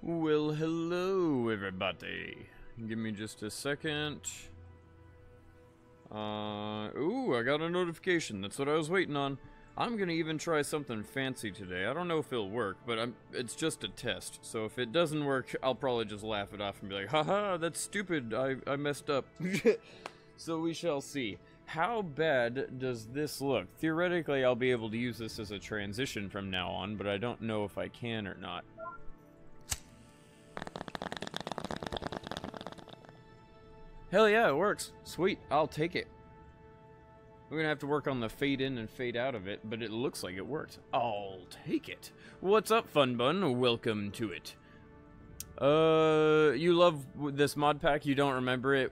Well, hello everybody. Give me just a second. Ooh, I got a notification. That's what I was waiting on. I'm gonna even try something fancy today. I don't know if it'll work, but it's just a test. So if it doesn't work, I'll probably just laugh it off and be like, haha, that's stupid. I messed up. So we shall see. How bad does this look? Theoretically, I'll be able to use this as a transition from now on, but I don't know if I can or not. Hell yeah, it works. Sweet, I'll take it. We're gonna have to work on the fade in and fade out of it, but it looks like it worked. I'll take it. What's up, Fun Bun? Welcome to it. You love this mod pack, you don't remember it,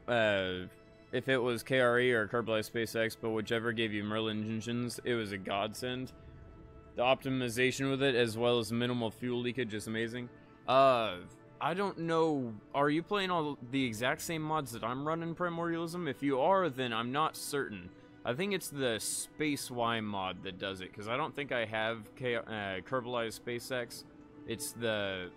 if it was KRE or Carbonized SpaceX, but whichever gave you Merlin engines, it was a godsend. The optimization with it, as well as minimal fuel leakage, is amazing. I don't know, are you playing all the exact same mods that I'm running, Primordialism? If you are, then I'm not certain. I think it's the Space Y mod that does it, because I don't think I have Kerbalized SpaceX. It's the...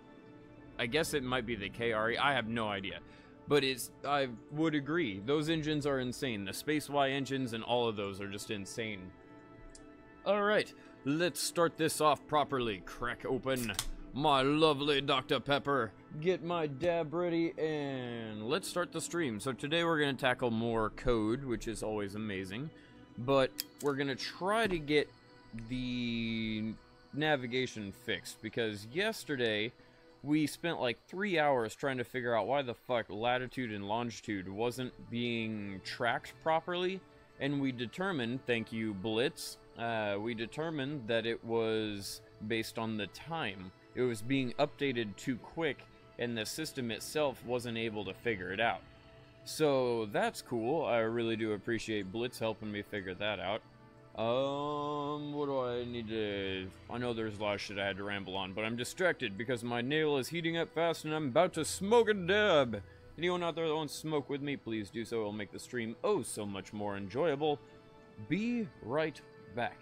I guess it might be the KRE, I have no idea. But I would agree, those engines are insane. The Space Y engines and all of those are just insane. Alright, let's start this off properly. Crack open my lovely Dr. Pepper, get my dab ready, and let's start the stream. So today we're going to tackle more code, which is always amazing, but we're going to try to get the navigation fixed, because yesterday we spent like 3 hours trying to figure out why the fuck latitude and longitude wasn't being tracked properly, and we determined, thank you Blitz, we determined that it was based on the time. It was being updated too quick, and the system itself wasn't able to figure it out. So that's cool. I really do appreciate Blitz helping me figure that out. What do I need to... I know there's a lot of shit I had to ramble on, but I'm distracted because my nail is heating up fast and I'm about to smoke a dab. Anyone out there that wants to smoke with me, please do so. It'll make the stream oh so much more enjoyable. Be right back.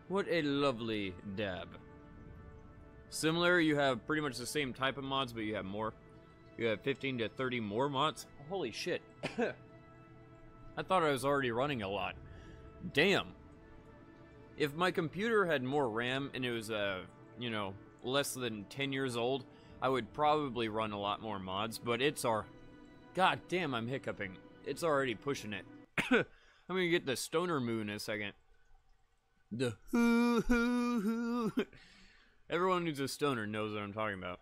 What a lovely dab. Similar, you have pretty much the same type of mods, but you have more. You have 15 to 30 more mods. Holy shit. I thought I was already running a lot. Damn. If my computer had more RAM and it was, you know, less than 10 years old, I would probably run a lot more mods, but it's God damn, I'm hiccuping. It's already pushing it. I'm gonna get the stoner moon in a second. The hoo hoo hoo. Everyone who's a stoner knows what I'm talking about.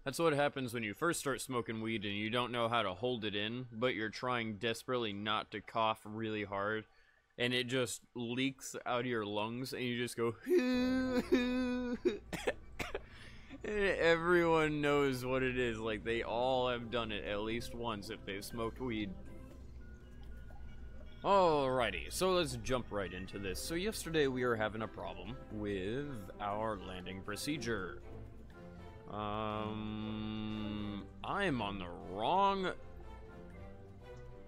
That's what happens when you first start smoking weed and you don't know how to hold it in, but you're trying desperately not to cough really hard, and it just leaks out of your lungs, and you just go hoo hoo. Everyone knows what it is. Like, they all have done it at least once if they've smoked weed. Alrighty, so let's jump right into this. So yesterday we were having a problem with our landing procedure. I'm on the wrong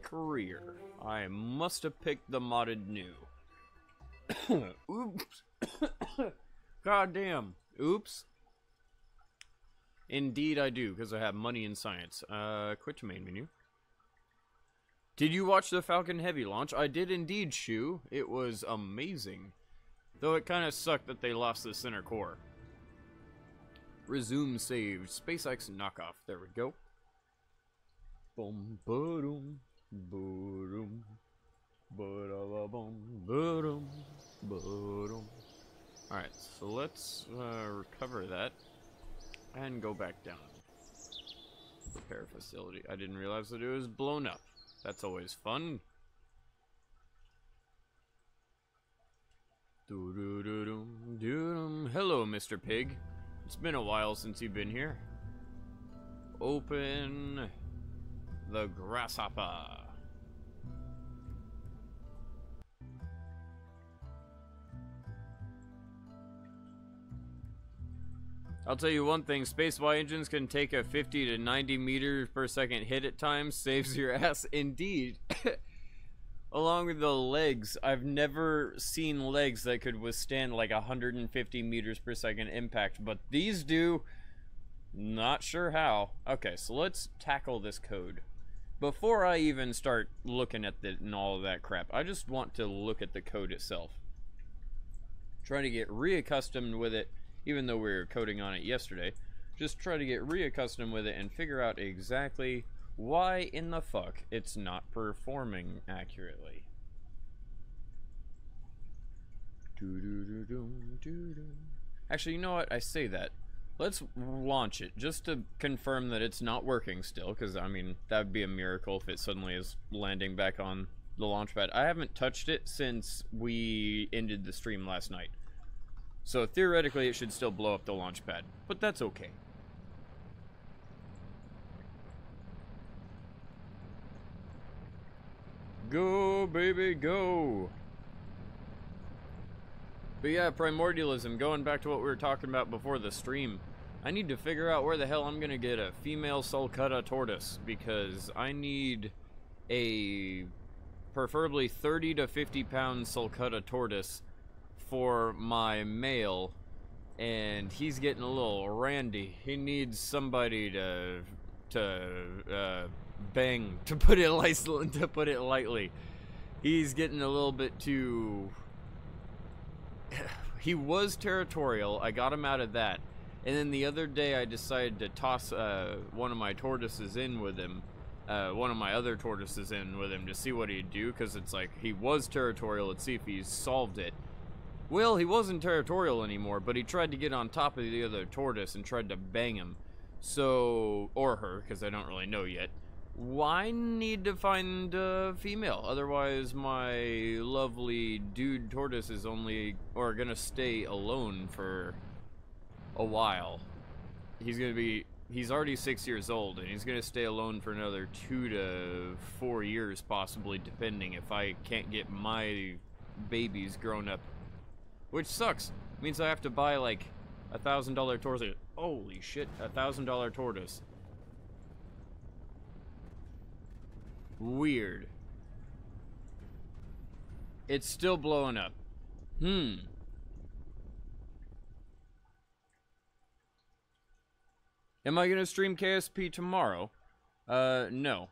career. I must have picked the modded new. Oops. God damn. Oops. Indeed I do, because I have money in science. Quit to main menu. Did you watch the Falcon Heavy launch? I did indeed, Shu. It was amazing. Though it kind of sucked that they lost the center core. Resume saved. SpaceX knockoff. There we go. Boom, ba-dum, ba-dum, ba-da-ba-bum, ba-dum, ba-dum. Alright, so let's recover that and go back down. Repair facility. I didn't realize that it was blown up. That's always fun. Doo-doo-doo-dum, doo-dum. Hello, Mr. Pig. It's been a while since you've been here. Open the grasshopper. I'll tell you one thing, Space-Y engines can take a 50 to 90 meters per second hit at times, saves your ass indeed. Along with the legs, I've never seen legs that could withstand like 150 meters per second impact, but these do. Not sure how. Okay, so let's tackle this code. Before I even start looking at it and all of that crap, I just want to look at the code itself. Trying to get reaccustomed with it. Even though we were coding on it yesterday, just try to get reaccustomed with it and figure out exactly why in the fuck it's not performing accurately. Actually, you know what? I say that. Let's launch it just to confirm that it's not working still, because, I mean, that would be a miracle if it suddenly is landing back on the launch pad. I haven't touched it since we ended the stream last night. So theoretically, it should still blow up the launch pad, but that's okay. Go, baby, go! But yeah, primordialism, going back to what we were talking about before the stream, I need to figure out where the hell I'm gonna get a female sulcata tortoise, because I need a preferably 30 to 50 pound sulcata tortoise for my male, and he's getting a little randy. He needs somebody to bang, to put it lightly. He's getting a little bit too. He was territorial. I got him out of that, and then the other day I decided to toss one of my tortoises in with him. One of my other tortoises in with him to see what he'd do, because it's like he was territorial. Let's see if he's solved it. Well, he wasn't territorial anymore, but he tried to get on top of the other tortoise and tried to bang him. So, or her, because I don't really know yet. Why need to find a female? Otherwise, my lovely dude tortoise is only, or gonna stay alone for a while. He's already 6 years old, and he's gonna stay alone for another 2 to 4 years, possibly, depending if I can't get my babies grown up. Which sucks. Means I have to buy like $1,000 tortoise. Holy shit, $1,000 tortoise. Weird. It's still blowing up. Am I gonna stream KSP tomorrow? No.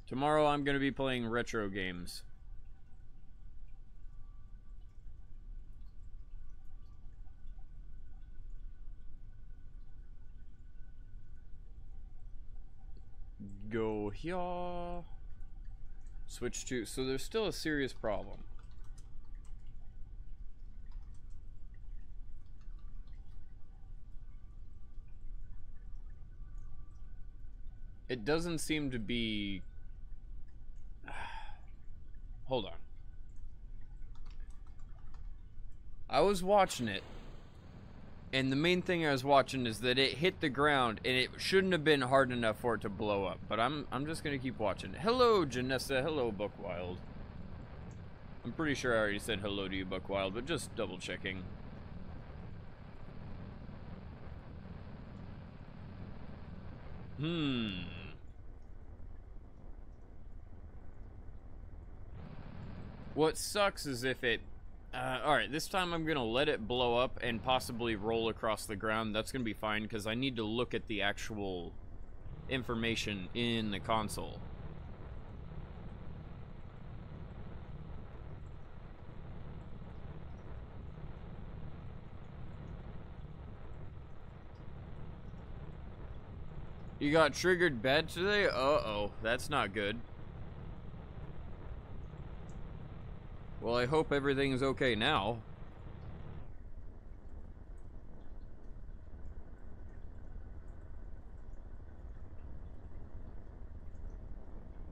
Tomorrow I'm gonna be playing retro games. Go here. Switch to. So there's still a serious problem. It doesn't seem to be. Hold on. I was watching it. And the main thing I was watching is that it hit the ground, and it shouldn't have been hard enough for it to blow up. But I'm just gonna keep watching. Hello, Janessa. Hello, Buckwild. I'm pretty sure I already said hello to you, Buckwild, but just double checking. What sucks is if it. Alright, this time I'm gonna let it blow up and possibly roll across the ground. That's gonna be fine, because I need to look at the actual information in the console. You got triggered bad today? Uh-oh, that's not good. Well, I hope everything's okay now.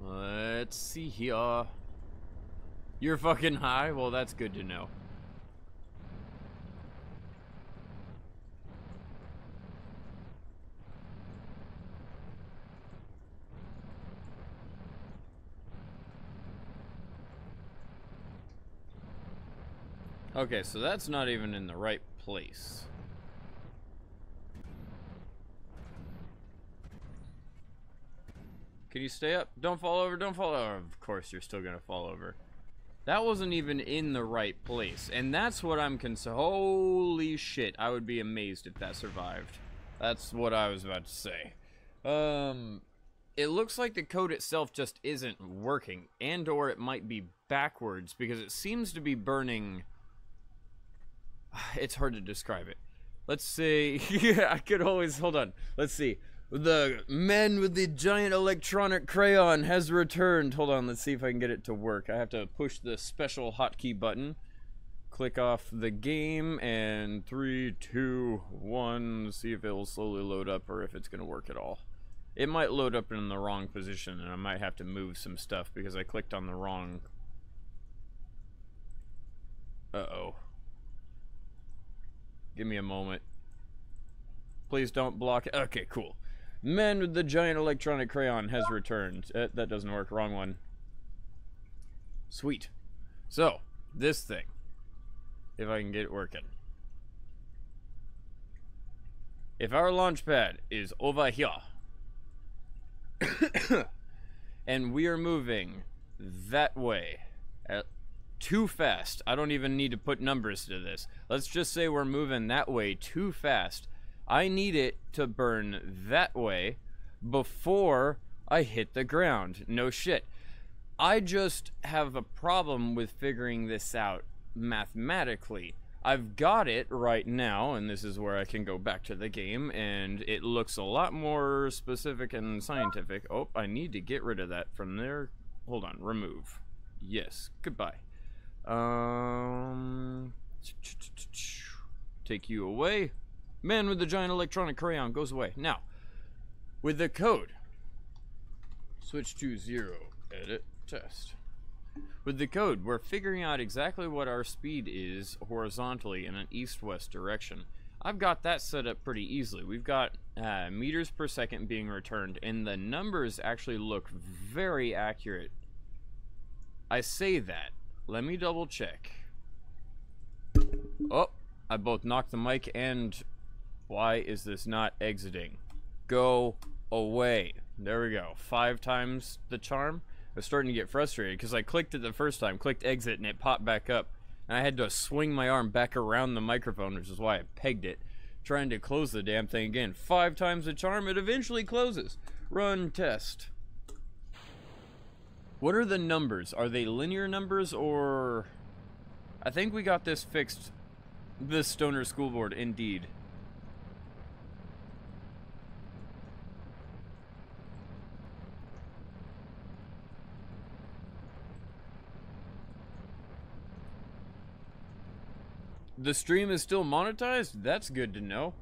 Let's see here. You're fucking high? Well, that's good to know. Okay, so that's not even in the right place. Can you stay up? Don't fall over, don't fall over. Of course you're still gonna fall over. That wasn't even in the right place. And that's what I'm concerned. Holy shit, I would be amazed if that survived. That's what I was about to say. It looks like the code itself just isn't working. And or it might be backwards, because it seems to be burning... It's hard to describe it. Let's say... yeah, I could always... Hold on. Let's see. The man with the giant electronic crayon has returned. Hold on, let's see if I can get it to work. I have to push the special hotkey button. Click off the game, and 3, 2, 1. See if it will slowly load up or if it's going to work at all. It might load up in the wrong position, and I might have to move some stuff because I clicked on the wrong... Uh-oh. Give me a moment. Please don't block it. Okay, cool. Man with the giant electronic crayon has returned. That doesn't work. Wrong one. Sweet. So, this thing. If I can get it working. If our launch pad is over here, and we are moving that way, too fast. I don't even need to put numbers to this. Let's just say we're moving that way too fast. I need it to burn that way before I hit the ground. No shit. I just have a problem with figuring this out mathematically. I've got it right now, and this is where I can go back to the game, and it looks a lot more specific and scientific. Oh, I need to get rid of that from there. Hold on, remove. Yes, goodbye. Take you away. Man with the giant electronic crayon goes away. Now, with the code, switch to 0, edit, test. With the code, we're figuring out exactly what our speed is horizontally in an east-west direction. I've got that set up pretty easily. We've got meters per second being returned, and the numbers actually look very accurate. I say that. Let me double check. Oh, I both knocked the mic and... Why is this not exiting? Go away. There we go. 5 times the charm. I was starting to get frustrated because I clicked it the first time, clicked exit, and it popped back up. And I had to swing my arm back around the microphone, which is why I pegged it, trying to close the damn thing again. 5 times the charm, it eventually closes. Run test. What are the numbers? Are they linear numbers or... I think we got this fixed. This Stoner School Board, indeed. The stream is still monetized? That's good to know.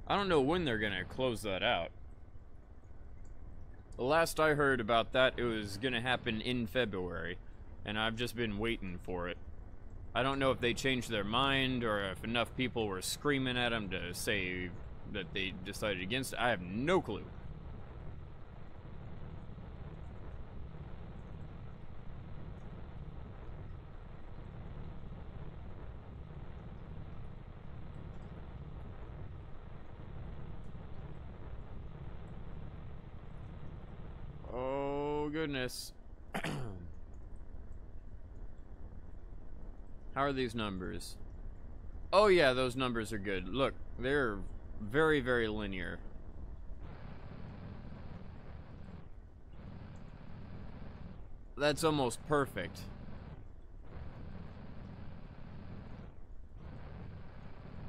I don't know when they're gonna close that out. The last I heard about that, it was gonna happen in February, and I've just been waiting for it. I don't know if they changed their mind or if enough people were screaming at them to say that they decided against it. I have no clue. Oh, goodness. How are these numbers? Oh yeah, those numbers are good. Look, they're very, very linear. That's almost perfect.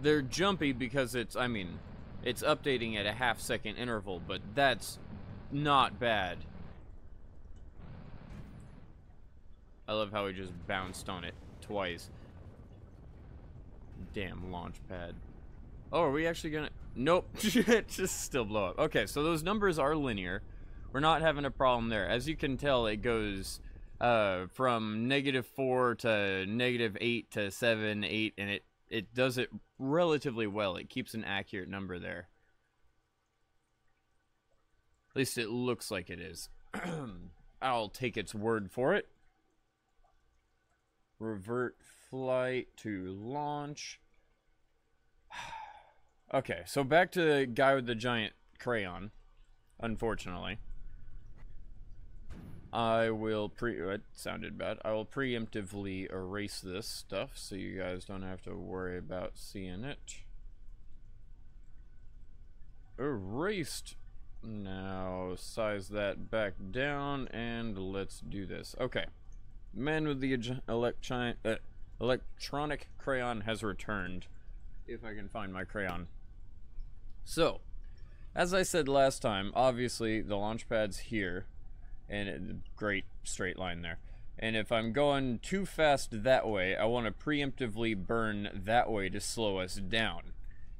They're jumpy because it's, I mean, it's updating at a half-second interval, but that's not bad. I love how he just bounced on it twice. Damn launch pad. Oh, are we actually gonna... Nope. Just still blow up. Okay, so those numbers are linear. We're not having a problem there. As you can tell, it goes from -4 to -8 to 7, 8, and it does it relatively well. It keeps an accurate number there. At least it looks like it is. I'll take its word for it. Revert flight to launch. Okay, so back to the guy with the giant crayon, unfortunately. I will it sounded bad. I will preemptively erase this stuff so you guys don't have to worry about seeing it. Erased. Now size that back down and let's do this. Okay. Man with the electronic crayon has returned. If I can find my crayon. So, as I said last time, obviously the launch pad's here. And great straight line there. And if I'm going too fast that way, I want to preemptively burn that way to slow us down.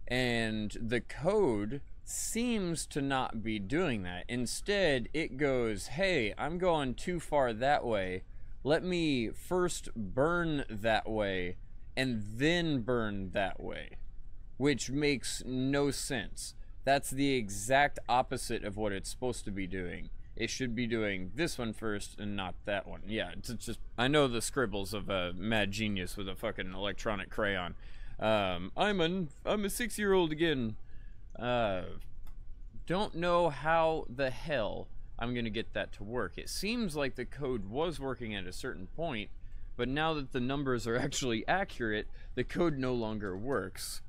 And the code seems to not be doing that. Instead, it goes, hey, I'm going too far that way. Let me first burn that way and then burn that way. Which makes no sense. That's the exact opposite of what it's supposed to be doing. It should be doing this one first and not that one. Yeah, it's just, I know the scribbles of a mad genius with a fucking electronic crayon. I'm a 6-year-old again. Don't know how the hell I'm gonna get that to work. It seems like the code was working at a certain point, but now that the numbers are actually accurate, the code no longer works.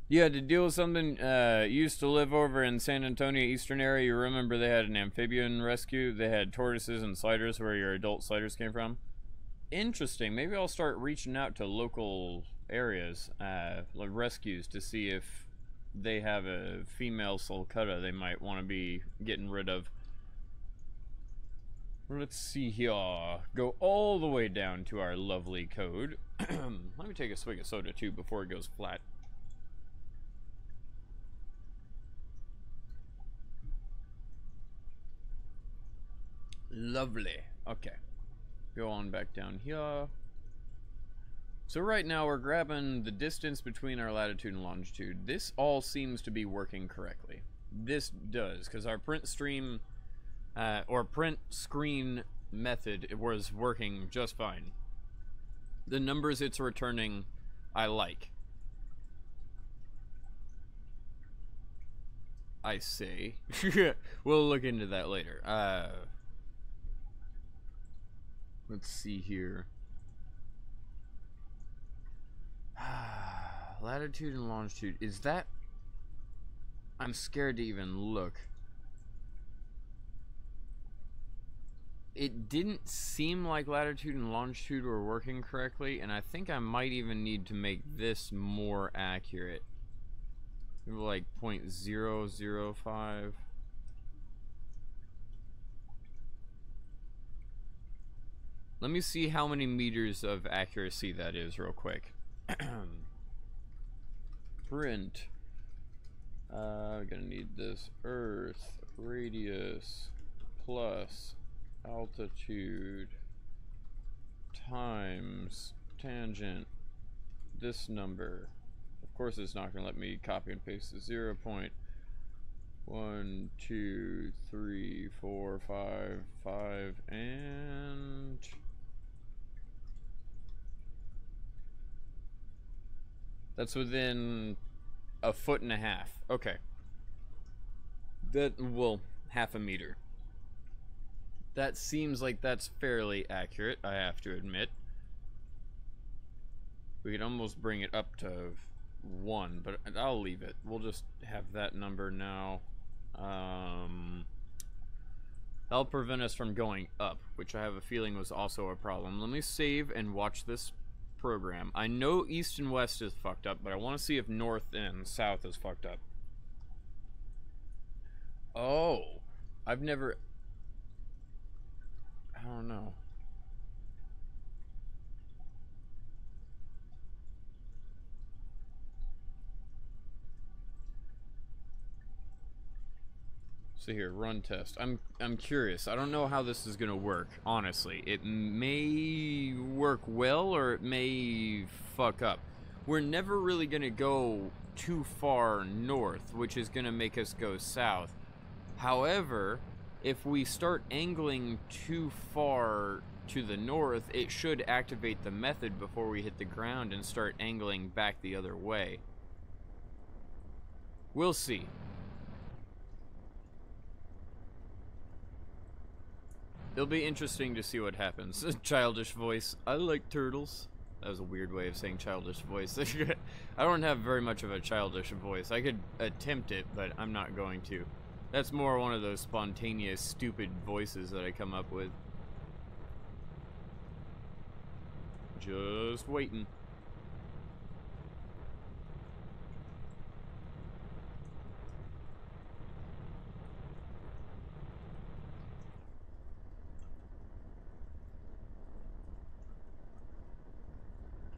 You had to deal with something. Used to live over in San Antonio, Eastern area. You remember they had an amphibian rescue? They had tortoises and sliders where your adult sliders came from. Interesting. Maybe I'll start reaching out to local areas, like rescues, to see if they have a female sulcata they might want to be getting rid of. Let's see here. Go all the way down to our lovely code. Let me take a swig of soda too before it goes flat. Lovely. Okay. Go on back down here. So right now we're grabbing the distance between our latitude and longitude. This all seems to be working correctly. This does, because our print stream or print screen method was working just fine. The numbers it's returning, I like. I say. We'll look into that later. Let's see here. Latitude and longitude. Is that... I'm scared to even look. It didn't seem like latitude and longitude were working correctly, and I think I might even need to make this more accurate. Maybe like 0.005. Let me see how many meters of accuracy that is real quick. Print. I'm gonna need this. Earth radius plus altitude times tangent this number. Of course it's not gonna let me copy and paste the 0.1, 2, 3, 4, 5, 5, and that's within a 1.5 feet. Okay. That, well, half a meter. That seems like that's fairly accurate, I have to admit. We could almost bring it up to 1, but I'll leave it. We'll just have that number now. That'll prevent us from going up, which I have a feeling was also a problem. Let me save and watch this program. I know east and west is fucked up, but I want to see if north and south is fucked up. Oh, I've never... I don't know. So here, run test. I'm curious. I don't know how this is gonna work, honestly. It may work well or it may fuck up. We're never really gonna go too far north, which is gonna make us go south. However, if we start angling too far to the north, it should activate the method before we hit the ground and start angling back the other way. We'll see. It'll be interesting to see what happens. Childish voice. I like turtles. That was a weird way of saying childish voice. I don't have very much of a childish voice. I could attempt it, but I'm not going to. That's more one of those spontaneous, stupid voices that I come up with. Just waiting.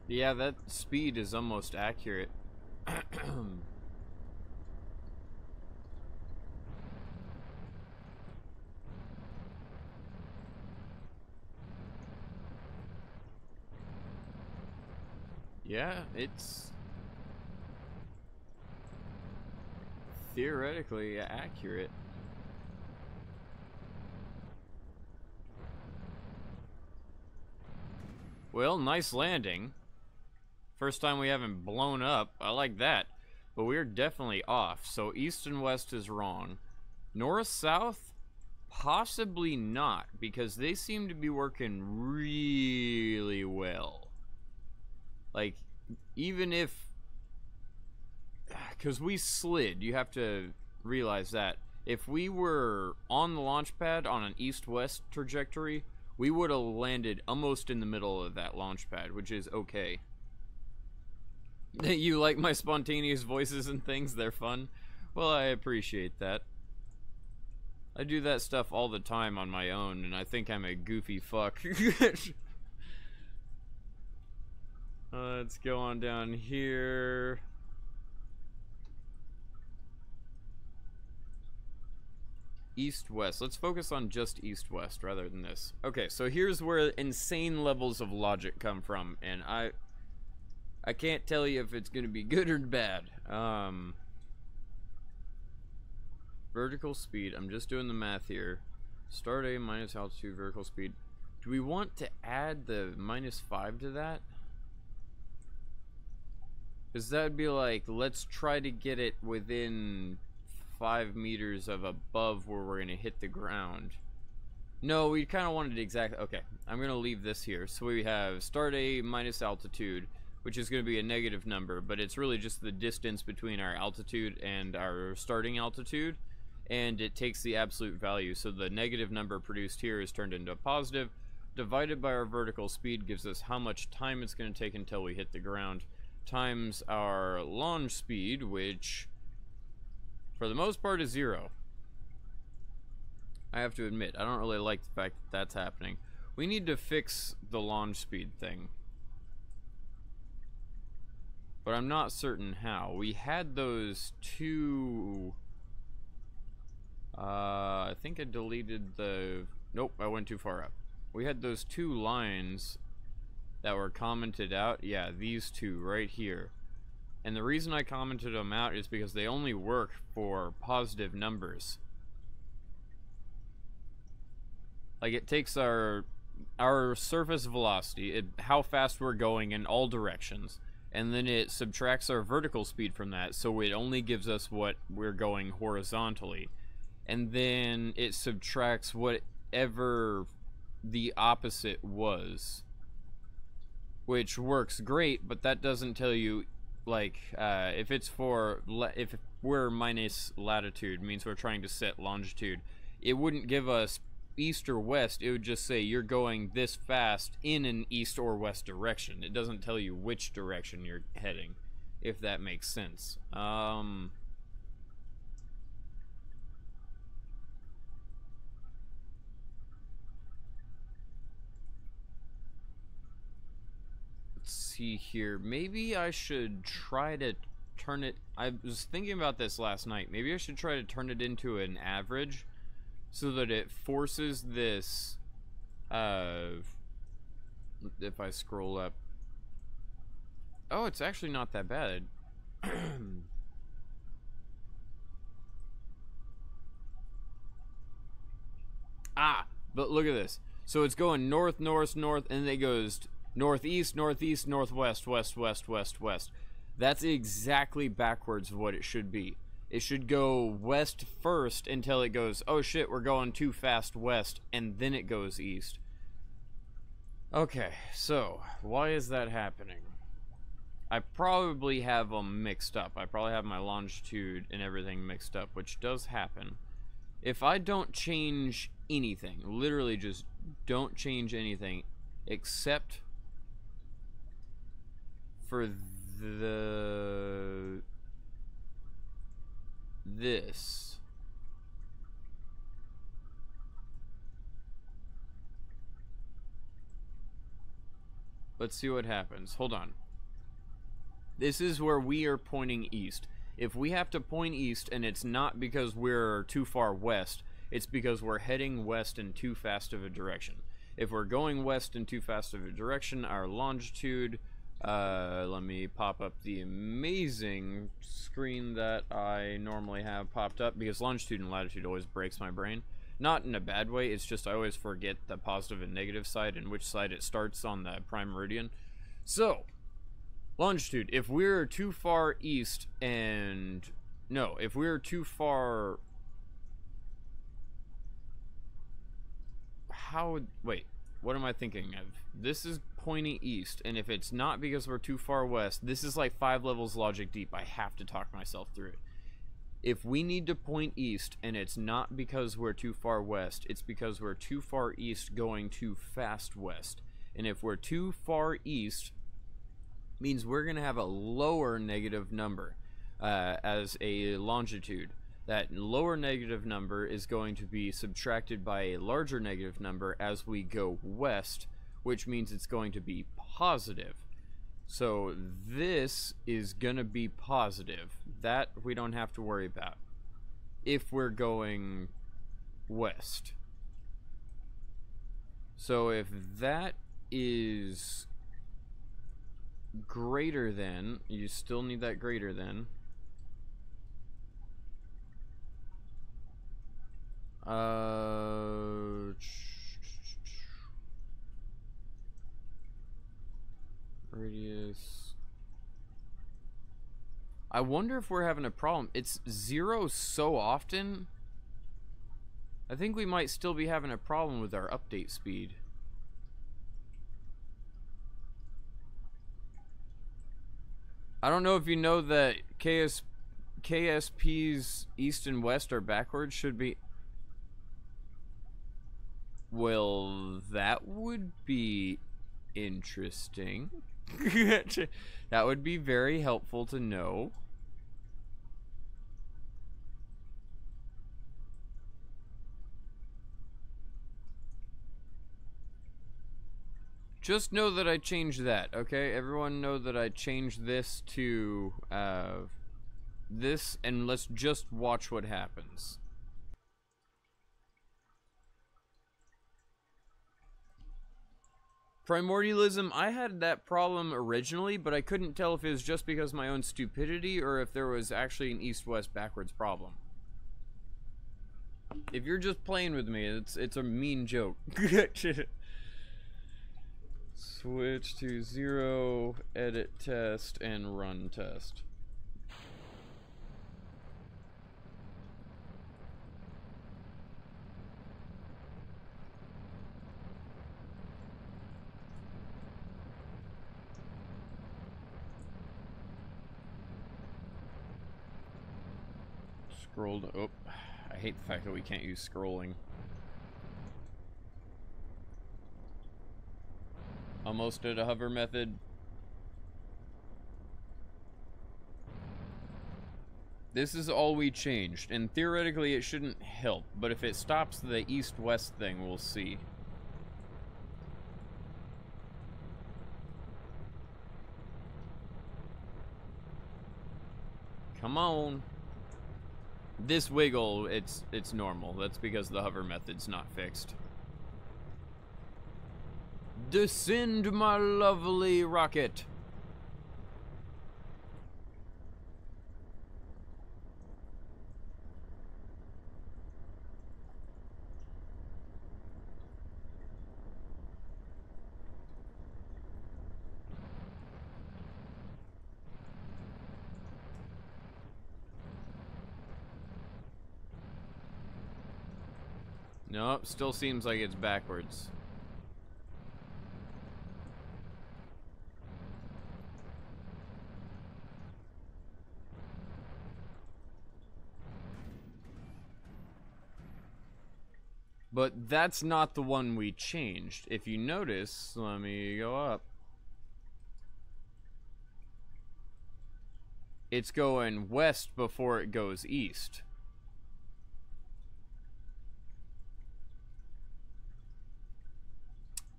Yeah, that speed is almost accurate. Yeah, it's theoretically accurate. Well, nice landing. First time we haven't blown up. I like that. But we're definitely off. So east and west is wrong. North, south? Possibly not. Because they seem to be working really well. Like, even if... Because we slid. You have to realize that. If we were on the launch pad on an east-west trajectory, we would have landed almost in the middle of that launch pad, which is okay. You like my spontaneous voices and things? They're fun? Well, I appreciate that. I do that stuff all the time on my own, and I think I'm a goofy fuck. Let's go on down here. East-west. Let's focus on just east-west rather than this. Okay, so here's where insane levels of logic come from, and I can't tell you if it's going to be good or bad. Vertical speed. I'm just doing the math here. Start A minus altitude, vertical speed. Do we want to add the -5 to that? Because that would be like, let's try to get it within 5 meters of above where we're going to hit the ground. No, we kind of wanted exactly... Okay, I'm going to leave this here. So we have start A minus altitude, which is going to be a negative number, but it's really just the distance between our altitude and our starting altitude, and it takes the absolute value. So the negative number produced here is turned into a positive, divided by our vertical speed gives us how much time it's going to take until we hit the ground, times our launch speed, which for the most part is 0. I have to admit, I don't really like the fact that that's happening. We need to fix the launch speed thing, but I'm not certain how. We had those two... I think I deleted the... Nope, I went too far up. We had those two lines that were commented out. Yeah, these two right here. And the reason I commented them out is because they only work for positive numbers. Like, it takes our surface velocity, how fast we're going in all directions, and then it subtracts our vertical speed from that, so it only gives us what we're going horizontally. And then it subtracts whatever the opposite was, which works great, but that doesn't tell you, like, if it's for, if we're minus latitude, means we're trying to set longitude, it wouldn't give us east or west. It would just say you're going this fast in an east or west direction. It doesn't tell you which direction you're heading, if that makes sense. Let's see here. Maybe I should try to turn it... I was thinking about this last night. Maybe I should try to turn it into an average, so that it forces this, if I scroll up. Oh, it's actually not that bad. But look at this. So it's going north, north, north, and then it goes northeast, northeast, northwest, west, west, west, west. That's exactly backwards of what it should be. It should go west first until it goes, oh shit, we're going too fast west, and then it goes east. Okay, so why is that happening? I probably have them mixed up. I probably have my longitude and everything mixed up, which does happen. If I don't change anything, literally just don't change anything, except for this. Let's see what happens. Hold on. This is where we are pointing east. If we have to point east and it's not because we're too far west, it's because we're heading west in too fast of a direction. If we're going west in too fast of a direction, our longitude, let me pop up the amazing screen that I normally have popped up, because longitude and latitude always breaks my brain. Not in a bad way, it's just I always forget the positive and negative side and which side it starts on the prime meridian. So, longitude, if we're too far east and... No, if we're too far... Wait, what am I thinking of? This is pointing east, and if it's not because we're too far west, this is like 5 levels logic deep. I have to talk myself through it. If we need to point east, and it's not because we're too far west, it's because we're too far east going too fast west. And if we're too far east, means we're going to have a lower negative number as a longitude. That lower negative number is going to be subtracted by a larger negative number as we go west, which means it's going to be positive. So this is going to be positive. That we don't have to worry about if we're going west. So if that is greater than, you still need that greater than. Radius. I wonder if we're having a problem. It's 0 so often. I think we might still be having a problem with our update speed. I don't know if you know that KSP's east and west are backwards. Should be. Well, that would be interesting. That would be very helpful to know. Just know that I changed that, okay? Everyone know that I changed this to this, and let's just watch what happens. Primordialism, I had that problem originally, but I couldn't tell if it was just because of my own stupidity or if there was actually an east-west backwards problem. If you're just playing with me, it's a mean joke. Switch to 0, edit test, and run test. Scrolled. Oh, I hate the fact that we can't use scrolling. Almost did a hover method. This is all we changed, and theoretically it shouldn't help, but if it stops the east-west thing, we'll see. Come on. This wiggle, it's normal. That's because the hover method's not fixed. Descend, my lovely rocket. Nope, still seems like it's backwards. But that's not the one we changed. If you notice, let me go up. It's going west before it goes east.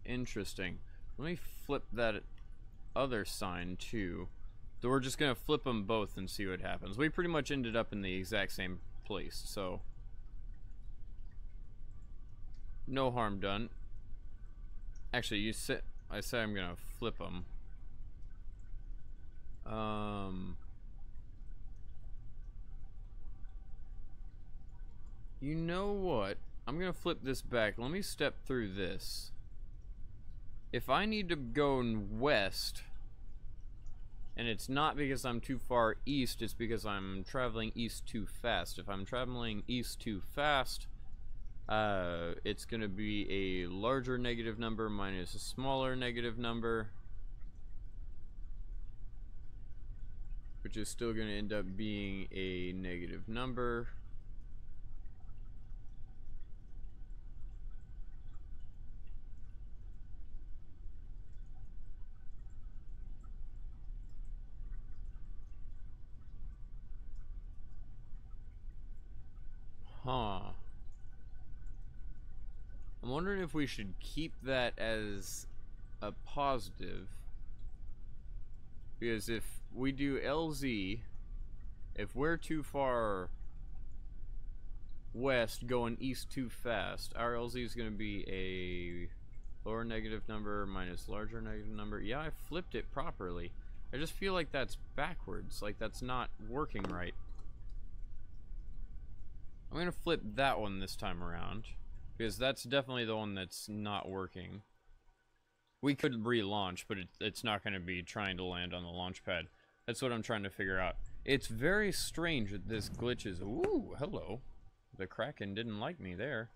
Interesting. Let me flip that other sign too. So we're just gonna flip them both and see what happens. We pretty much ended up in the exact same place, so no harm done. Actually, I said I'm gonna flip them. You know what? I'm gonna flip this back. Let me step through this. If I need to go west, and it's not because I'm too far east, it's because I'm traveling east too fast. If I'm traveling east too fast, it's gonna be a larger negative number minus a smaller negative number, which is still gonna end up being a negative number. Huh. I'm wondering if we should keep that as a positive. Because if we do LZ, if we're too far west going east too fast, our LZ is going to be a lower negative number minus larger negative number. Yeah, I flipped it properly. I just feel like that's backwards, like that's not working right. I'm gonna flip that one this time around, because that's definitely the one that's not working. We could relaunch, but it's not gonna be trying to land on the launch pad. That's what I'm trying to figure out. It's very strange that this glitches. Ooh, hello. The Kraken didn't like me there.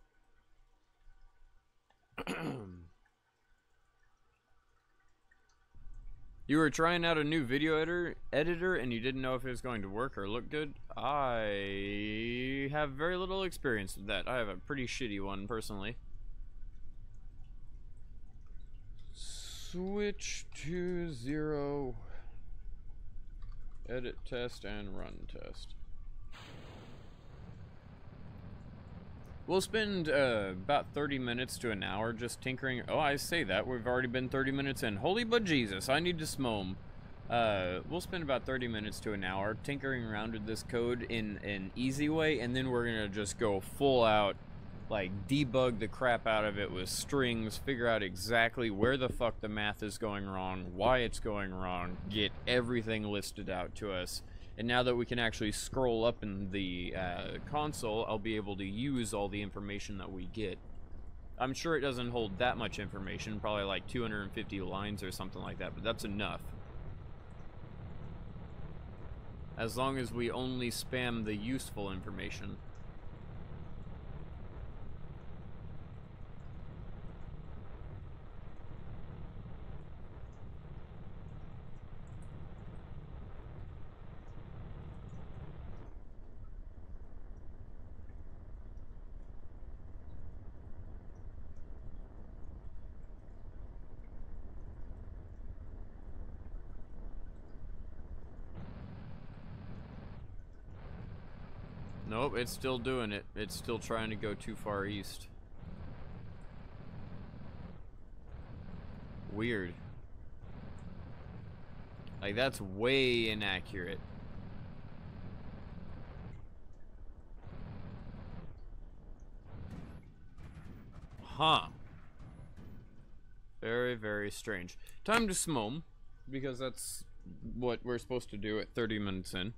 You were trying out a new video editor and you didn't know if it was going to work or look good? I have very little experience with that. I have a pretty shitty one, personally. Switch to 0. Edit test and run test. We'll spend about 30 minutes to an hour just tinkering. Oh, I say that. We've already been 30 minutes in. Holy but Jesus, I need to smoke. We'll spend about 30 minutes to an hour tinkering around with this code in an easy way, and then we're going to just go full out, like, debug the crap out of it with strings, figure out exactly where the fuck the math is going wrong, why it's going wrong, get everything listed out to us. And now that we can actually scroll up in the console, I'll be able to use all the information that we get. I'm sure it doesn't hold that much information, probably like 250 lines or something like that, but that's enough. As long as we only spam the useful information. Nope, it's still doing it. It's still trying to go too far east. Weird. Like, that's way inaccurate. Huh. Very, very strange. Time to smoke, because that's what we're supposed to do at 30 minutes in.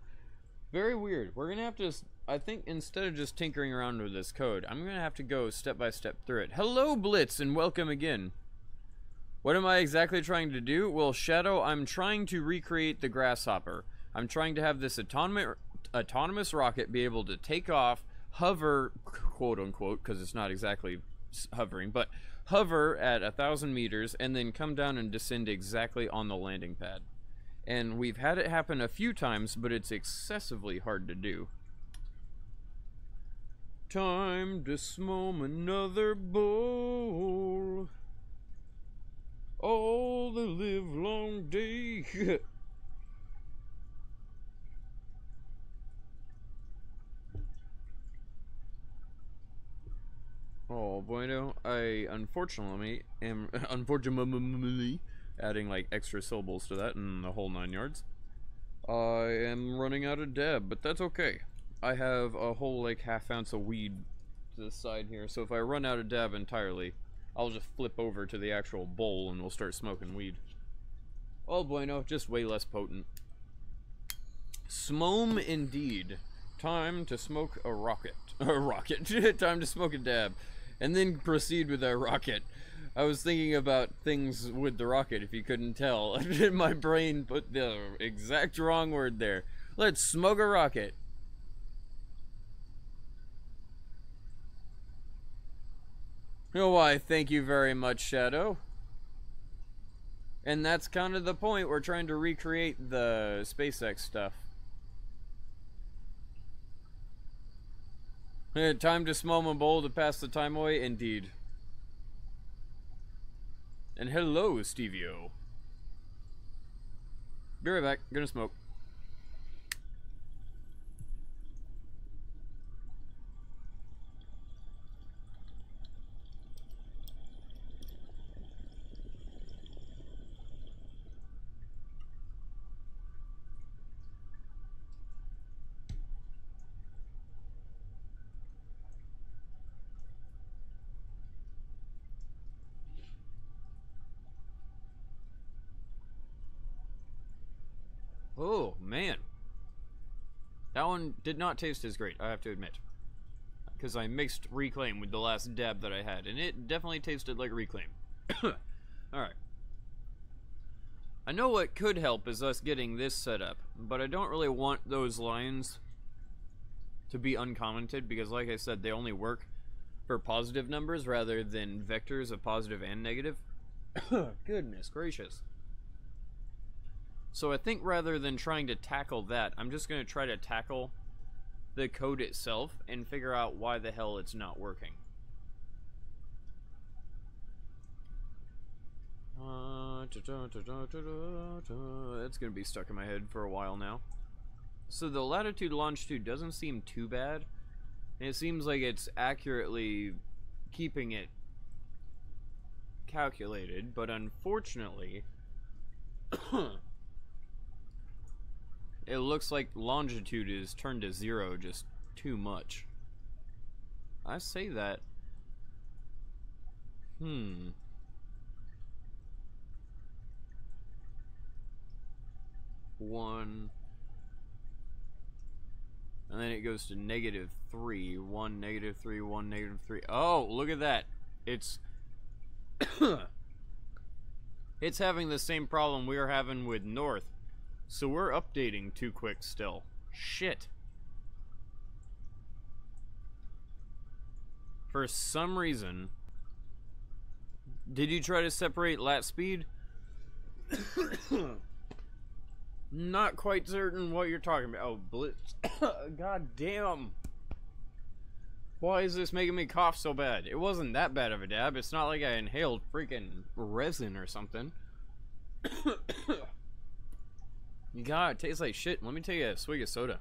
Very weird. We're gonna have to, I think, instead of just tinkering around with this code, I'm gonna have to go step by step through it. Hello, Blitz, and welcome again. What am I exactly trying to do? Well, Shadow, I'm trying to recreate the Grasshopper. I'm trying to have this autonomous rocket be able to take off, hover quote unquote, because it's not exactly hovering, but hover at 1,000 meters and then come down and descend exactly on the landing pad. And we've had it happen a few times, but it's excessively hard to do. Time to smoke another bowl all the live long day. Oh, bueno. I unfortunately am adding like extra syllables to that and the whole 9 yards. I am running out of dab, but that's okay. I have a whole like ½ ounce of weed to the side here, so if I run out of dab entirely, I'll just flip over to the actual bowl and we'll start smoking weed. Oh bueno, just way less potent. Smome indeed. Time to smoke a rocket. A rocket. Time to smoke a dab. And then proceed with a rocket. I was thinking about things with the rocket, if you couldn't tell. My brain put the exact wrong word there. Let's smoke a rocket. Oh, why, thank you very much, Shadow. And that's kind of the point. We're trying to recreate the SpaceX stuff. Time to smoke a bowl to pass the time away, indeed. And hello, Stevio. Be right back. Gonna smoke. Oh, man. That one did not taste as great, I have to admit. Because I mixed Reclaim with the last dab that I had, and it definitely tasted like Reclaim. Alright. I know what could help is us getting this set up, but I don't really want those lines to be uncommented, because like I said, they only work for positive numbers rather than vectors of positive and negative. Goodness gracious. So I think rather than trying to tackle that, I'm just going to try to tackle the code itself and figure out why the hell it's not working. That's going to be stuck in my head for a while now. So the latitude longitude doesn't seem too bad. And it seems like it's accurately keeping it calculated, but unfortunately it looks like longitude is turned to 0 just too much. I say that. One. And then it goes to -3. 1, -3, 1, -3. Oh, look at that. It's it's having the same problem we were having with North. So we're updating too quick still. Shit. For some reason. Did you try to separate lat speed? Not quite certain what you're talking about. Oh, blitz. God damn. Why is this making me cough so bad? It wasn't that bad of a dab. It's not like I inhaled freaking resin or something. God, it tastes like shit. Let me take a swig of soda.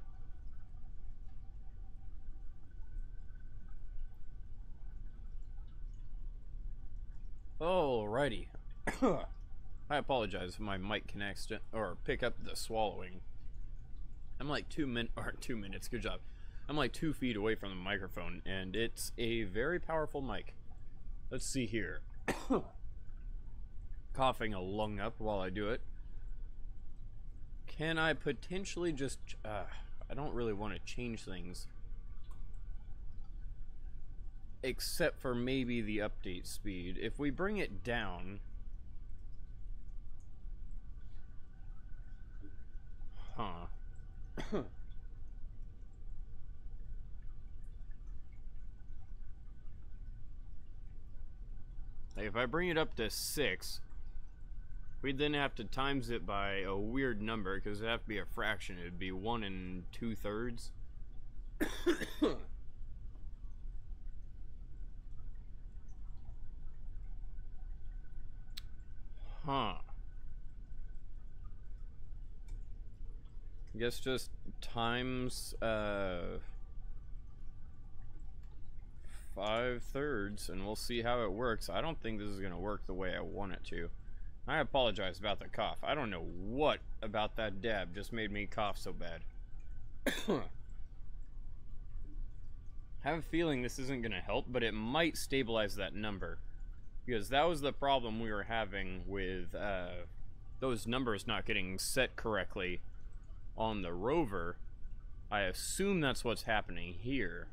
Alrighty. I apologize if my mic connects to, or pick up the swallowing. I'm like 2 minutes, good job. I'm like 2 feet away from the microphone, and it's a very powerful mic. Let's see here. Coughing a lung up while I do it. Can I potentially just... I don't really want to change things. Except for maybe the update speed. If we bring it down... Huh. Like, if I bring it up to 6, we'd then have to times it by a weird number, because it'd have to be a fraction. It'd be 1 2/3. Huh. I guess just times 5/3, and we'll see how it works. I don't think this is gonna work the way I want it to. I apologize about the cough. I don't know what about that dab just made me cough so bad. I have a feeling this isn't gonna help, but it might stabilize that number, because that was the problem we were having with those numbers not getting set correctly on the rover. I assume that's what's happening here.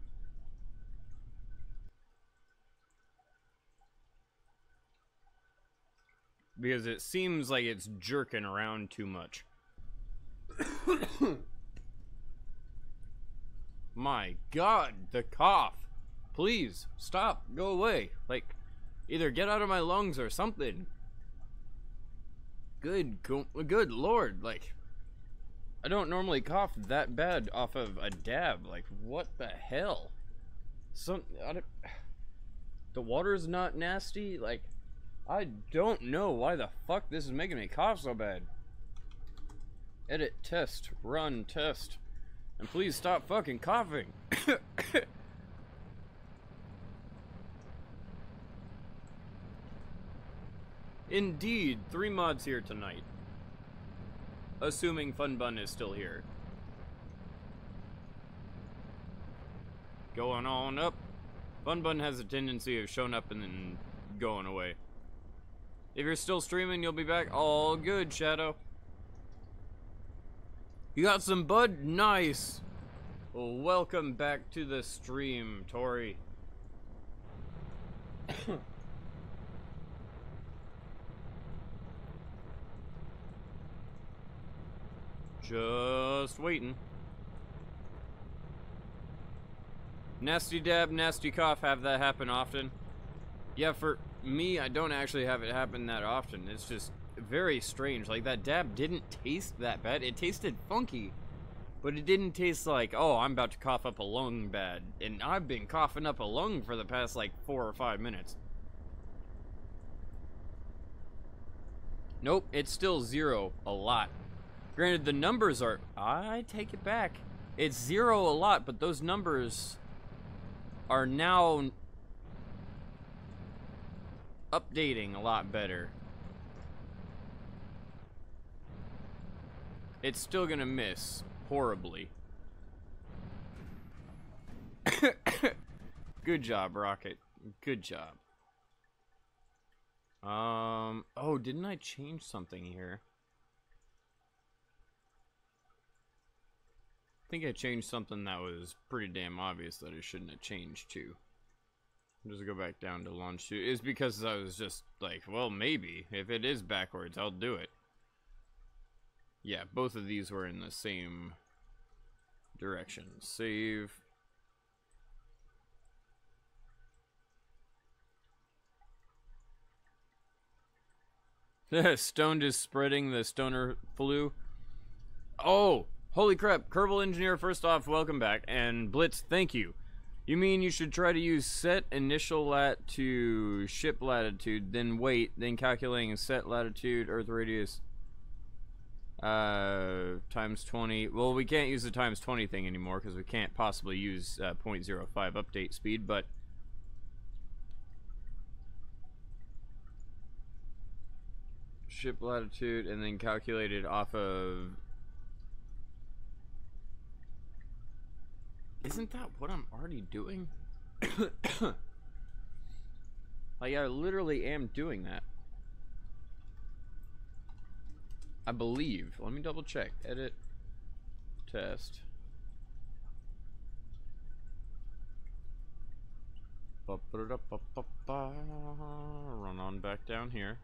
Because it seems like it's jerking around too much. My God, the cough. Please, stop, go away. Like, either get out of my lungs or something. Good Lord, like, I don't normally cough that bad off of a dab. Like, what the hell? The water's not nasty. Like, I don't know why the fuck this is making me cough so bad. Edit, test, run, test. And please stop fucking coughing. Indeed, 3 mods here tonight. Assuming Fun Bun is still here. Going on up. Fun Bun has a tendency of showing up and then going away. If you're still streaming, you'll be back. All good, Shadow. You got some bud? Nice. Well, welcome back to the stream, Tori. Just waiting. Nasty dab, nasty cough, have that happen often. Yeah, for me, I don't actually have it happen that often. It's just very strange. Like, that dab didn't taste that bad. It tasted funky, but it didn't taste like, oh, I'm about to cough up a lung bad. And I've been coughing up a lung for the past, like, 4 or 5 minutes. Nope, it's still 0 a lot. Granted, the numbers are... I take it back. It's 0 a lot, but those numbers are now updating a lot better. It's still gonna miss horribly. Good job, Rocket. Good job. Oh, didn't I change something here? I think I changed something that was pretty damn obvious that I shouldn't have changed to. Just go back down to launch 2. It's because I was just like, well, maybe. If it is backwards, I'll do it. Yeah, both of these were in the same direction. Save. Stoned is spreading the stoner flu. Oh, holy crap. Kerbal Engineer, first off, welcome back. And Blitz, thank you. You mean you should try to use set initial lat to ship latitude, then wait, then calculating set latitude, Earth radius, times 20. Well, we can't use the times 20 thing anymore because we can't possibly use 0.05 update speed, but ship latitude and then calculate it off of... Isn't that what I'm already doing? Like, I literally am doing that. I believe. Let me double check. Edit. Test. Run on back down here.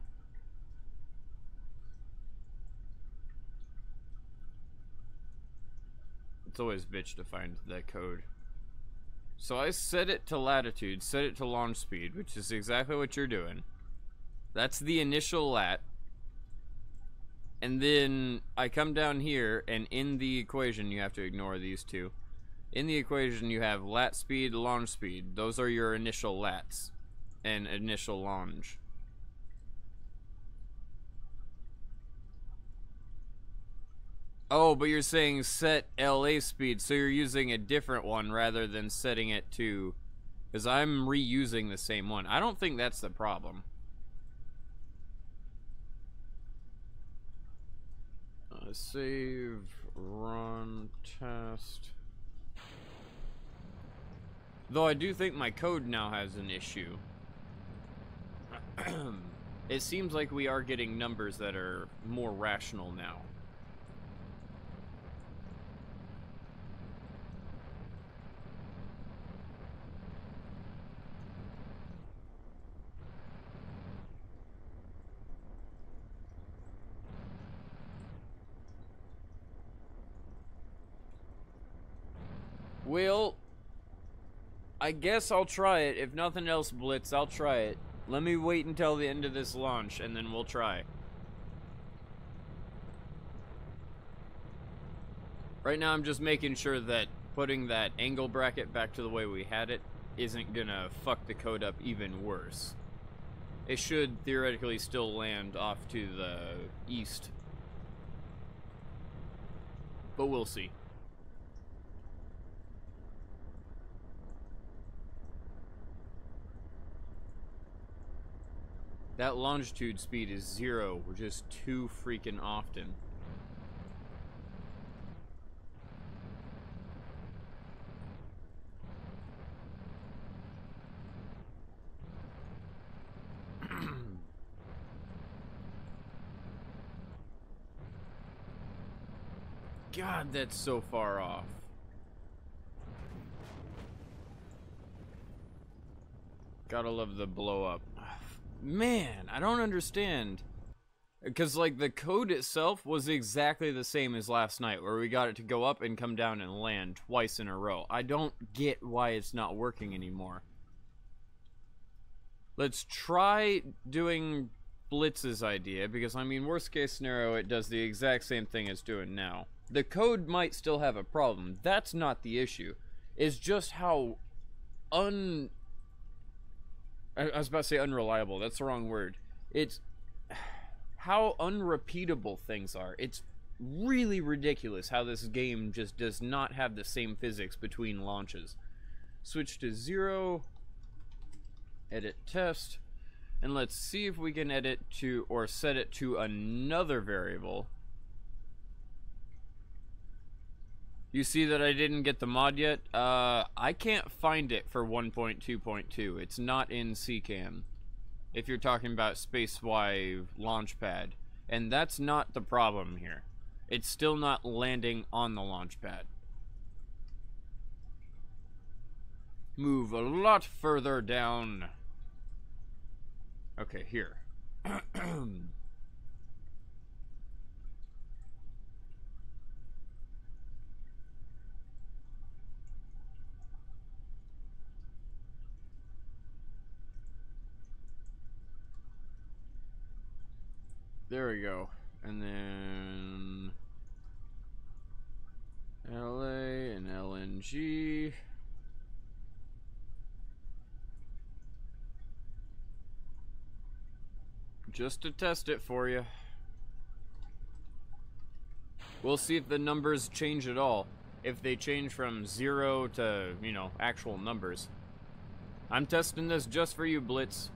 It's always a bitch to find that code. So I set it to latitude, set it to launch speed, which is exactly what you're doing. That's the initial lat. And then I come down here, and in the equation, you have to ignore these two. In the equation, you have lat speed, launch speed. Those are your initial lats and initial launch. Oh, but you're saying set LA speed, so you're using a different one rather than setting it to... Because I'm reusing the same one. I don't think that's the problem. Save, run, test. Though I do think my code now has an issue. It seems like we are getting numbers that are more rational now. Well, I guess I'll try it. If nothing else, Blitz, I'll try it. Let me wait until the end of this launch, and then we'll try. Right now, I'm just making sure that putting that angle bracket back to the way we had it isn't gonna fuck the code up even worse. It should theoretically still land off to the east. But we'll see. That longitude speed is 0, which is too freaking often. God, that's so far off. Gotta love the blow up. Man, I don't understand. Because, like, the code itself was exactly the same as last night, where we got it to go up and come down and land twice in a row. I don't get why it's not working anymore. Let's try doing Blitz's idea, because, I mean, worst case scenario, it does the exact same thing it's doing now. The code might still have a problem. That's not the issue. It's just how I was about to say unreliable. That's the wrong word. It's how unrepeatable things are. It's really ridiculous how this game just does not have the same physics between launches. Switch to 0. Edit test. And let's see if we can edit to or set it to another variable. You see that I didn't get the mod yet? I can't find it for 1.2.2. It's not in CCAN. If you're talking about SpaceY Launchpad. And that's not the problem here. It's still not landing on the launch pad. Move a lot further down. Okay, here. There we go. And then LA and LNG. Just to test it for you. We'll see if the numbers change at all. If they change from 0 to, you know, actual numbers. I'm testing this just for you, Blitz.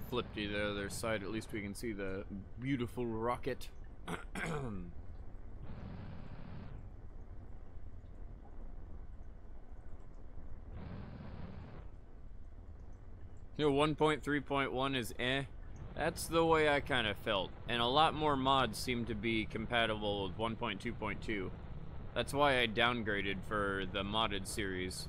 Flip to the other side, at least we can see the beautiful rocket. You know, 1.3.1 is eh. That's the way I kind of felt. And a lot more mods seem to be compatible with 1.2.2. That's why I downgraded for the modded series.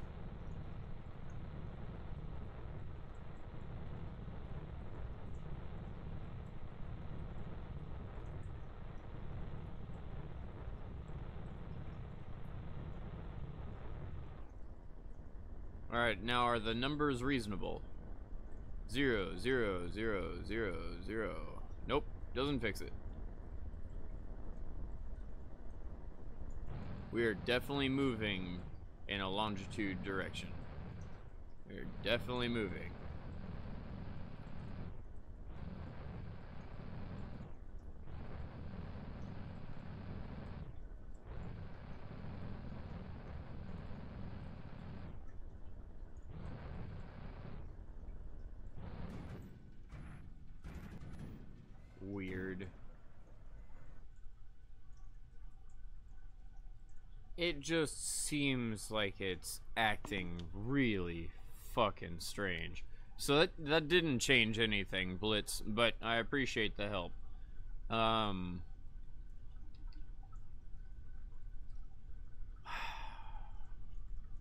Alright, now are the numbers reasonable? 0, 0, 0, 0, 0. Nope, doesn't fix it. We are definitely moving in a longitude direction. We're definitely moving. Weird. It just seems like it's acting really fucking strange. So that didn't change anything, Blitz, but I appreciate the help.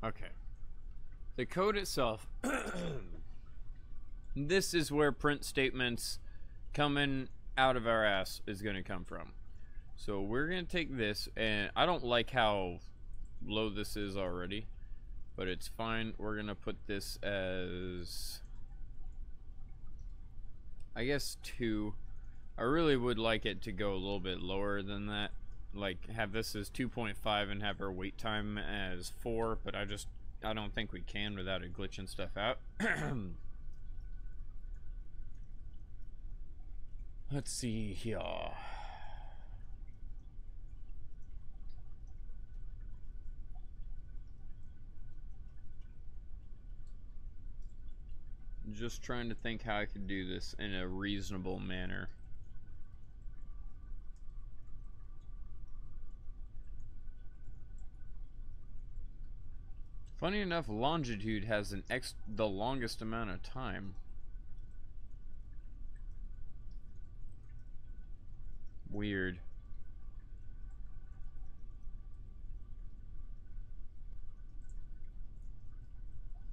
Okay. The code itself, this is where print statements coming out of our ass is going to come from. So we're going to take this, and I don't like how low this is already, but it's fine. We're going to put this as, I guess, 2. I really would like it to go a little bit lower than that. Like, have this as 2.5 and have our wait time as 4, but I don't think we can without it glitching stuff out. Let's see here. Just trying to think how I could do this in a reasonable manner. Funny enough, longitude has the longest amount of time. Weird.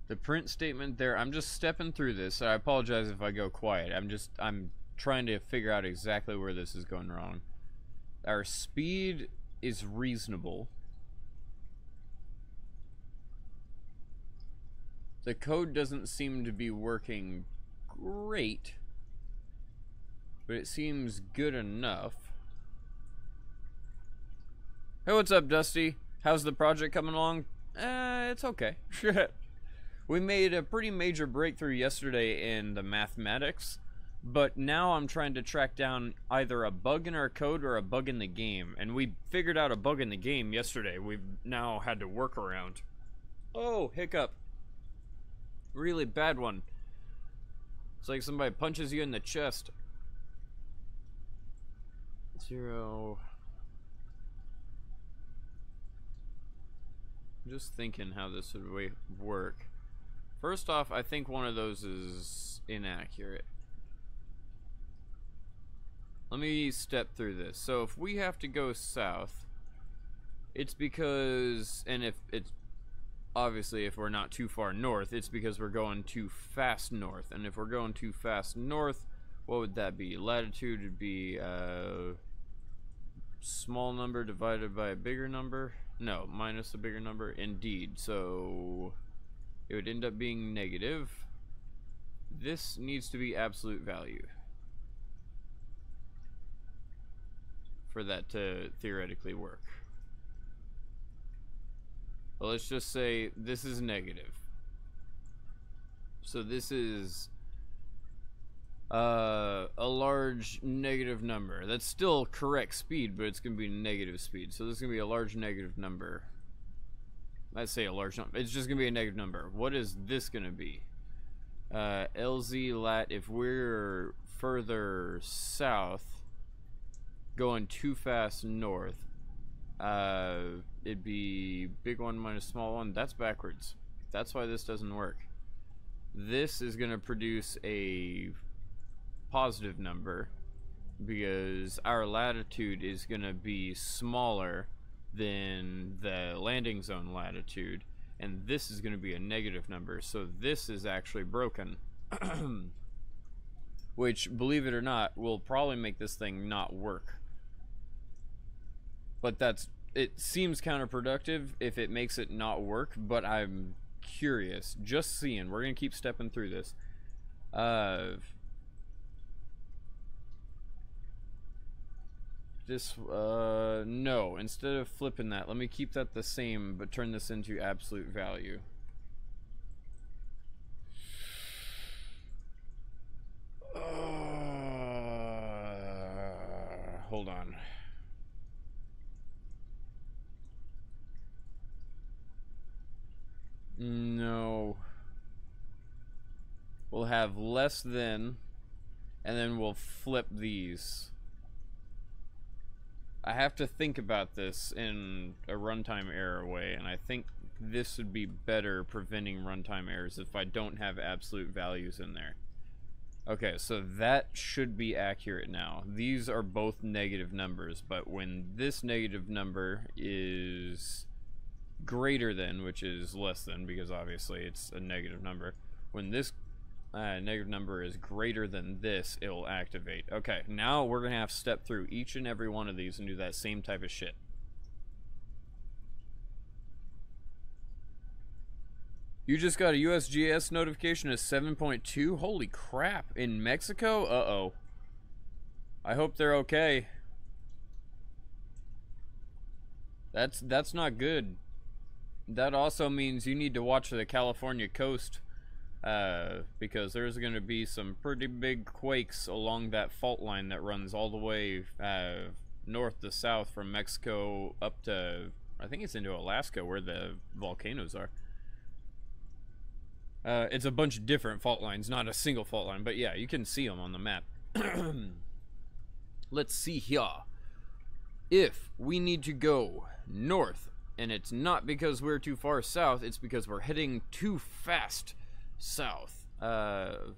The print statement there, I'm just stepping through this, so I apologize if I go quiet. I'm trying to figure out exactly where this is going wrong. Our speed is reasonable. The code doesn't seem to be working great, but it seems good enough. Hey, what's up, Dusty? How's the project coming along? It's okay. We made a pretty major breakthrough yesterday in the mathematics, but now I'm trying to track down either a bug in our code or a bug in the game, and we figured out a bug in the game yesterday we've now had to work around. Oh, hiccup. Really bad one. It's like somebody punches you in the chest. 0. I'm just thinking how this would work. First off, I think one of those is inaccurate. Let me step through this. So if we have to go south, it's because, and if it's obviously if we're not too far north, it's because we're going too fast north. And if we're going too fast north, what would that be? Latitude would be a small number divided by a bigger number. No, minus a bigger number. Indeed. So it would end up being negative. This needs to be absolute value for that to theoretically work. Well, let's just say this is negative. So this is a large negative number. That's still correct speed, but it's going to be negative speed. So this is going to be a large negative number. I'd say a large number. It's just going to be a negative number. What is this going to be? LZ lat, if we're further south, going too fast north, it'd be big one minus small one. That's backwards. That's why this doesn't work. This is going to produce a positive number because our latitude is going to be smaller than the landing zone latitude, and this is going to be a negative number. So this is actually broken. Which, believe it or not, will probably make this thing not work. But it seems counterproductive if it makes it not work, but I'm curious. Just seeing. We're gonna keep stepping through this. No. Instead of flipping that, let me keep that the same, but turn this into absolute value. Hold on. No. We'll have less than, and then we'll flip these. I have to think about this in a runtime error way, and I think this would be better preventing runtime errors if I don't have absolute values in there. Okay, so that should be accurate now. These are both negative numbers, but when this negative number is greater than, which is less than, because obviously it's a negative number, when this negative number is greater than this, it will activate. Okay, now we're gonna have to step through each and every one of these and do that same type of shit. You just got a USGS notification of 7.2? Holy crap. In Mexico? Uh-oh. I hope they're okay. That's not good. That also means you need to watch the California coast, because there's going to be some pretty big quakes along that fault line that runs all the way north to south from Mexico up to, I think it's into Alaska where the volcanoes are. It's a bunch of different fault lines, not a single fault line, but yeah, you can see them on the map. Let's see here. If we need to go north, and it's not because we're too far south, it's because we're heading too fast south. No,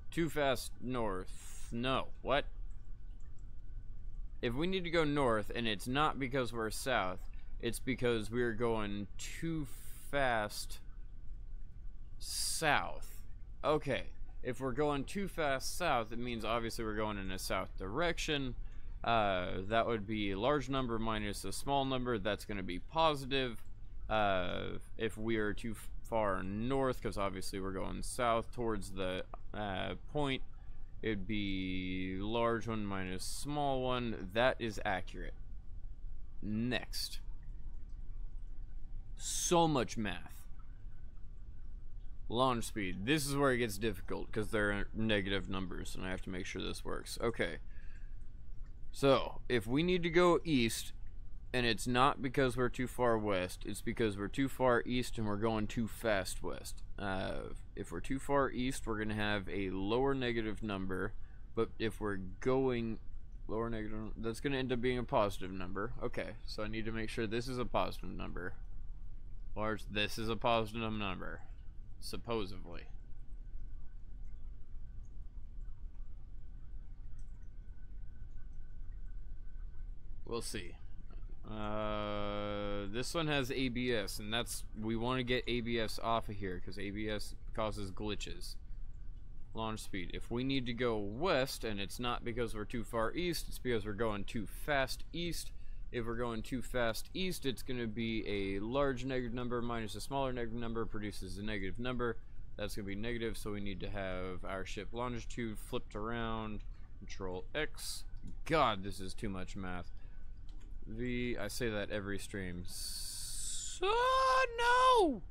too fast north. No, what? If we need to go north, and it's not because we're south, it's because we're going too fast south. Okay, if we're going too fast south, it means obviously we're going in a south direction. That would be a large number minus a small number. That's going to be positive. If we are too far north, because obviously we're going south towards the point, it'd be large one minus small one. That is accurate. Next. So much math. Launch speed. This is where it gets difficult because they're negative numbers and I have to make sure this works. Okay. So, if we need to go east, and it's not because we're too far west, it's because we're too far east and we're going too fast west. If we're too far east, we're going to have a lower negative number, but if we're going lower negative, that's going to end up being a positive number. Okay, so I need to make sure this is a positive number. Or this is a positive number, supposedly. We'll see. This one has ABS, and we want to get ABS off of here because ABS causes glitches. Launch speed. If we need to go west, and it's not because we're too far east, it's because we're going too fast east. If we're going too fast east, it's going to be a large negative number minus a smaller negative number produces a negative number. That's going to be negative, so we need to have our ship longitude flipped around. Control X. God, this is too much math. V, I say that every stream. No!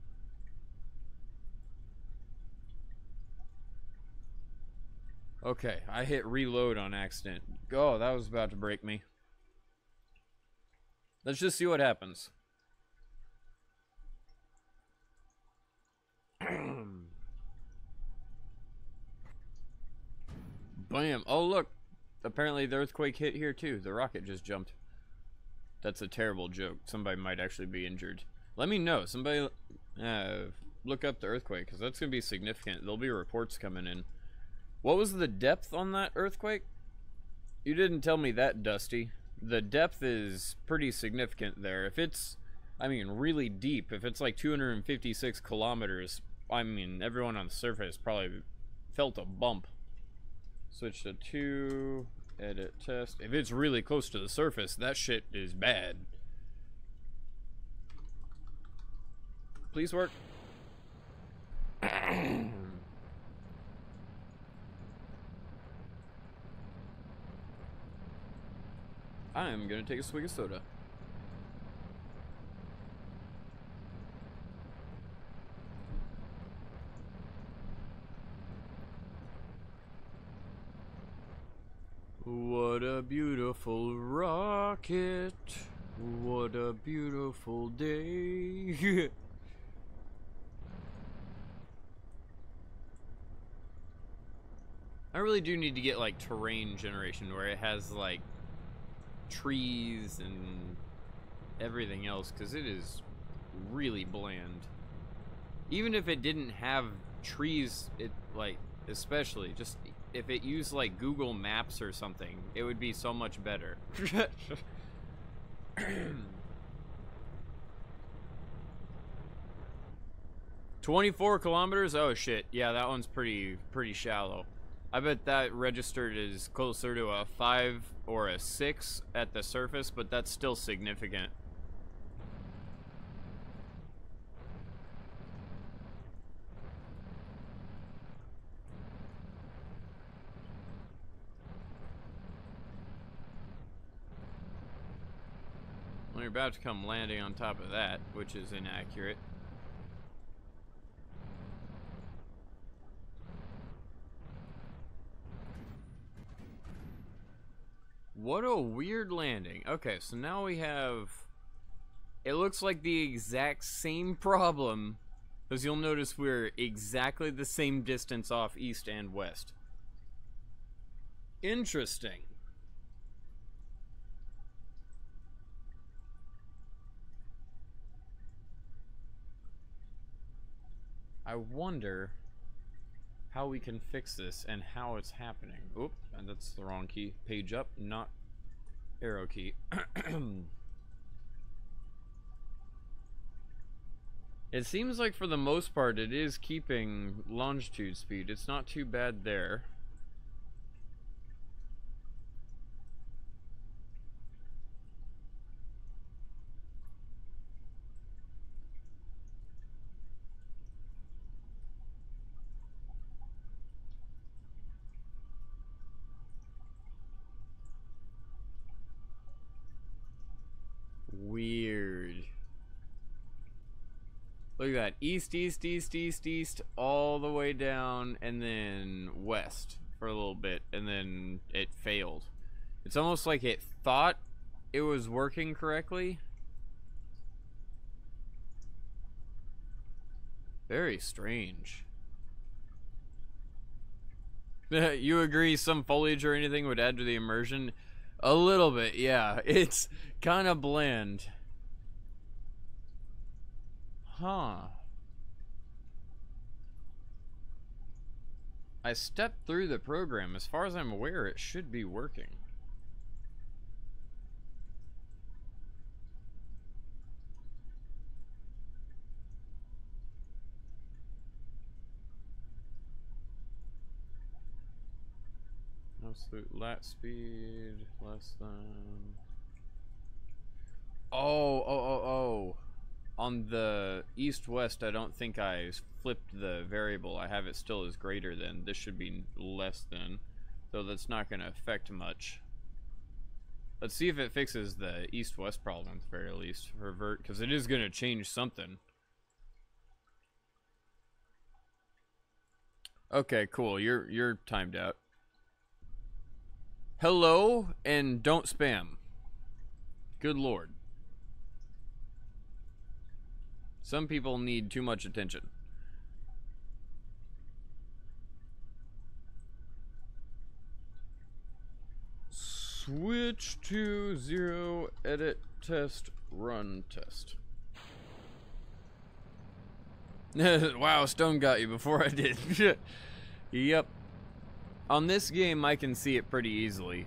Okay, I hit reload on accident. Oh, that was about to break me. Let's just see what happens. Bam. Oh, look. Apparently the earthquake hit here too. The rocket just jumped. That's a terrible joke. Somebody might actually be injured. Let me know. Somebody look up the earthquake, because that's going to be significant. There'll be reports coming in. What was the depth on that earthquake? You didn't tell me that, Dusty. The depth is pretty significant there. If it's, I mean, really deep, if it's like 256 kilometers, I mean, everyone on the surface probably felt a bump. Switch to 2... Edit test. If it's really close to the surface, that shit is bad. Please work. I'm gonna take a swig of soda. What a beautiful rocket. What a beautiful day. I really do need to get like terrain generation where it has like trees and everything else, because it is really bland. Even if it didn't have trees, it like, especially just if it used like Google Maps or something, it would be so much better. 24 kilometers? Oh shit. Yeah, that one's pretty shallow. I bet that registered is closer to a 5 or a 6 at the surface, but that's still significant. Well, you're about to come landing on top of that, which is inaccurate. What a weird landing. Okay, so now we have... It looks like the exact same problem, because you'll notice we're exactly the same distance off east and west. Interesting. I wonder how we can fix this and how it's happening. Oop, and that's the wrong key. Page up, not arrow key. It seems like for the most part it is keeping longitude speed. It's not too bad there. Weird. Look at that. East, east, east, east, east, all the way down, and then west for a little bit, and then it failed. It's almost like it thought it was working correctly. Very strange. You agree some foliage or anything would add to the immersion? A little bit, yeah. It's kind of bland. Huh. I stepped through the program. As far as I'm aware, it should be working. Absolute lat speed less than... Oh. On the east-west, I don't think I flipped the variable. I have it still as greater than. This should be less than. Though that's not going to affect much. Let's see if it fixes the east-west problem at the very least. Revert, because it is going to change something. Okay, cool. You're timed out. Hello, and don't spam. Good lord. Some people need too much attention. Switch to 0, edit, test, run, test. Wow, Stone got you before I did. Yep. On this game, I can see it pretty easily.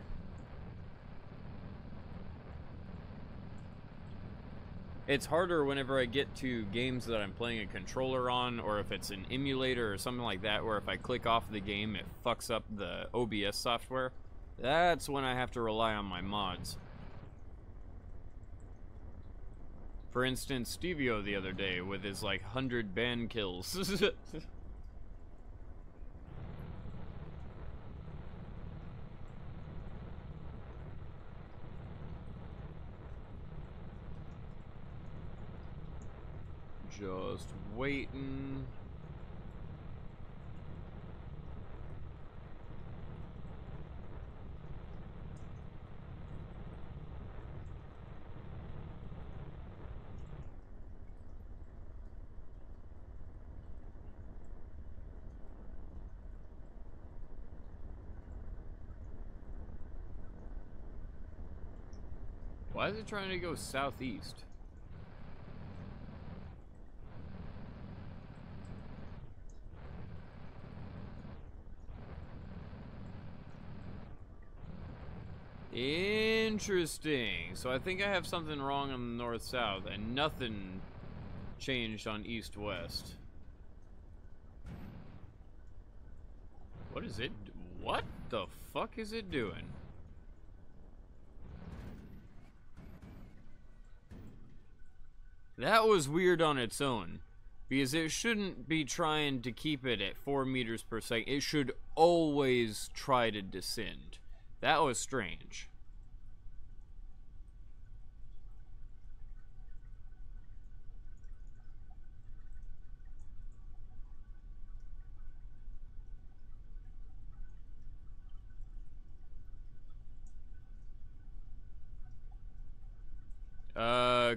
It's harder whenever I get to games that I'm playing a controller on, or if it's an emulator or something like that, where if I click off the game, it fucks up the OBS software. That's when I have to rely on my mods. For instance, Stevio the other day with his like 100 ban kills. Just waiting. Why is it trying to go southeast? Interesting. So I think I have something wrong on the north-south, and nothing changed on east-west. What is it? What the fuck is it doing? That was weird on its own, because it shouldn't be trying to keep it at 4 meters per second. It should always try to descend. That was strange.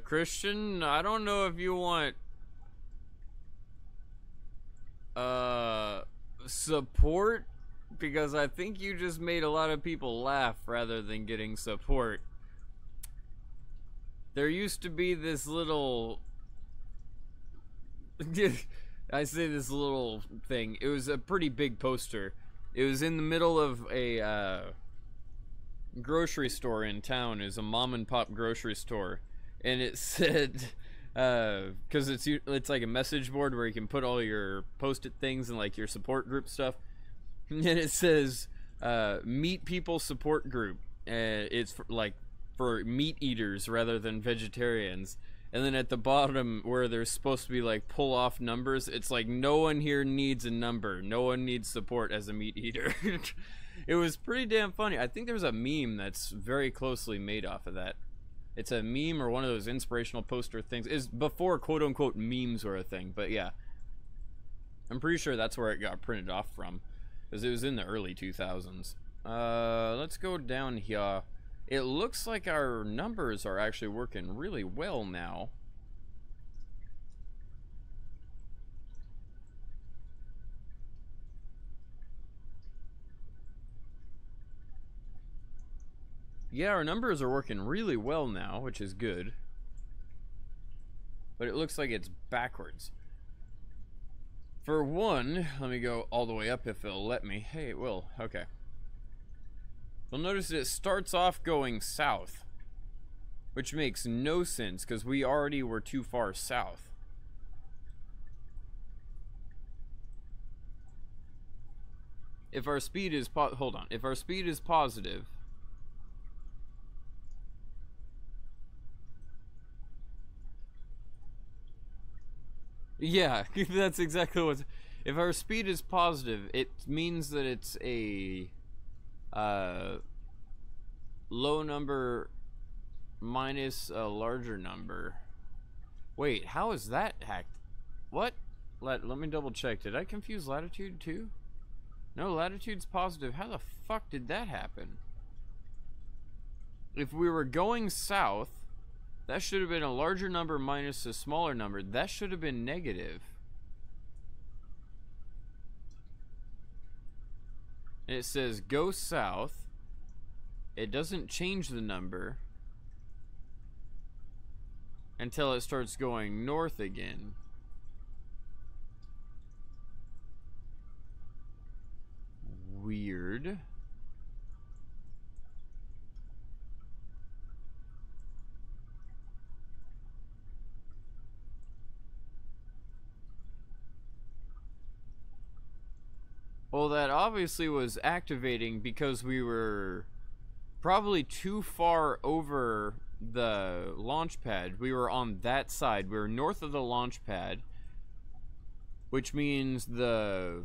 Christian, I don't know if you want support, because I think you just made a lot of people laugh rather than getting support. There used to be this little I say this little thing. It was a pretty big poster. It was in the middle of a grocery store in town. It was a mom and pop grocery store, and it said, because it's like a message board where you can put all your post-it things and like your support group stuff, and it says meat people support group. It's for meat eaters rather than vegetarians. And then at the bottom where there's supposed to be like pull off numbers, it's like no one here needs a number, no one needs support as a meat eater. It was pretty damn funny. I think there's a meme that's very closely made off of that. It's a meme or one of those inspirational poster things. It's before quote-unquote memes were a thing, but yeah. I'm pretty sure that's where it got printed off from, because it was in the early 2000s. Let's go down here. It looks like our numbers are actually working really well now. Yeah, our numbers are working really well now, which is good. But it looks like it's backwards. For one, let me go all the way up if it'll let me. Hey, it will. Okay. You'll notice that it starts off going south, which makes no sense because we already were too far south. If our speed is if our speed is positive, yeah, that's exactly what. If our speed is positive, it means that it's a low number minus a larger number. Wait, how is that hacked? What? Let me double check. Did I confuse latitude too? No, latitude's positive. How the fuck did that happen? If we were going south, that should have been a larger number minus a smaller number. That should have been negative. And it says go south. It doesn't change the number until it starts going north again. Weird. Well, that obviously was activating because we were probably too far over the launch pad, we were on that side. We were north of the launch pad, which means the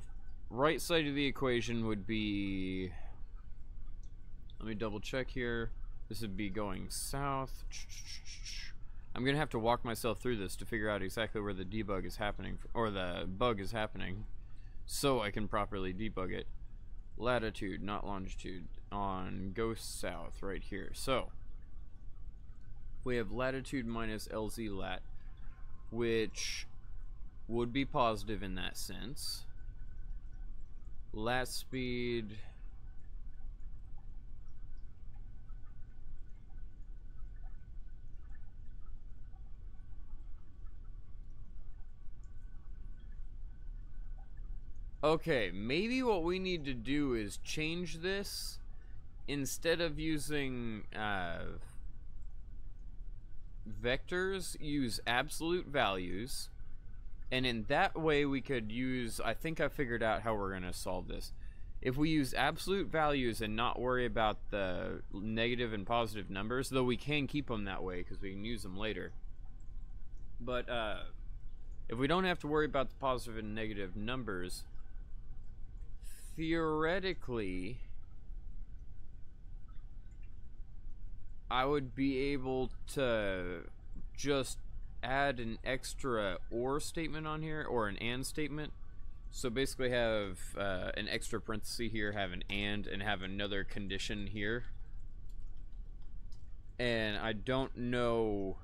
right side of the equation would be, let me double check here. This would be going south. I'm gonna have to walk myself through this to figure out exactly where the debug is happening, or the bug is happening, so I can properly debug it. Latitude, not longitude, on go south right here. So we have latitude minus LZ lat, which would be positive in that sense. Lat speed, okay, maybe what we need to do is change this. Instead of using vectors, use absolute values, and in that way we could use, I think I figured out how we're going to solve this. If we use absolute values and not worry about the negative and positive numbers, though we can keep them that way because we can use them later, but if we don't have to worry about the positive and negative numbers, theoretically I would be able to just add an extra or statement on here, or an and statement. So basically have an extra parenthesis here, have an and have another condition here. And I don't know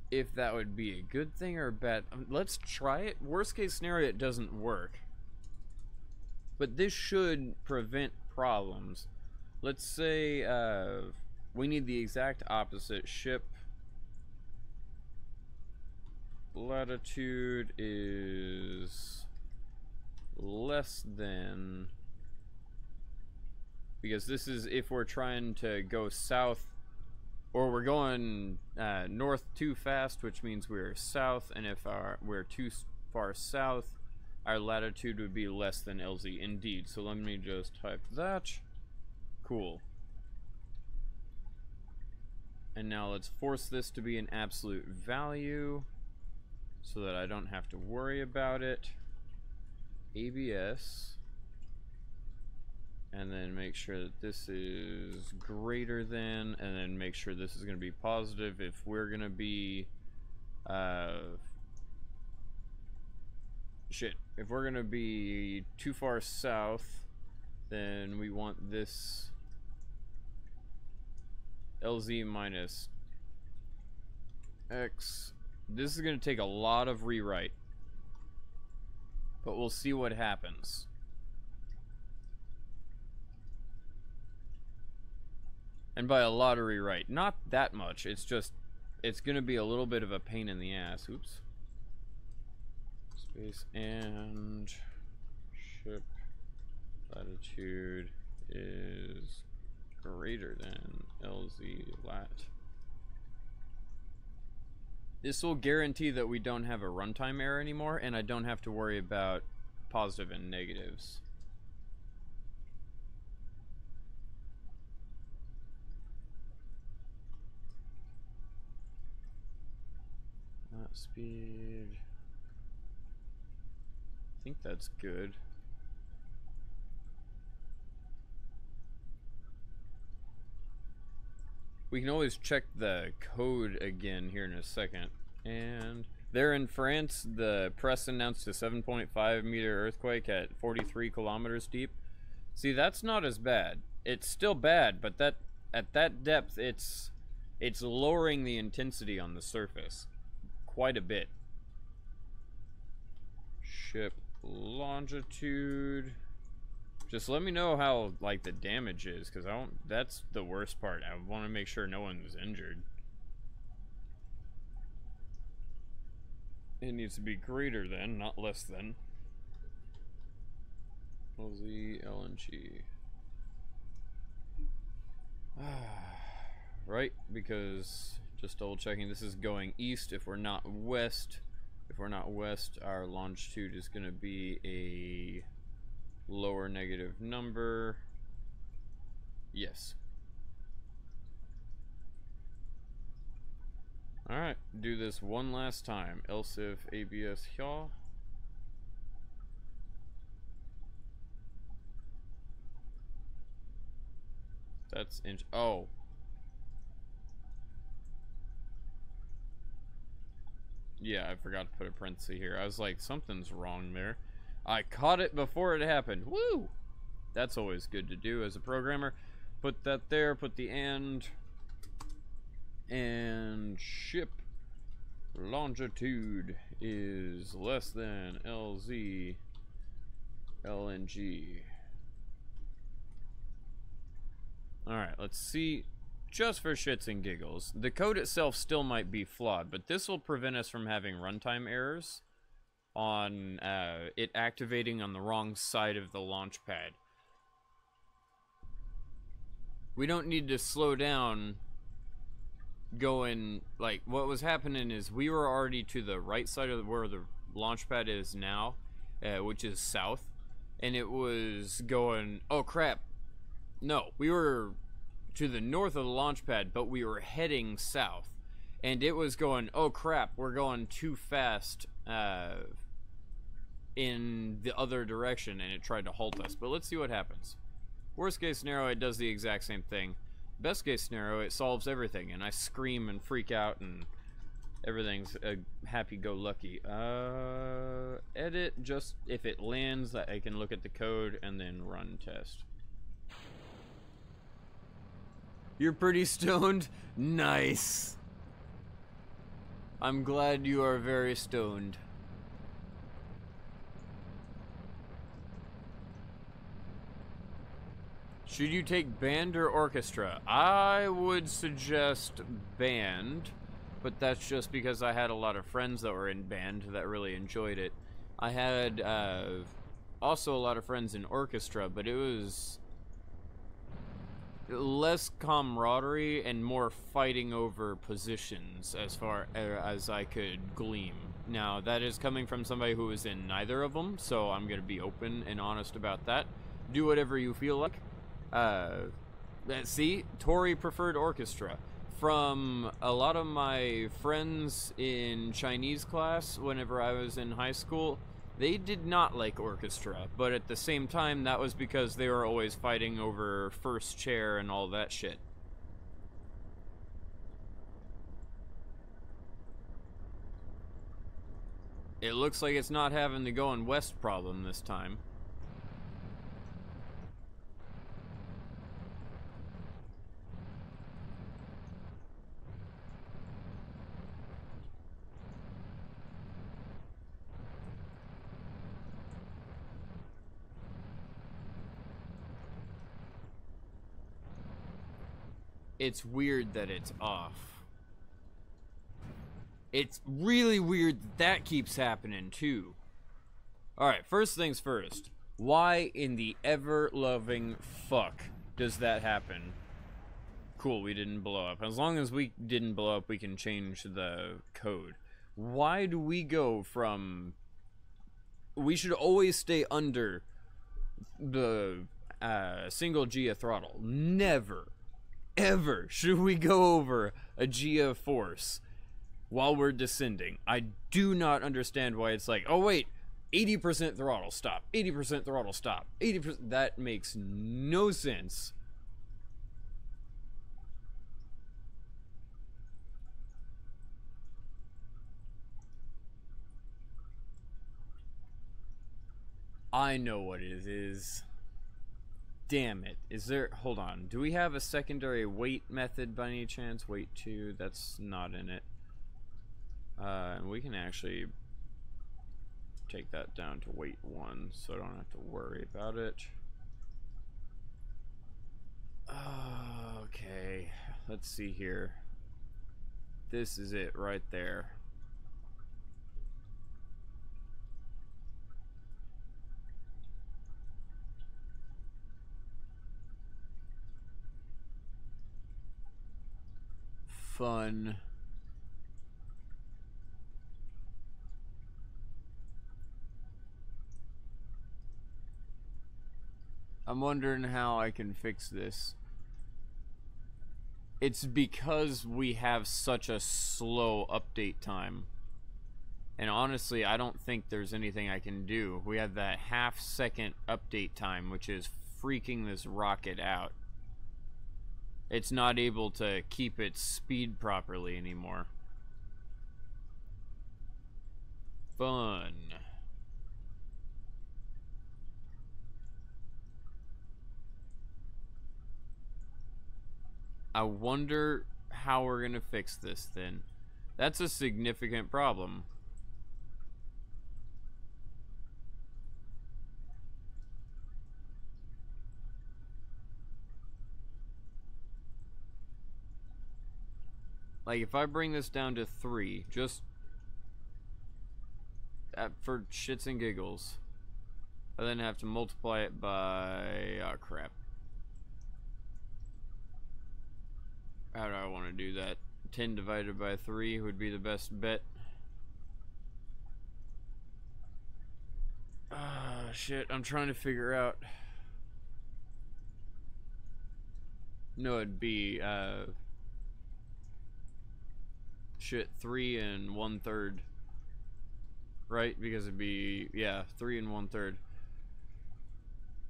if that would be a good thing or a bad. Let's try it. Worst case scenario, it doesn't work. But this should prevent problems. Let's say we need the exact opposite. Ship latitude is less than, because this is if we're trying to go south, or we're going north too fast, which means we're south, and if we're too far south, our latitude would be less than LZ. Indeed. So let me just type that. Cool. And now let's force this to be an absolute value so that I don't have to worry about it. ABS. And then make sure that this is greater than, and then make sure this is going to be positive if we're going to be if we're going to be too far south, then we want this LZ minus X. This is going to take a lot of rewrite, but we'll see what happens. And by a lot of rewrite, not that much. It's just, it's going to be a little bit of a pain in the ass. Oops. Space and ship latitude is greater than LZ lat. This will guarantee that we don't have a runtime error anymore, and I don't have to worry about positive and negatives. Speed. I think that's good. We can always check the code again here in a second. And there in France, the press announced a 7.5 meter earthquake at 43 kilometers deep. See, that's not as bad. It's still bad, but that at that depth, it's lowering the intensity on the surface quite a bit. Ship longitude. Just let me know how, like, the damage is, because I don't, that's the worst part. I want to make sure no one's injured. It needs to be greater than, not less than. LZ, LNG. Right, because just double checking, this is going east. If we're not west, our longitude is going to be a lower negative number. Yes. Alright, do this one last time. Else if ABS here. That's oh. Yeah, I forgot to put a parenthesis here. I was like, something's wrong there. I caught it before it happened. Woo! That's always good to do as a programmer. Put that there, put the and ship longitude is less than LZ LNG. Alright, let's see. Just for shits and giggles, the code itself still might be flawed, but this will prevent us from having runtime errors on it activating on the wrong side of the launch pad. We don't need to slow down going, like, what was happening is we were already to the right side of where the launch pad is now, which is south, and it was going, oh crap, no, we were to the north of the launch pad, but we were heading south, and it was going, oh crap, we're going too fast in the other direction, and it tried to halt us. But let's see what happens. Worst case scenario, it does the exact same thing. Best case scenario, it solves everything, and I scream and freak out, and everything's happy-go-lucky. Edit, just if it lands, I can look at the code and then run test. You're pretty stoned? Nice. I'm glad you are very stoned. Should you take band or orchestra? I would suggest band, but that's just because I had a lot of friends that were in band that really enjoyed it. I had also a lot of friends in orchestra, but it was less camaraderie and more fighting over positions as far as I could glean. Now, that is coming from somebody who was in neither of them, so I'm going to be open and honest about that. Do whatever you feel like. See, Tori preferred orchestra. From a lot of my friends in Chinese class, whenever I was in high school, they did not like orchestra, but at the same time, that was because they were always fighting over first chair and all that shit. It looks like it's not having the going west problem this time. It's weird that it's off. It's really weird that that keeps happening too. Alright, first things first. Why in the ever-loving fuck does that happen? Cool, we didn't blow up. As long as we didn't blow up, we can change the code. Why do we go from... We should always stay under the single G of throttle. Never, ever should we go over a G of force while we're descending. I do not understand why it's like, oh wait, 80% throttle, stop, 80% throttle, stop, 80%, that makes no sense. I know what it is. Damn it. Is there... Hold on. Do we have a secondary weight method by any chance? Weight 2. That's not in it. And we can actually take that down to weight 1, so I don't have to worry about it. Okay. Let's see here. This is it right there. Fun. I'm wondering how I can fix this. It's because we have such a slow update time. And honestly, I don't think there's anything I can do. We have that half-second update time, which is freaking this rocket out. It's not able to keep its speed properly anymore. Fun. I wonder how we're gonna fix this then. That's a significant problem. Like, if I bring this down to 3, just for shits and giggles, I then have to multiply it by... oh, crap. How do I want to do that? 10 divided by 3 would be the best bet. Ah, shit, I'm trying to figure out... no, it'd be, shit, 3 1/3. Right? Because it'd be, yeah, 3 1/3.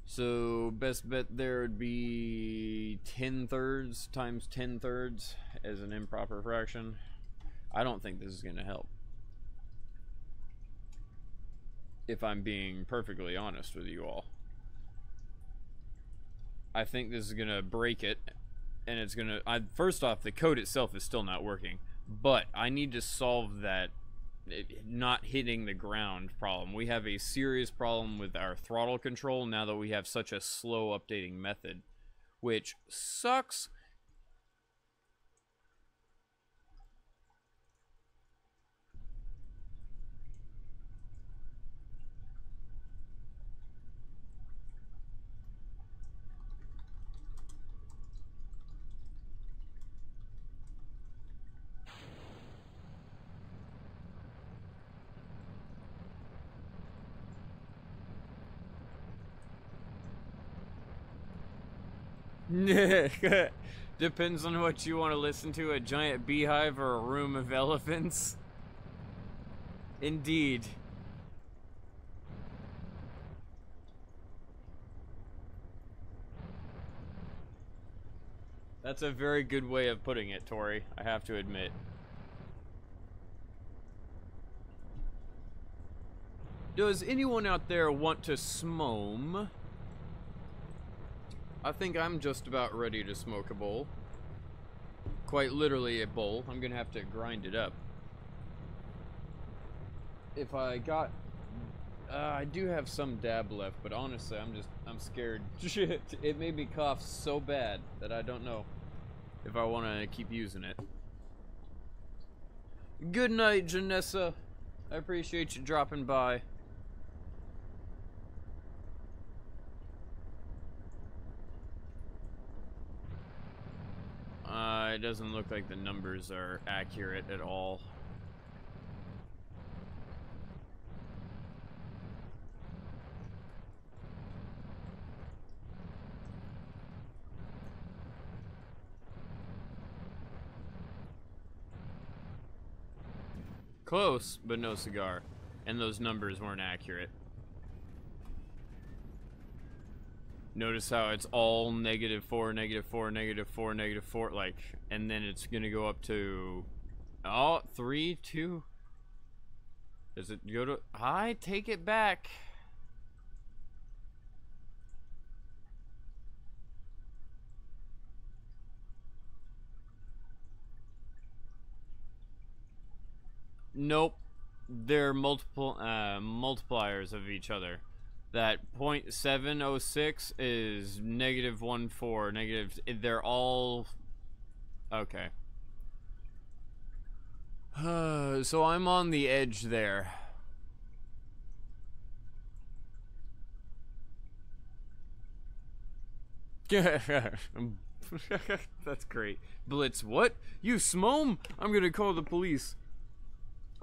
So, best bet there would be 10/3 times 10/3 as an improper fraction. I don't think this is going to help. If I'm being perfectly honest with you all. I think this is going to break it. And it's going to... first off, the code itself is still not working. But I need to solve that not hitting the ground problem. We have a serious problem with our throttle control now that we have such a slow updating method, which sucks. Depends on what you want to listen to, a giant beehive or a room of elephants. Indeed. That's a very good way of putting it, Tori, I have to admit. Does anyone out there want to smoke? I think I'm just about ready to smoke a bowl. Quite literally a bowl. I'm gonna have to grind it up. If I got... I do have some dab left, but honestly, I'm scared. Shit, it made me cough so bad that I don't know if I want to keep using it. Good night, Janessa. I appreciate you dropping by. It doesn't look like the numbers are accurate at all. Close, but no cigar. And those numbers weren't accurate. Notice how it's all -4, -4, -4, -4, like, and then it's gonna go up to, oh, 3, 2. Does it go to, I take it back. Nope, they're multiple multipliers of each other. That 0.706 is -14, negative. They're all okay. So I'm on the edge there. That's great. Blitz, what? You smoke? I'm gonna call the police.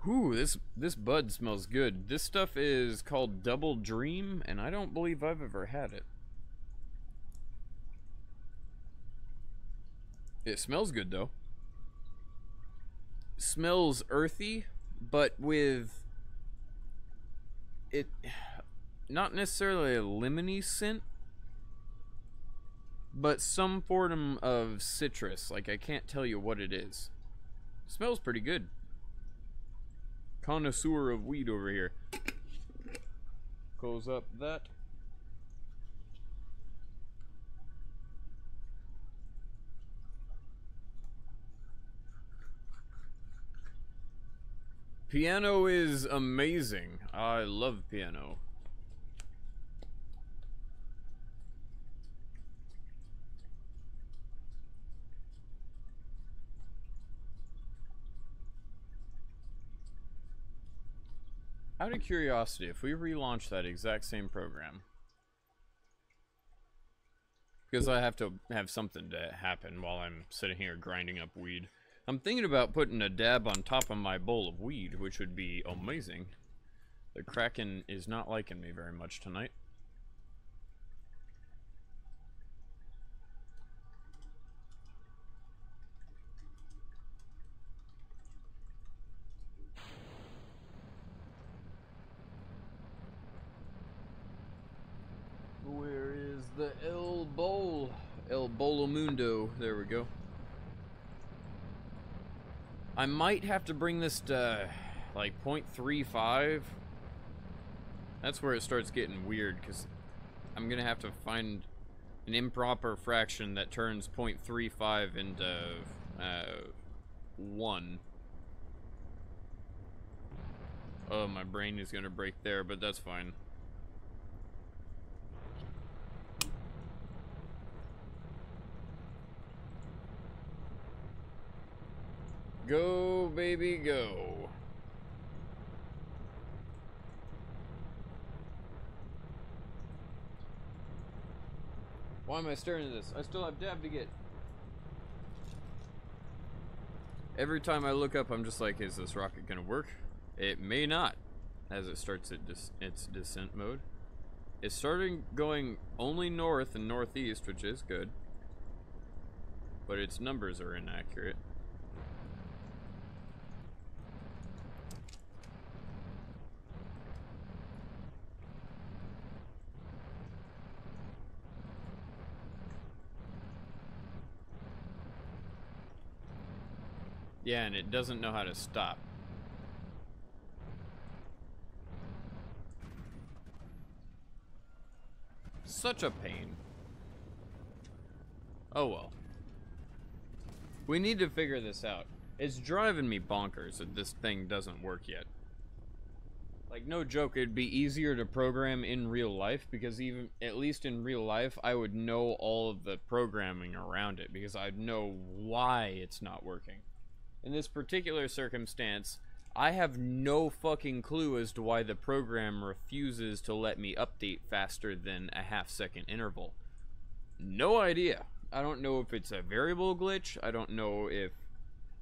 Ooh, this bud smells good. This stuff is called Double Dream, and I don't believe I've ever had it. It smells good though. Smells earthy, but with it not necessarily a lemony scent, but some form of citrus. Like, I can't tell you what it is. Smells pretty good. Connoisseur of weed over here. Close up that. Piano is amazing. I love piano. Out of curiosity, if we relaunch that exact same program, because I have to have something to happen while I'm sitting here grinding up weed. I'm thinking about putting a dab on top of my bowl of weed, which would be amazing. The Kraken is not liking me very much tonight. Where is the El Bowl? El Bolomundo. There we go. I might have to bring this to like 0.35. That's where it starts getting weird, because I'm gonna have to find an improper fraction that turns 0.35 into 1. Oh, my brain is gonna break there, but that's fine. Go, baby, go. Why am I staring at this? I still have dab to get. Every time I look up, I'm just like, is this rocket gonna work? It may not, as it starts its descent mode. It's starting going only north and northeast, which is good. But its numbers are inaccurate. Yeah, and it doesn't know how to stop. Such a pain. Oh well. We need to figure this out. It's driving me bonkers that this thing doesn't work yet. Like, no joke, it'd be easier to program in real life, because even, at least in real life, I would know all of the programming around it, because I'd know why it's not working. In this particular circumstance, I have no fucking clue as to why the program refuses to let me update faster than a half-second interval. No idea. I don't know if it's a variable glitch. I don't know if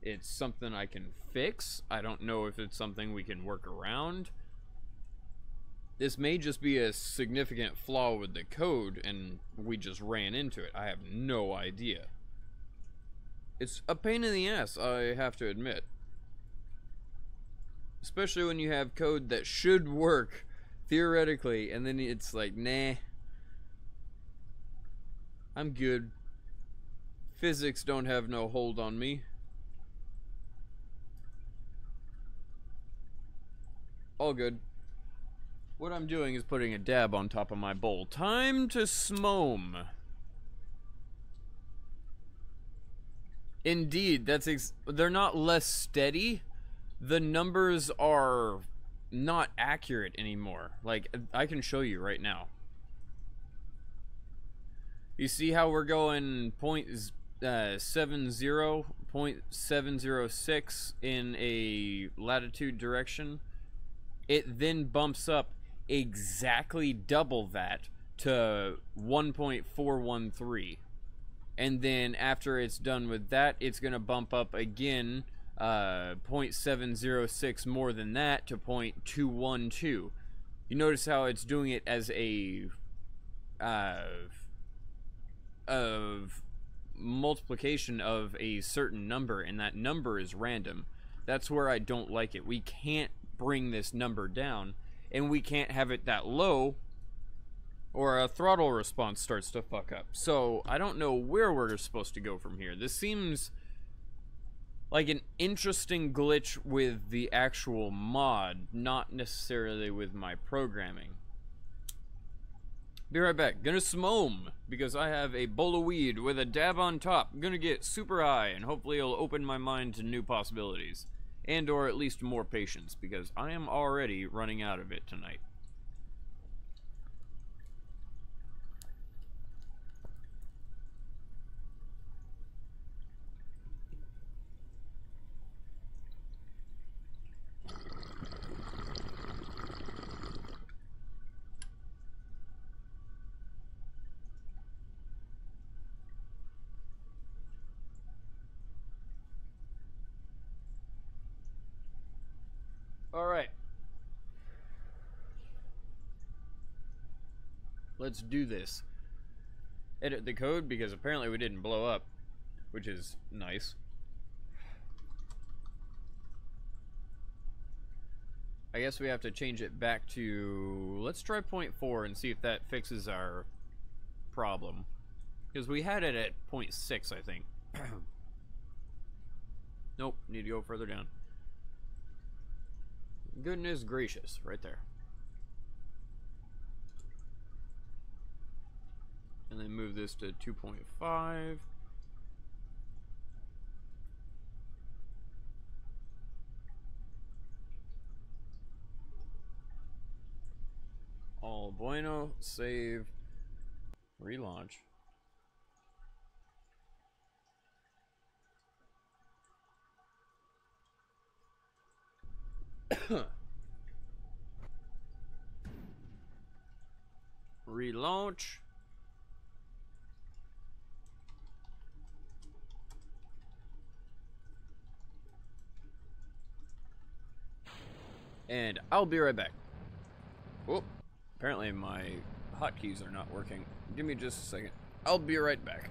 it's something I can fix. I don't know if it's something we can work around. This may just be a significant flaw with the code and we just ran into it. I have no idea. It's a pain in the ass, I have to admit. Especially when you have code that should work, theoretically, and then it's like, nah. I'm good. Physics don't have no hold on me. All good. What I'm doing is putting a dab on top of my bowl. Time to smome. Indeed, they're not less steady. The numbers are not accurate anymore. Like, I can show you right now. You see how we're going 0.70, 0.706 in a latitude direction? It then bumps up exactly double that to 1.413. And then after it's done with that, it's going to bump up again 0.706 more than that to 0.212. You notice how it's doing it as a multiplication of a certain number, and that number is random. That's where I don't like it. We can't bring this number down, and we can't have it that low, or a throttle response starts to fuck up. So I don't know where we're supposed to go from here. This seems like an interesting glitch with the actual mod, not necessarily with my programming. Be right back. Gonna smoke because I have a bowl of weed with a dab on top. Gonna get super high, and hopefully it'll open my mind to new possibilities. And or at least more patience, because I am already running out of it tonight. Alright. Let's do this. Edit the code, because apparently we didn't blow up, which is nice. I guess we have to change it back to... Let's try 0.4 and see if that fixes our problem. Because we had it at 0.6, I think. Nope, need to go further down. Goodness gracious, right there. And then move this to 2.5. All bueno, save, relaunch. Relaunch. And I'll be right back. Oh, apparently my hotkeys are not working. Give me just a second. I'll be right back.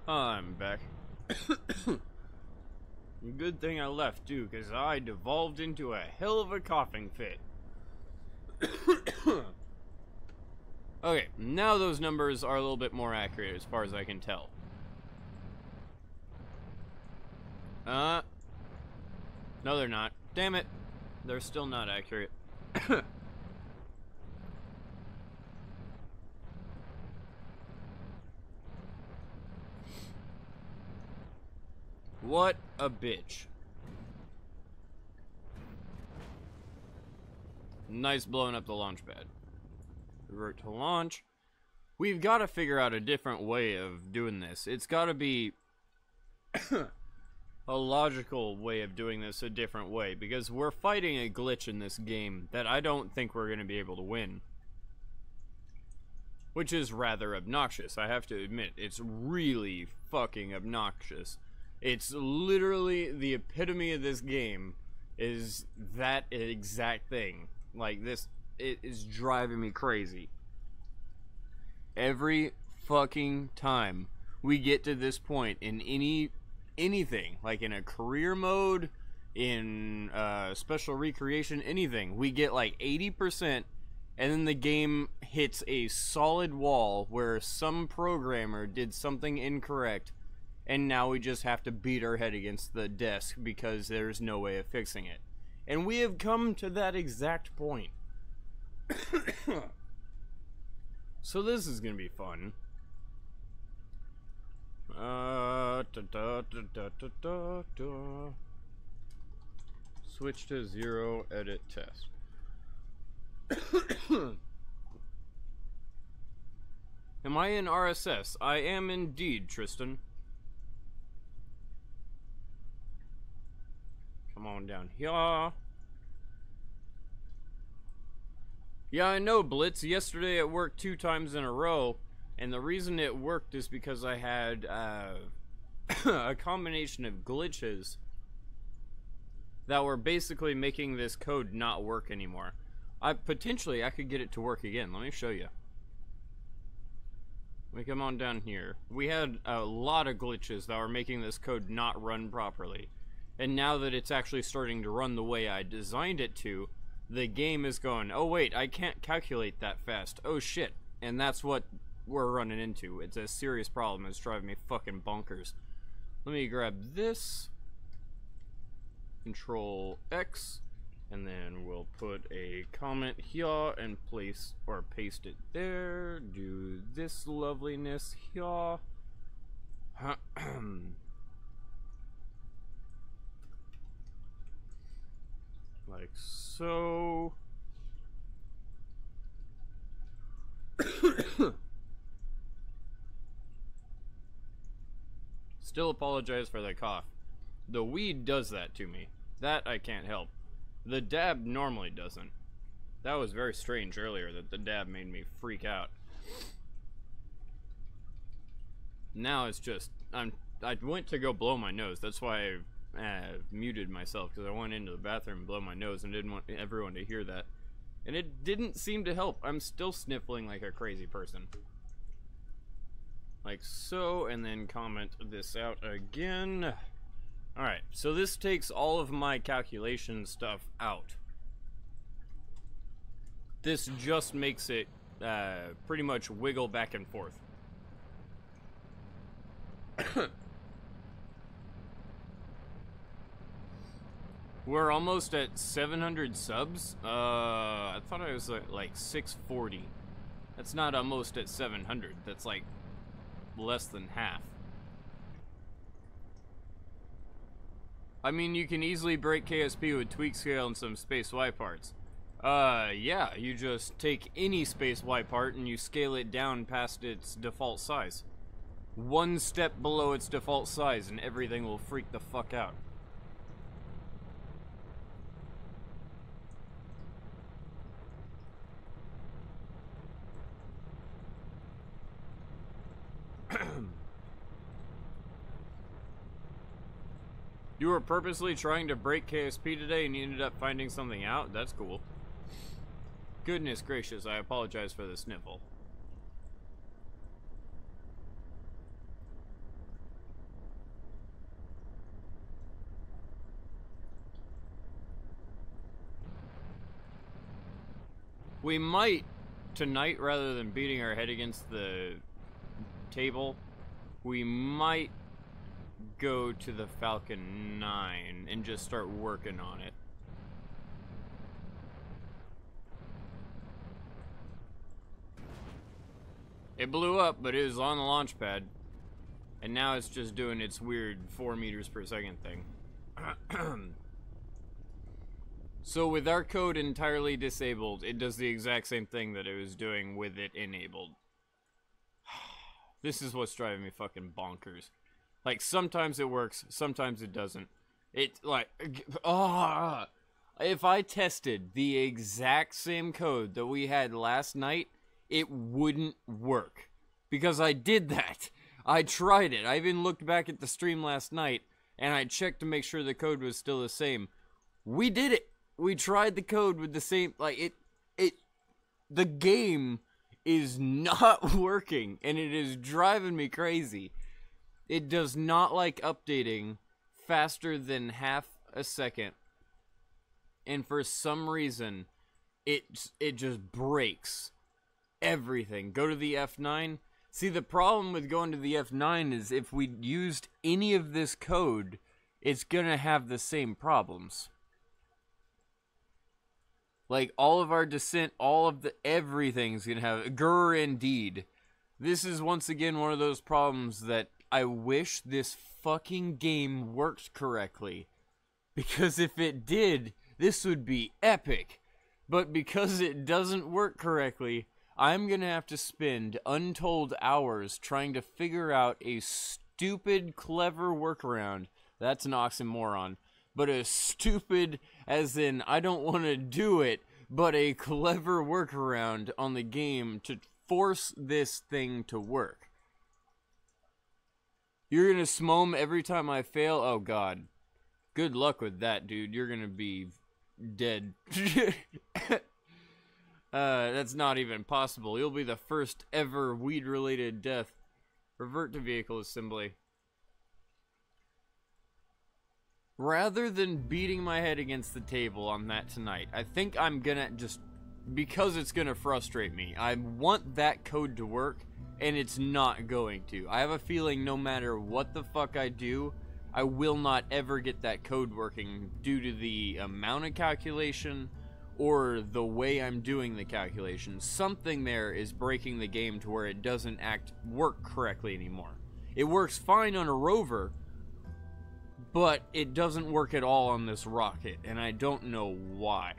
I'm back. Good thing I left too, because I devolved into a hell of a coughing fit. Okay, now those numbers are a little bit more accurate as far as I can tell. No, they're not. Damn it. They're still not accurate. What a bitch. Nice blowing up the launch pad. Revert to launch. We've got to figure out a different way of doing this. It's got to be a logical way of doing this a different way, because we're fighting a glitch in this game that I don't think we're going to be able to win. Which is rather obnoxious, I have to admit. It's really fucking obnoxious. It's literally the epitome of this game is that exact thing. Like this, it is driving me crazy. Every fucking time we get to this point in anything, like in a career mode, in special recreation, anything, we get like 80%, and then the game hits a solid wall where some programmer did something incorrect, and now we just have to beat our head against the desk because there's no way of fixing it. And we have come to that exact point. So this is gonna be fun. Switch to 0, edit test. Am I in RSS? I am indeed, Tristan. Come on down here. Yeah, I know, Blitz. Yesterday it worked 2 times in a row, and the reason it worked is because I had a combination of glitches that were basically making this code not work anymore. Potentially I could get it to work again. Let me show you. Let me come on down here. We had a lot of glitches that were making this code not run properly. And now that it's actually starting to run the way I designed it to, the game is going, oh wait, I can't calculate that fast. Oh shit. And that's what we're running into. It's a serious problem. It's driving me fucking bonkers. Let me grab this. Control X. And then we'll put a comment here and place or paste it there. Do this loveliness here. Like so. Still apologize for the cough. The weed does that to me. That I can't help. The dab normally doesn't. That was very strange earlier that the dab made me freak out. Now it's just, I went to go blow my nose. That's why I muted myself, because I went into the bathroom and blow my nose and didn't want everyone to hear that. And it didn't seem to help. I'm still sniffling like a crazy person. Like so, and then comment this out again. Alright, so this takes all of my calculation stuff out. This just makes it pretty much wiggle back and forth. We're almost at 700 subs. I thought I was at like 640. That's not almost at 700. That's like less than half. I mean, you can easily break KSP with tweak scale and some space Y parts. Yeah, you just take any space Y part and you scale it down past its default size. One step below its default size and everything will freak the fuck out. You were purposely trying to break KSP today and you ended up finding something out? That's cool. Goodness gracious, I apologize for the sniffle. We might, tonight, rather than beating our head against the table, we might go to the Falcon 9 and just start working on it. It blew up, but it was on the launch pad. And now it's just doing its weird 4 meters per second thing. So with our code entirely disabled, it does the exact same thing that it was doing with it enabled. This is what's driving me fucking bonkers. Like, sometimes it works, sometimes it doesn't. It, like, if I tested the exact same code that we had last night, it wouldn't work. Because I did that. I tried it. I even looked back at the stream last night, and I checked to make sure the code was still the same. We did it. We tried the code with the same, like, the game is not working, and it is driving me crazy. It does not like updating faster than half a second. And for some reason, it just breaks everything. Go to the F9. See, the problem with going to the F9 is if we used any of this code, it's gonna have the same problems. Like, all of our descent, all of the, everything's gonna have, grr indeed. This is once again one of those problems that I wish this fucking game worked correctly. Because if it did, this would be epic. But because it doesn't work correctly, I'm gonna have to spend untold hours trying to figure out a stupid, clever workaround. That's an oxymoron. But a stupid, as in, I don't want to do it, but a clever workaround on the game to force this thing to work. You're gonna smoke every time I fail? Oh god. Good luck with that, dude. You're gonna be dead. That's not even possible. You'll be the first ever weed-related death. Revert to vehicle assembly. Rather than beating my head against the table on that tonight, I think I'm gonna just, because it's gonna frustrate me, I want that code to work, and it's not going to. I have a feeling no matter what the fuck I do, I will not ever get that code working due to the amount of calculation or the way I'm doing the calculation. Something there is breaking the game to where it doesn't work correctly anymore. It works fine on a rover, but it doesn't work at all on this rocket, and I don't know why.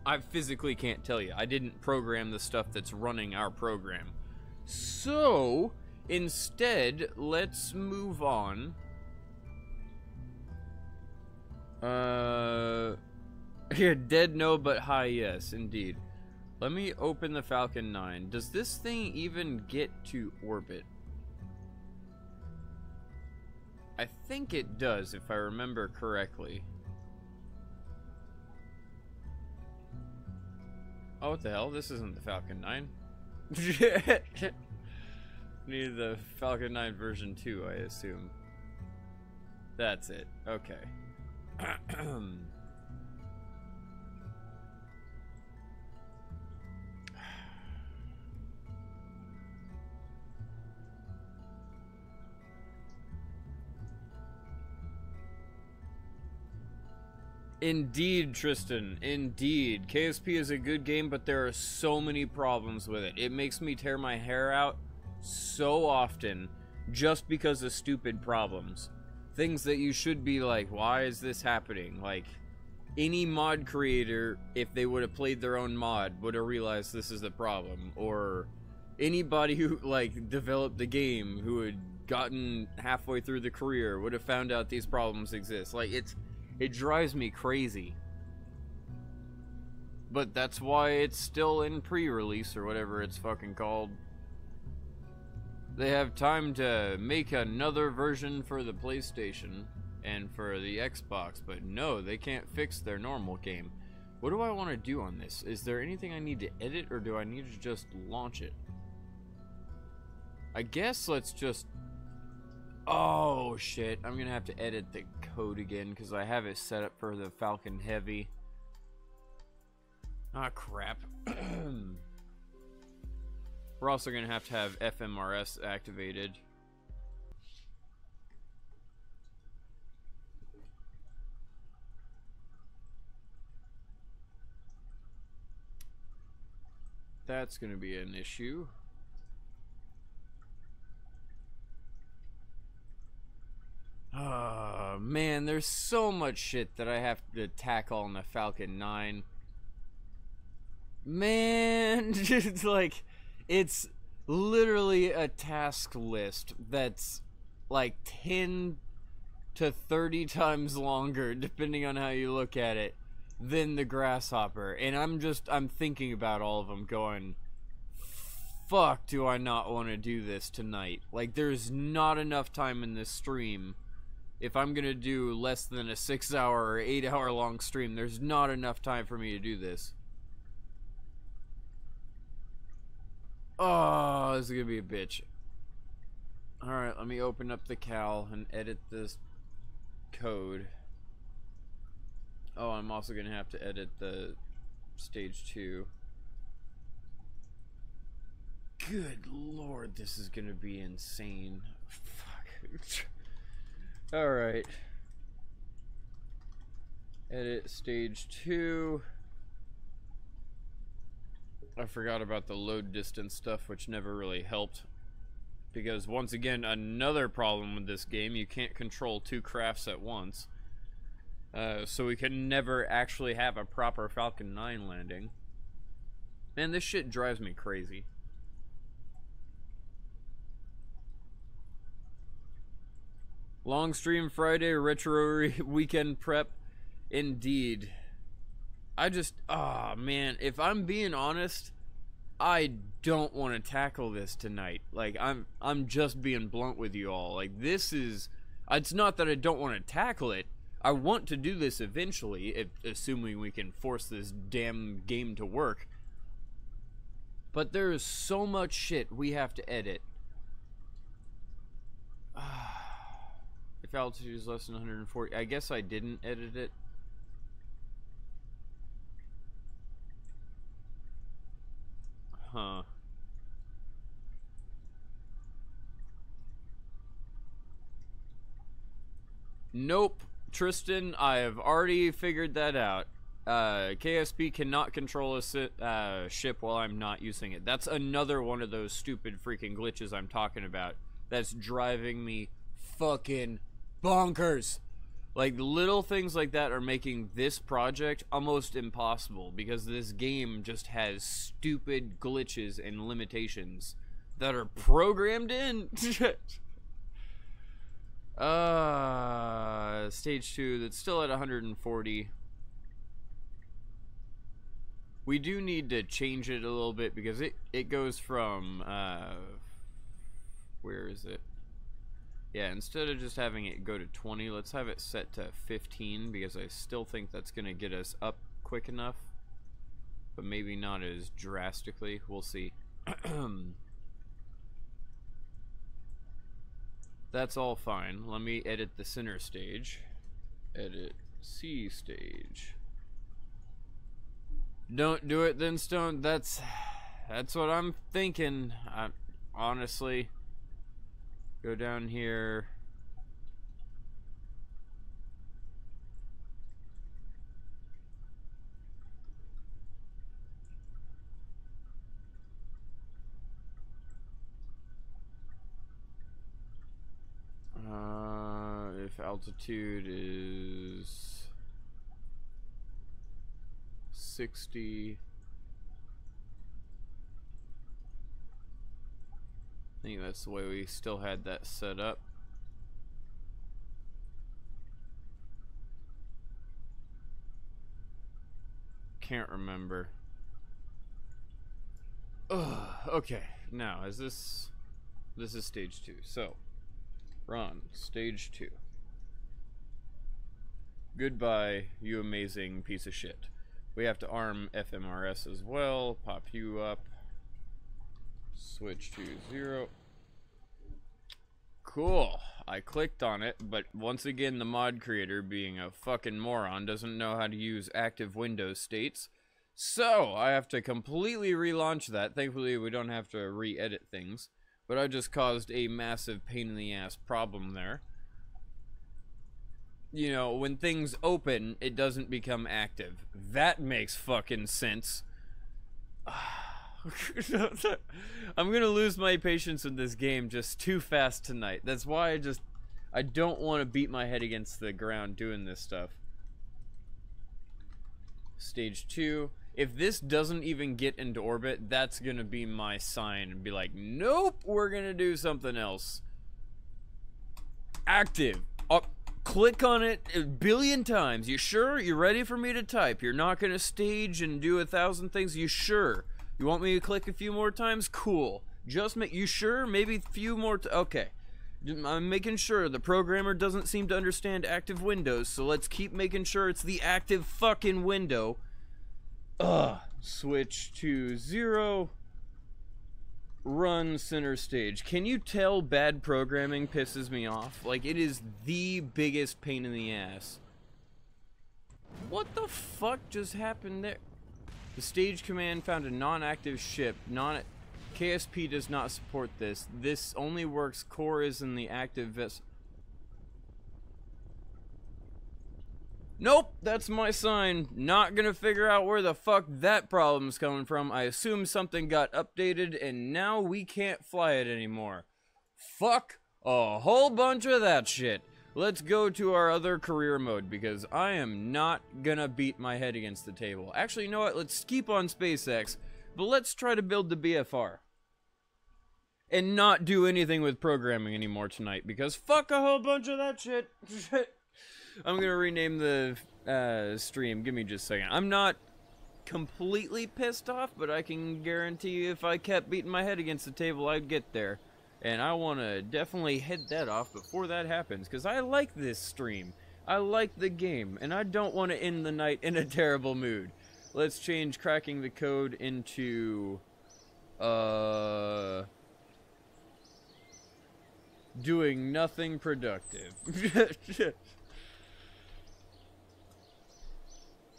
I physically can't tell you. I didn't program the stuff that's running our program. So, instead, let's move on. Yeah, dead no, but high yes, indeed. Let me open the Falcon 9. Does this thing even get to orbit? I think it does, if I remember correctly. Oh, what the hell? This isn't the Falcon 9. Need the Falcon 9 version 2, I assume. That's it. Okay. Indeed, Tristan, indeed. KSP is a good game, but there are so many problems with it. It makes me tear my hair out so often just because of stupid problems. Things that you should be like, why is this happening? Like, any mod creator, if they would have played their own mod, would have realized this is the problem. Or anybody who, like, developed the game, who had gotten halfway through the career, would have found out these problems exist. Like, it drives me crazy. But that's why it's still in pre-release, or whatever it's fucking called. They have time to make another version for the PlayStation and for the Xbox, but no, they can't fix their normal game. What do I want to do on this? Is there anything I need to edit, or do I need to just launch it? I guess let's just... Oh, shit. I'm gonna have to edit the code again, because I have it set up for the Falcon Heavy. Ah, crap. We're also gonna have to have FMRS activated. That's gonna be an issue. Oh, man, there's so much shit that I have to tackle on the Falcon 9. Man, it's like, it's literally a task list that's like 10 to 30 times longer, depending on how you look at it, than the Grasshopper. And I'm thinking about all of them going, fuck, do I not want to do this tonight? Like, there's not enough time in this stream. If I'm gonna do less than a 6-hour or 8-hour long stream, there's not enough time for me to do this. Oh, this is gonna be a bitch. Alright, let me open up the cal and edit this code. Oh, I'm also gonna have to edit the stage 2. Good lord, this is gonna be insane. Fuck. Alright. Edit stage 2. I forgot about the load distance stuff, which never really helped. Because, once again, another problem with this game, you can't control 2 crafts at once. So we can never actually have a proper Falcon 9 landing. Man, this shit drives me crazy. Long stream Friday, retro weekend prep. Indeed. Man, if I'm being honest, I don't want to tackle this tonight. Like, I'm just being blunt with you all. Like, this is, it's not that I don't want to tackle it. I want to do this eventually, assuming we can force this damn game to work. But there is so much shit we have to edit. If altitude is less than 140, I guess I didn't edit it. Huh. Nope, Tristan, I have already figured that out. KSP cannot control a ship while I'm not using it. That's another one of those stupid freaking glitches I'm talking about. That's driving me fucking bonkers. Like, little things like that are making this project almost impossible, because this game just has stupid glitches and limitations that are programmed in. Stage 2, that's still at 140. We do need to change it a little bit, because it goes from, where is it? Yeah, instead of just having it go to 20, let's have it set to 15, because I still think that's going to get us up quick enough, but maybe not as drastically. We'll see. That's all fine. Let me edit the center stage. Edit C stage. Don't do it then, Stone. That's what I'm thinking. Honestly. Go down here. If altitude is 60. I think that's the way we still had that set up. Can't remember. Ugh, okay, now is this is stage 2. So run stage 2. Goodbye, you amazing piece of shit. We have to arm FMRS as well. Pop you up. Switch to 0. Cool. I clicked on it, but once again, the mod creator, being a fucking moron, doesn't know how to use active Windows states. So I have to completely relaunch that. Thankfully, we don't have to re-edit things, but I just caused a massive pain in the ass problem there. You know, when things open, it doesn't become active. That makes fucking sense. I'm gonna lose my patience in this game just too fast tonight. That's why I don't want to beat my head against the ground doing this stuff. Stage 2. If this doesn't even get into orbit, that's gonna be my sign and be like, nope, we're gonna do something else. Active. Click on it a billion times. You sure? You ready for me to type? You're not gonna stage and do 1,000 things? You sure? You want me to click a few more times? Cool. Just make you sure? Maybe a few more. Okay. I'm making sure. The programmer doesn't seem to understand active windows, so let's keep making sure it's the active fucking window. Switch to 0. Run center stage. Can you tell bad programming pisses me off? Like, it is the biggest pain in the ass. What the fuck just happened there? The stage command found a non-active ship. KSP does not support this. This only works. Core is in the active vessel. Nope, that's my sign. Not gonna figure out where the fuck that problem's coming from. I assume something got updated and now we can't fly it anymore. Fuck a whole bunch of that shit. Let's go to our other career mode because I am not gonna beat my head against the table. Actually, you know what? Let's keep on SpaceX, but let's try to build the BFR. And not do anything with programming anymore tonight because fuck a whole bunch of that shit. I'm gonna rename the stream. Give me just a second. I'm not completely pissed off, but I can guarantee you if I kept beating my head against the table, I'd get there. And I want to definitely head that off before that happens, because I like this stream. I like the game, and I don't want to end the night in a terrible mood. Let's change cracking the code into... doing nothing productive.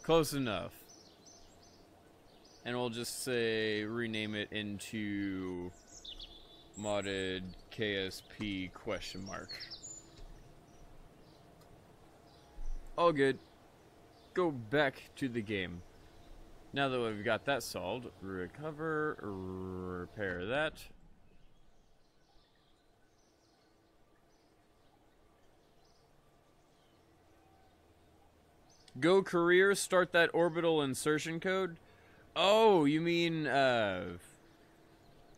Close enough. And we'll just say rename it into modded KSP question mark. All good. Go back to the game. Now that we've got that solved, recover, repair that. Go career, start that orbital insertion code. Oh, you mean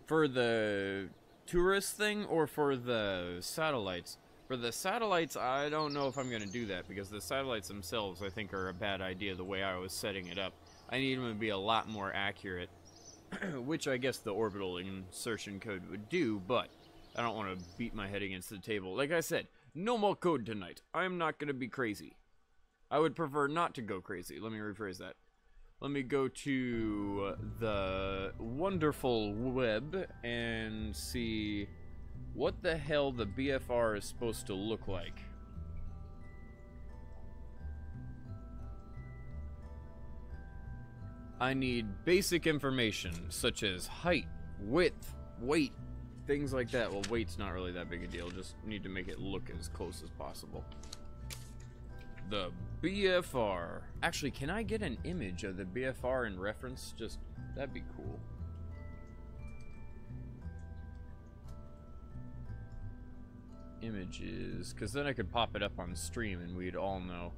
for the tourist thing or for the satellites? For the satellites, I don't know if I'm going to do that because the satellites themselves I think are a bad idea the way I was setting it up. I need them to be a lot more accurate, which I guess the orbital insertion code would do, but I don't want to beat my head against the table. Like I said, no more code tonight. I'm not going to be crazy. I would prefer not to go crazy. Let me rephrase that. Let me go to the wonderful web and see what the hell the BFR is supposed to look like. I need basic information such as height, width, weight, things like that. Well, weight's not really that big a deal. Just need to make it look as close as possible. The BFR. Actually, can I get an image of the BFR in reference? Just, that'd be cool. Images, because then I could pop it up on stream and we'd all know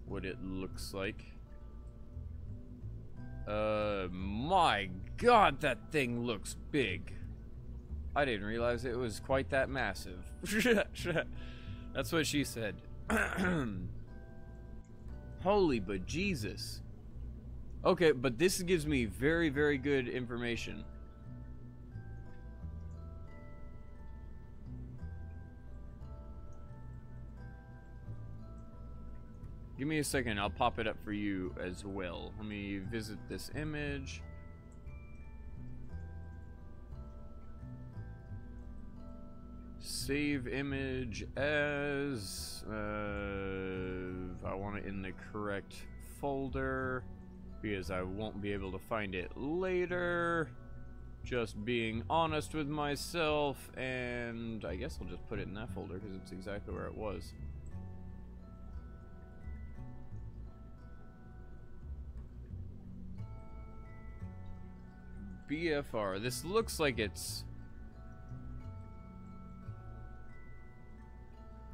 what it looks like. My god, that thing looks big. I didn't realize it was quite that massive. That's what she said. Holy bejesus. Okay, but this gives me very, very good information. Give me a second, I'll pop it up for you as well. Let me visit this image. Save image as... I want it in the correct folder because I won't be able to find it later. Just being honest with myself, and I guess I'll just put it in that folder because it's exactly where it was. BFR. This looks like it's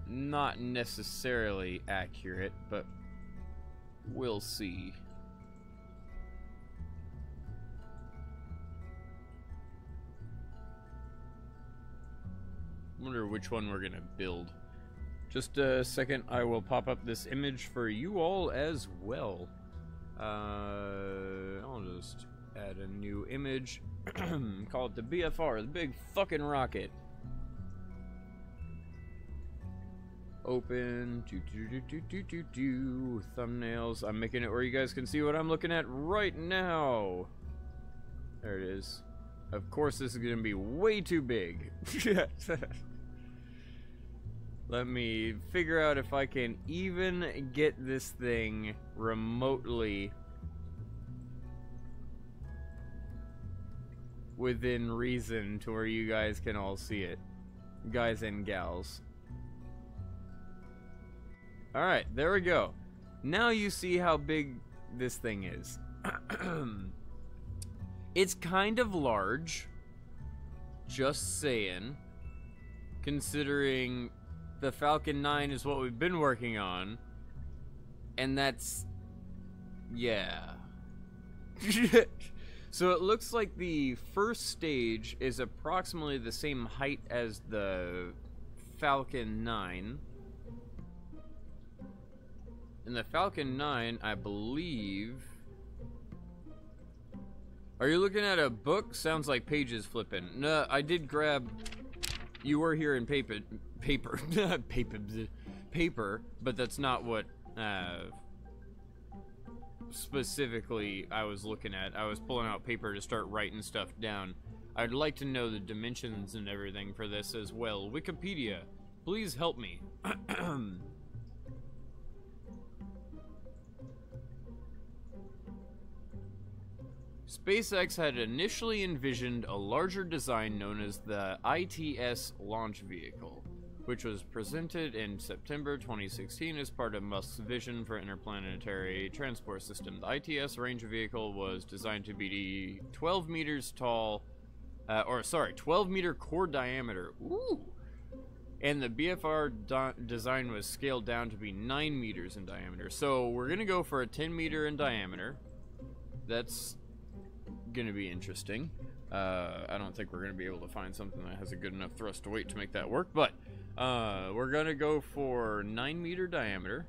not necessarily accurate, but we'll see. Wonder which one we're gonna build. Just a second, I will pop up this image for you all as well. I'll just add a new image. Call it the BFR, the big fucking rocket. Open. Thumbnails. I'm making it where you guys can see what I'm looking at right now. There it is. Of course, this is going to be way too big. Let me figure out if I can even get this thing remotely within reason to where you guys can all see it. Guys and gals. Alright, there we go. Now you see how big this thing is. It's kind of large, just saying, considering the Falcon 9 is what we've been working on, and that's, yeah. So it looks like the first stage is approximately the same height as the Falcon 9. And the Falcon 9, I believe... Are you looking at a book? Sounds like pages flipping. No, I did grab... You were here in paper, but that's not what specifically I was looking at. I was pulling out paper to start writing stuff down. I'd like to know the dimensions and everything for this as well. Wikipedia, please help me. SpaceX had initially envisioned a larger design known as the ITS launch vehicle, which was presented in September 2016 as part of Musk's vision for interplanetary transport system. The ITS range vehicle was designed to be 12 meters tall, 12 meter core diameter. Ooh! And the BFR design was scaled down to be 9 meters in diameter. So we're gonna go for a 10 meter in diameter. That's gonna be interesting. I don't think we're gonna be able to find something that has a good enough thrust to weight to make that work, but we're gonna go for 9 meter diameter.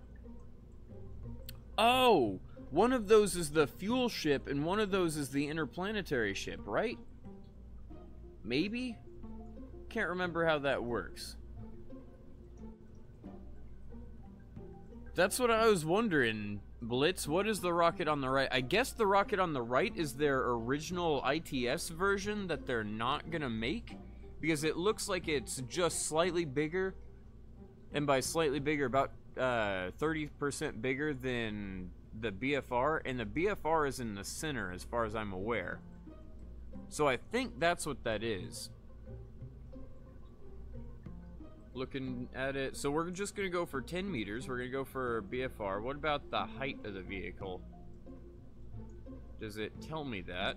Oh, one of those is the fuel ship and one of those is the interplanetary ship, right? Maybe? Can't remember how that works. That's what I was wondering. Blitz, what is the rocket on the right? I guess the rocket on the right is their original ITS version that they're not gonna make, because it looks like it's just slightly bigger, and by slightly bigger, about 30% bigger than the BFR, and the BFR is in the center as far as I'm aware. So I think that's what that is. Looking at it, so we're just gonna go for 10 meters. We're gonna go for BFR. What about the height of the vehicle? Does it tell me that?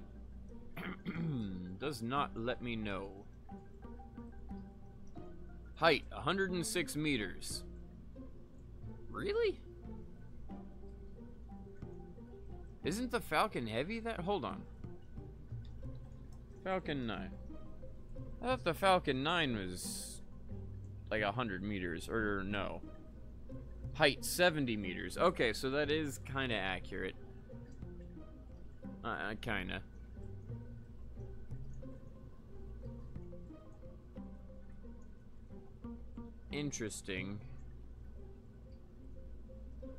Does not let me know. Height 106 meters. Really? Isn't the Falcon heavy? That, hold on. Falcon 9. I thought the Falcon 9 was like 100 meters, or no. Height 70 meters. Okay, so that is kind of accurate. Kind of. Interesting.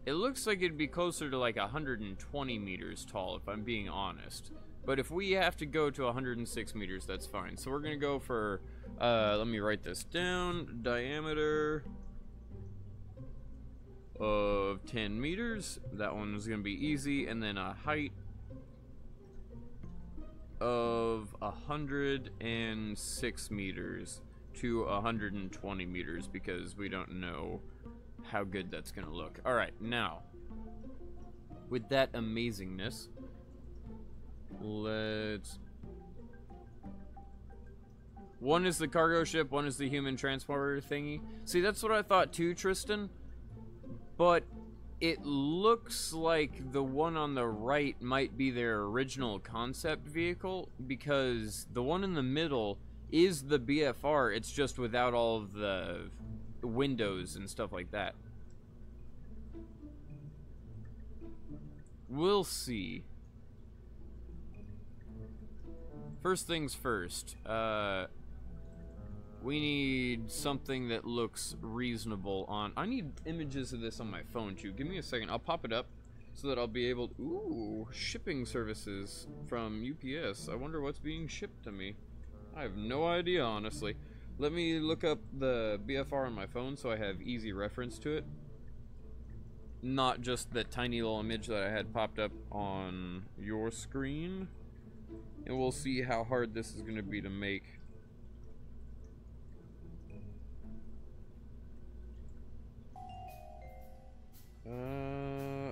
It looks like it'd be closer to like 120 meters tall, if I'm being honest. But if we have to go to 106 meters, that's fine. So we're gonna go for, let me write this down. Diameter of 10 meters. That one is gonna be easy. And then a height of 106 meters to 120 meters, because we don't know how good that's gonna look. All right, now with that amazingness, let's... One is the cargo ship, one is the human transporter thingy. See, that's what I thought too, Tristan. But it looks like the one on the right might be their original concept vehicle, because the one in the middle is the BFR. It's just without all of the windows and stuff like that. We'll see. First things first, we need something that looks reasonable on... I need images of this on my phone too. Give me a second. I'll pop it up so that I'll be able... Ooh, shipping services from UPS. I wonder what's being shipped to me. I have no idea, honestly. Let me look up the BFR on my phone so I have easy reference to it. Not just the tiny little image that I had popped up on your screen. And we'll see how hard this is going to be to make.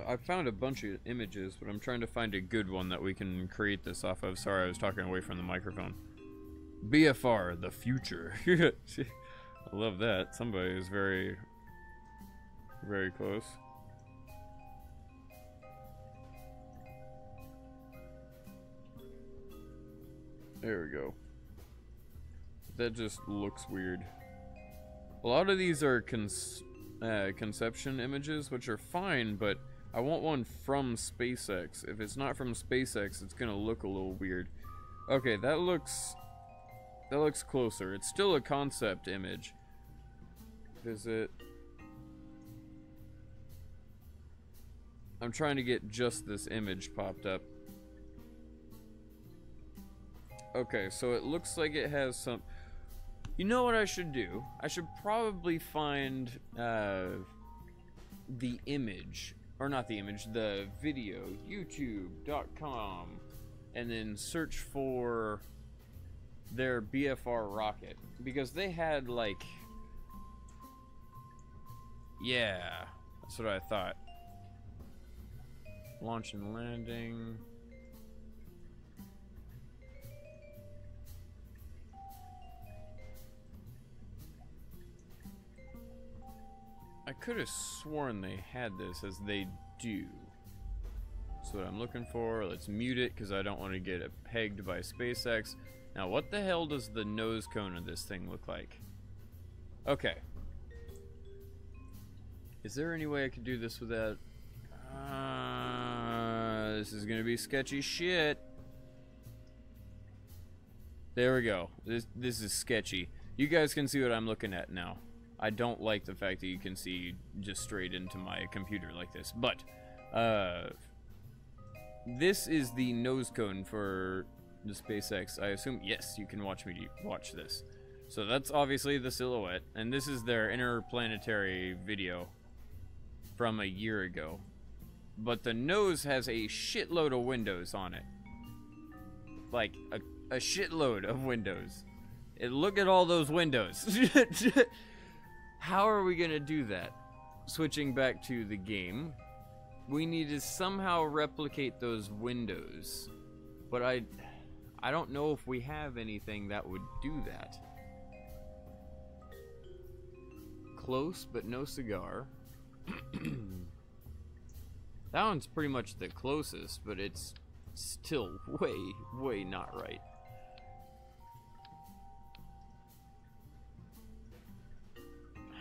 I found a bunch of images, but I'm trying to find a good one that we can create this off of. Sorry, I was talking away from the microphone. BFR, the future. I love that. Somebody is very, very close. There we go. That just looks weird. A lot of these are conception images, which are fine, but I want one from SpaceX. If it's not from SpaceX, it's gonna look a little weird. Okay, that looks closer. It's still a concept image. Visit. I'm trying to get just this image popped up. Okay, so it looks like it has some... You know what I should do? I should probably find the image, or not the image, the video, youtube.com, and then search for their BFR rocket, because they had like, yeah, that's what I thought. Launch and landing. I could have sworn they had this, as they do. That's what I'm looking for. Let's mute it, because I don't want to get it pegged by SpaceX. Now, what the hell does the nose cone of this thing look like? Okay. Is there any way I could do this without... this is going to be sketchy shit. There we go. This is sketchy. You guys can see what I'm looking at now. I don't like the fact that you can see just straight into my computer like this, but this is the nose cone for the SpaceX. I assume, yes, you can watch me watch this. So that's obviously the silhouette, and this is their interplanetary video from a year ago. But the nose has a shitload of windows on it. Like, a shitload of windows. And look at all those windows. How are we gonna do that? Switching back to the game, we need to somehow replicate those windows. But I don't know if we have anything that would do that. Close, but no cigar. That one's pretty much the closest, but it's still way, way not right.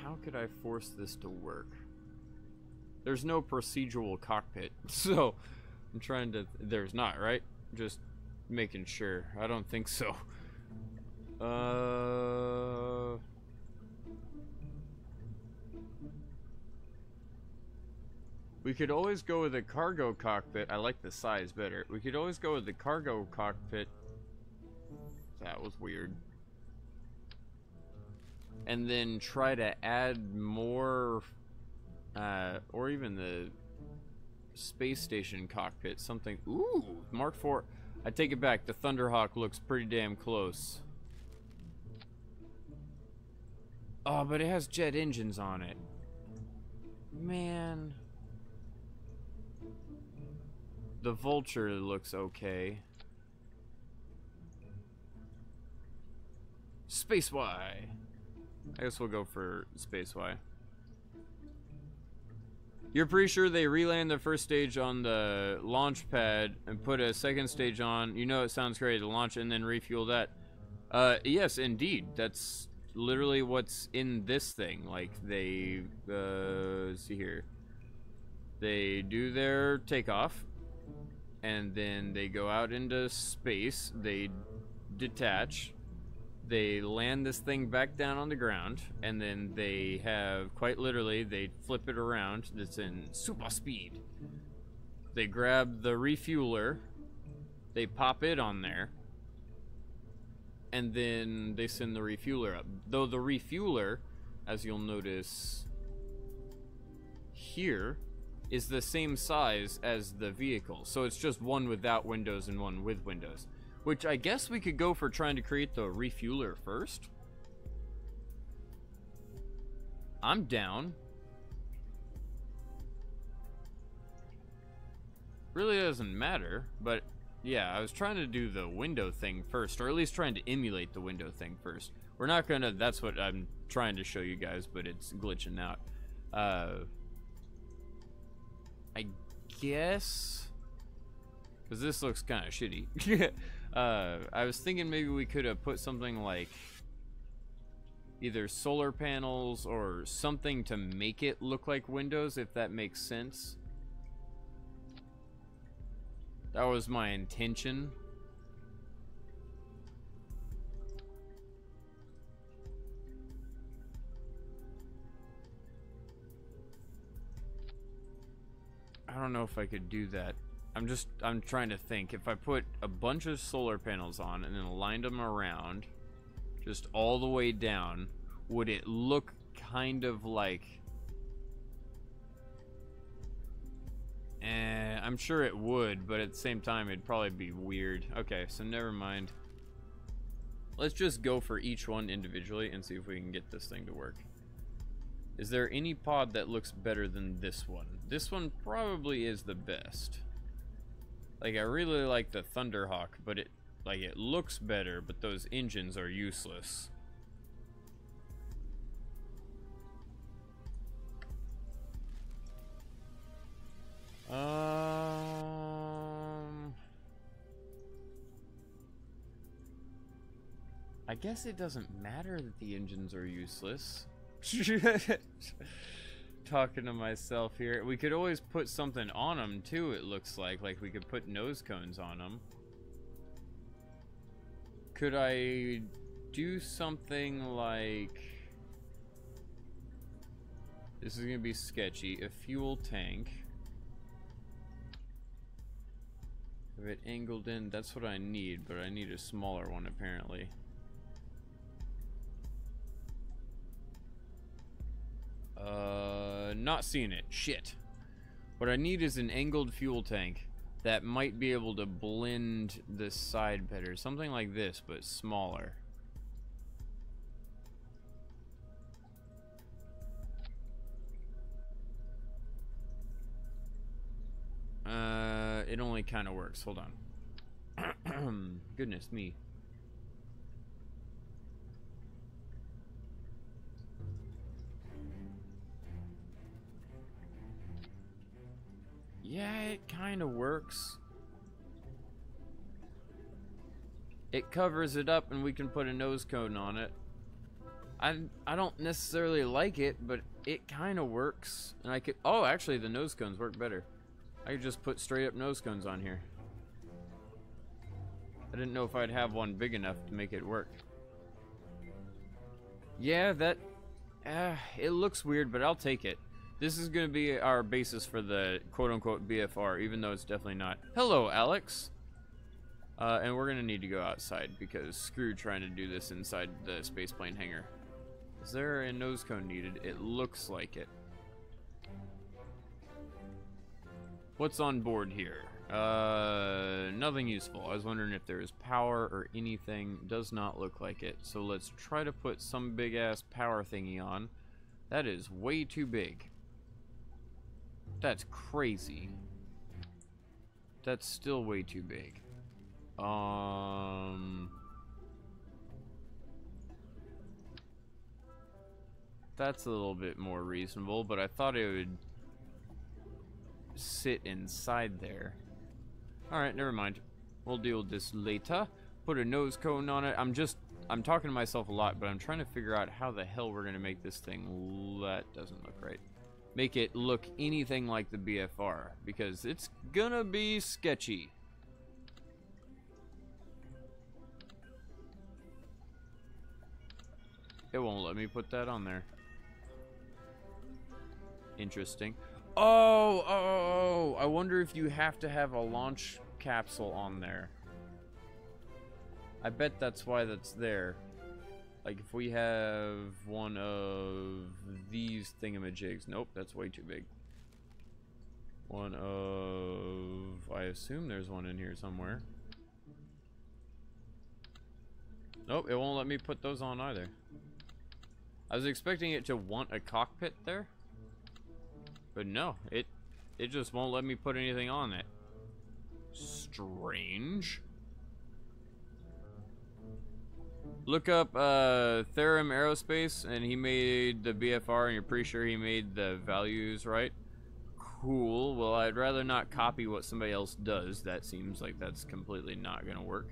How could I force this to work? There's no procedural cockpit, so I'm trying to... There's not, right? Just making sure. I don't think so. We could always go with a cargo cockpit. I like the size better. We could always go with the cargo cockpit. That was weird. And then try to add more, or even the space station cockpit, something. Ooh, Mark IV. I take it back. The Thunderhawk looks pretty damn close. Oh, but it has jet engines on it. Man. The Vulture looks okay. Space Y. I guess we'll go for Space Y. You're pretty sure they reland the first stage on the launch pad and put a second stage on. You know it sounds great to launch and then refuel that. Yes, indeed. That's literally what's in this thing. Like, they, let's see here. They do their takeoff, and then they go out into space. They detach. They land this thing back down on the ground, and then they have, quite literally, they flip it around. It's in super speed. They grab the refueler, they pop it on there, and then they send the refueler up. Though the refueler, as you'll notice here, is the same size as the vehicle. So it's just one without windows and one with windows. Which I guess we could go for trying to create the refueler first. I'm down. really doesn't matter, but yeah, I was trying to do the window thing first, or at least trying to emulate the window thing first. We're not gonna, that's what I'm trying to show you guys, but it's glitching out. I guess, because this looks kind of shitty. I was thinking maybe we could have put something like either solar panels or something to make it look like windows, if that makes sense. That was my intention. I don't know if I could do that. I'm trying to think. If I put a bunch of solar panels on and then aligned them around, just all the way down, would it look kind of like... I'm sure it would, but at the same time, it'd probably be weird. Okay, so never mind. Let's just go for each one individually and see if we can get this thing to work. Is there any pod that looks better than this one? This one probably is the best. Like, I really like the Thunderhawk, but it looks better, but those engines are useless. I guess it doesn't matter that the engines are useless. Talking to myself here. We could always put something on them too, it looks like. Like we could put nose cones on them. Could I do something like... This is gonna be sketchy. A fuel tank. Have it angled in, that's what I need, but I need a smaller one apparently. Not seeing it. Shit. What I need is an angled fuel tank that might be able to blend the side better. Something like this, but smaller. It only kind of works. Hold on. Goodness me. Yeah, it kind of works. It covers it up and we can put a nose cone on it. I don't necessarily like it, but it kind of works. And I could... Oh, actually, the nose cones work better. I could just put straight up nose cones on here. I didn't know if I'd have one big enough to make it work. Yeah, that... it looks weird, but I'll take it. This is going to be our basis for the quote-unquote BFR, even though it's definitely not. Hello, Alex! And we're going to need to go outside, because screw trying to do this inside the spaceplane hangar. Is there a nose cone needed? It looks like it. What's on board here? Nothing useful. I was wondering if there is power or anything. Does not look like it. So let's try to put some big-ass power thingy on. That is way too big. That's crazy. That's still way too big. That's a little bit more reasonable, but I thought it would sit inside there. Alright, never mind. We'll deal with this later. Put a nose cone on it. I'm talking to myself a lot, but I'm trying to figure out how the hell we're gonna make this thing. That doesn't look right. Make it look anything like the BFR, because it's gonna be sketchy. It won't let me put that on there. Interesting. Oh, I wonder if you have to have a launch capsule on there. I bet that's why that's there. Like if we have one of these thingamajigs. Nope, that's way too big. One of... I assume there's one in here somewhere. Nope, it won't let me put those on either. I was expecting it to want a cockpit there. But no, it just won't let me put anything on it. Strange. Look up Therum Aerospace, and he made the BFR, and you're pretty sure he made the values right. Cool. Well, I'd rather not copy what somebody else does. That seems like that's completely not gonna work.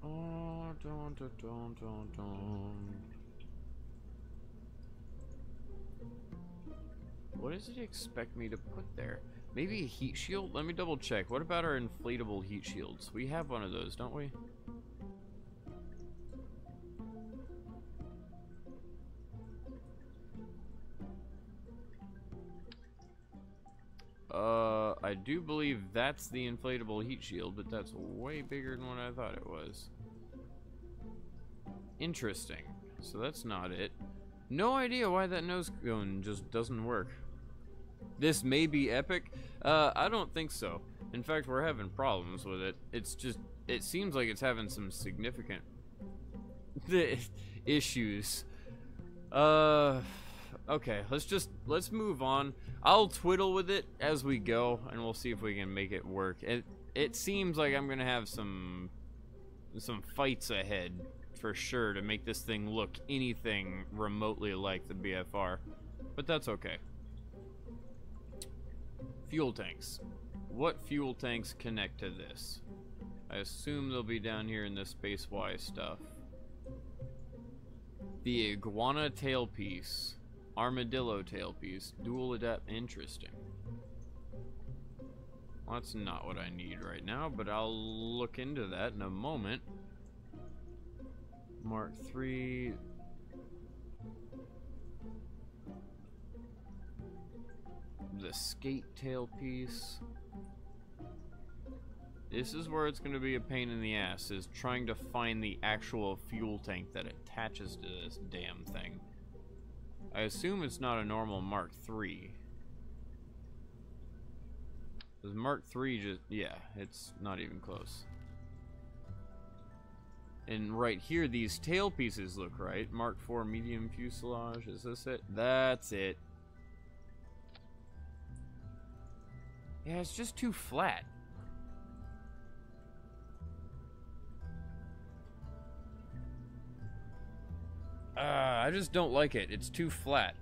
Oh, don't. What does it expect me to put there? Maybe a heat shield? Let me double check. What about our inflatable heat shields? We have one of those, don't we? I do believe that's the inflatable heat shield, but that's way bigger than what I thought it was. Interesting. So that's not it. No idea why that nose cone just doesn't work. This may be epic. I don't think so. In fact, we're having problems with it. It's just, it seems like it's having some significant issues. Okay, let's move on. I'll twiddle with it as we go, and we'll see if we can make it work. It seems like I'm gonna have some fights ahead for sure to make this thing look anything remotely like the BFR, but that's okay. Fuel tanks. What fuel tanks connect to this? I assume they'll be down here in this Space Y stuff. The iguana tailpiece. Armadillo tailpiece. Dual adapt. Interesting. Well, that's not what I need right now, but I'll look into that in a moment. Mark III. The skate tailpiece. This is where it's going to be a pain in the ass, is trying to find the actual fuel tank that attaches to this damn thing. I assume it's not a normal Mark III. Because Mark III just, yeah, it's not even close. And right here, these tailpieces look right. Mark IV medium fuselage, is this it? That's it. Yeah, it's just too flat. I just don't like it. It's too flat.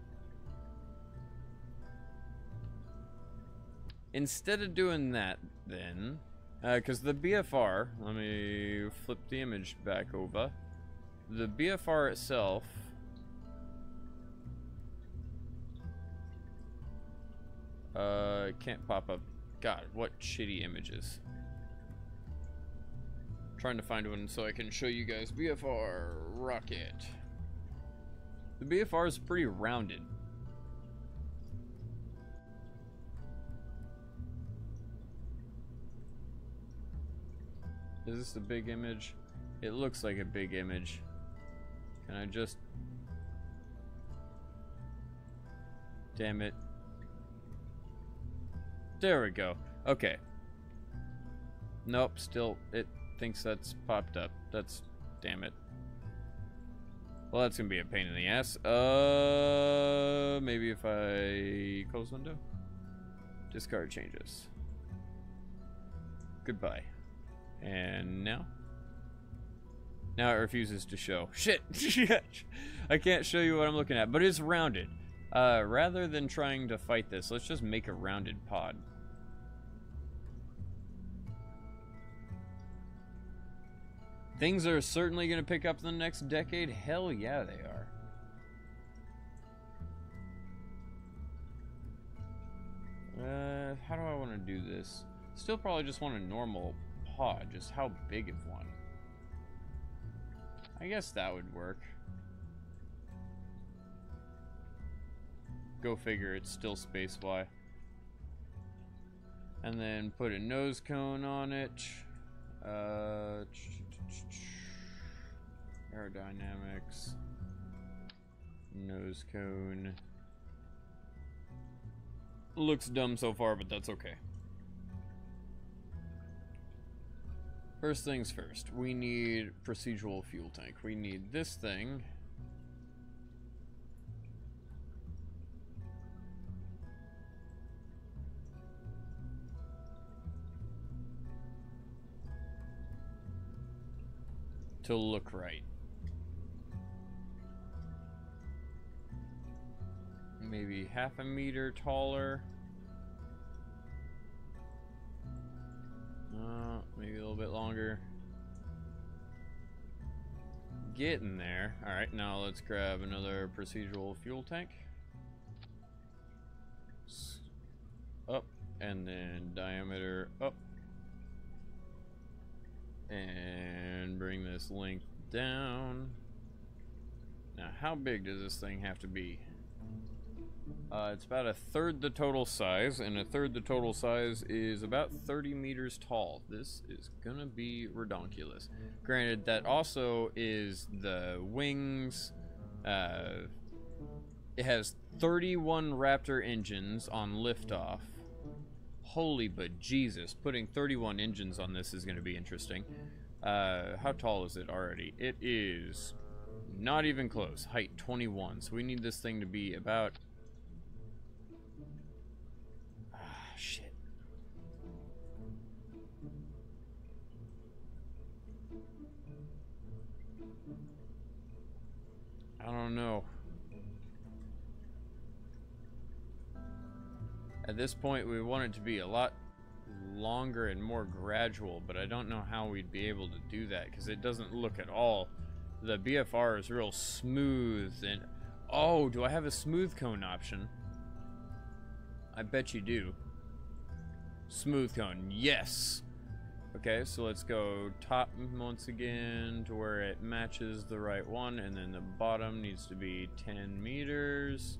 Instead of doing that, then, because the BFR, let me flip the image back over. The BFR itself, can't pop up. God, what shitty images. Trying to find one so I can show you guys. BFR rocket. The BFR is pretty rounded. Is this a big image? It looks like a big image. Can I just... Damn it. There we go. Okay. Nope, still, it thinks that's popped up. That's... Damn it. Well, that's gonna be a pain in the ass. Maybe if I close window? Discard changes. Goodbye. And now? Now it refuses to show. Shit! I can't show you what I'm looking at, but it's rounded. Rather than trying to fight this, let's just make a rounded pod. Things are certainly going to pick up in the next decade. Hell yeah, they are. How do I want to do this? Still probably just want a normal pod. Just how big of one? I guess that would work. Go figure, it's still Space Y. And then put a nose cone on it. Aerodynamics. Nose cone. Looks dumb so far, but that's okay. First things first, we need procedural fuel tank. We need this thing. To look right. Maybe half a meter taller. Maybe a little bit longer. Getting there. Alright, now let's grab another procedural fuel tank. Up, and then diameter up. And bring this length down. Now, how big does this thing have to be? It's about a third the total size, and a third the total size is about 30 meters tall. This is gonna be redonkulous. Granted, that also is the wings. It has 31 Raptor engines on liftoff. Holy bejesus, putting 31 engines on this is gonna be interesting. How tall is it already? It is not even close. Height 21, so we need this thing to be about... shit. I don't know. At this point, we want it to be a lot longer and more gradual, but I don't know how we'd be able to do that, because it doesn't look at all. The BFR is real smooth, and... oh, do I have a smooth cone option? I bet you do. Smooth cone, yes! Okay, so let's go top once again to where it matches the right one, and then the bottom needs to be 10 meters.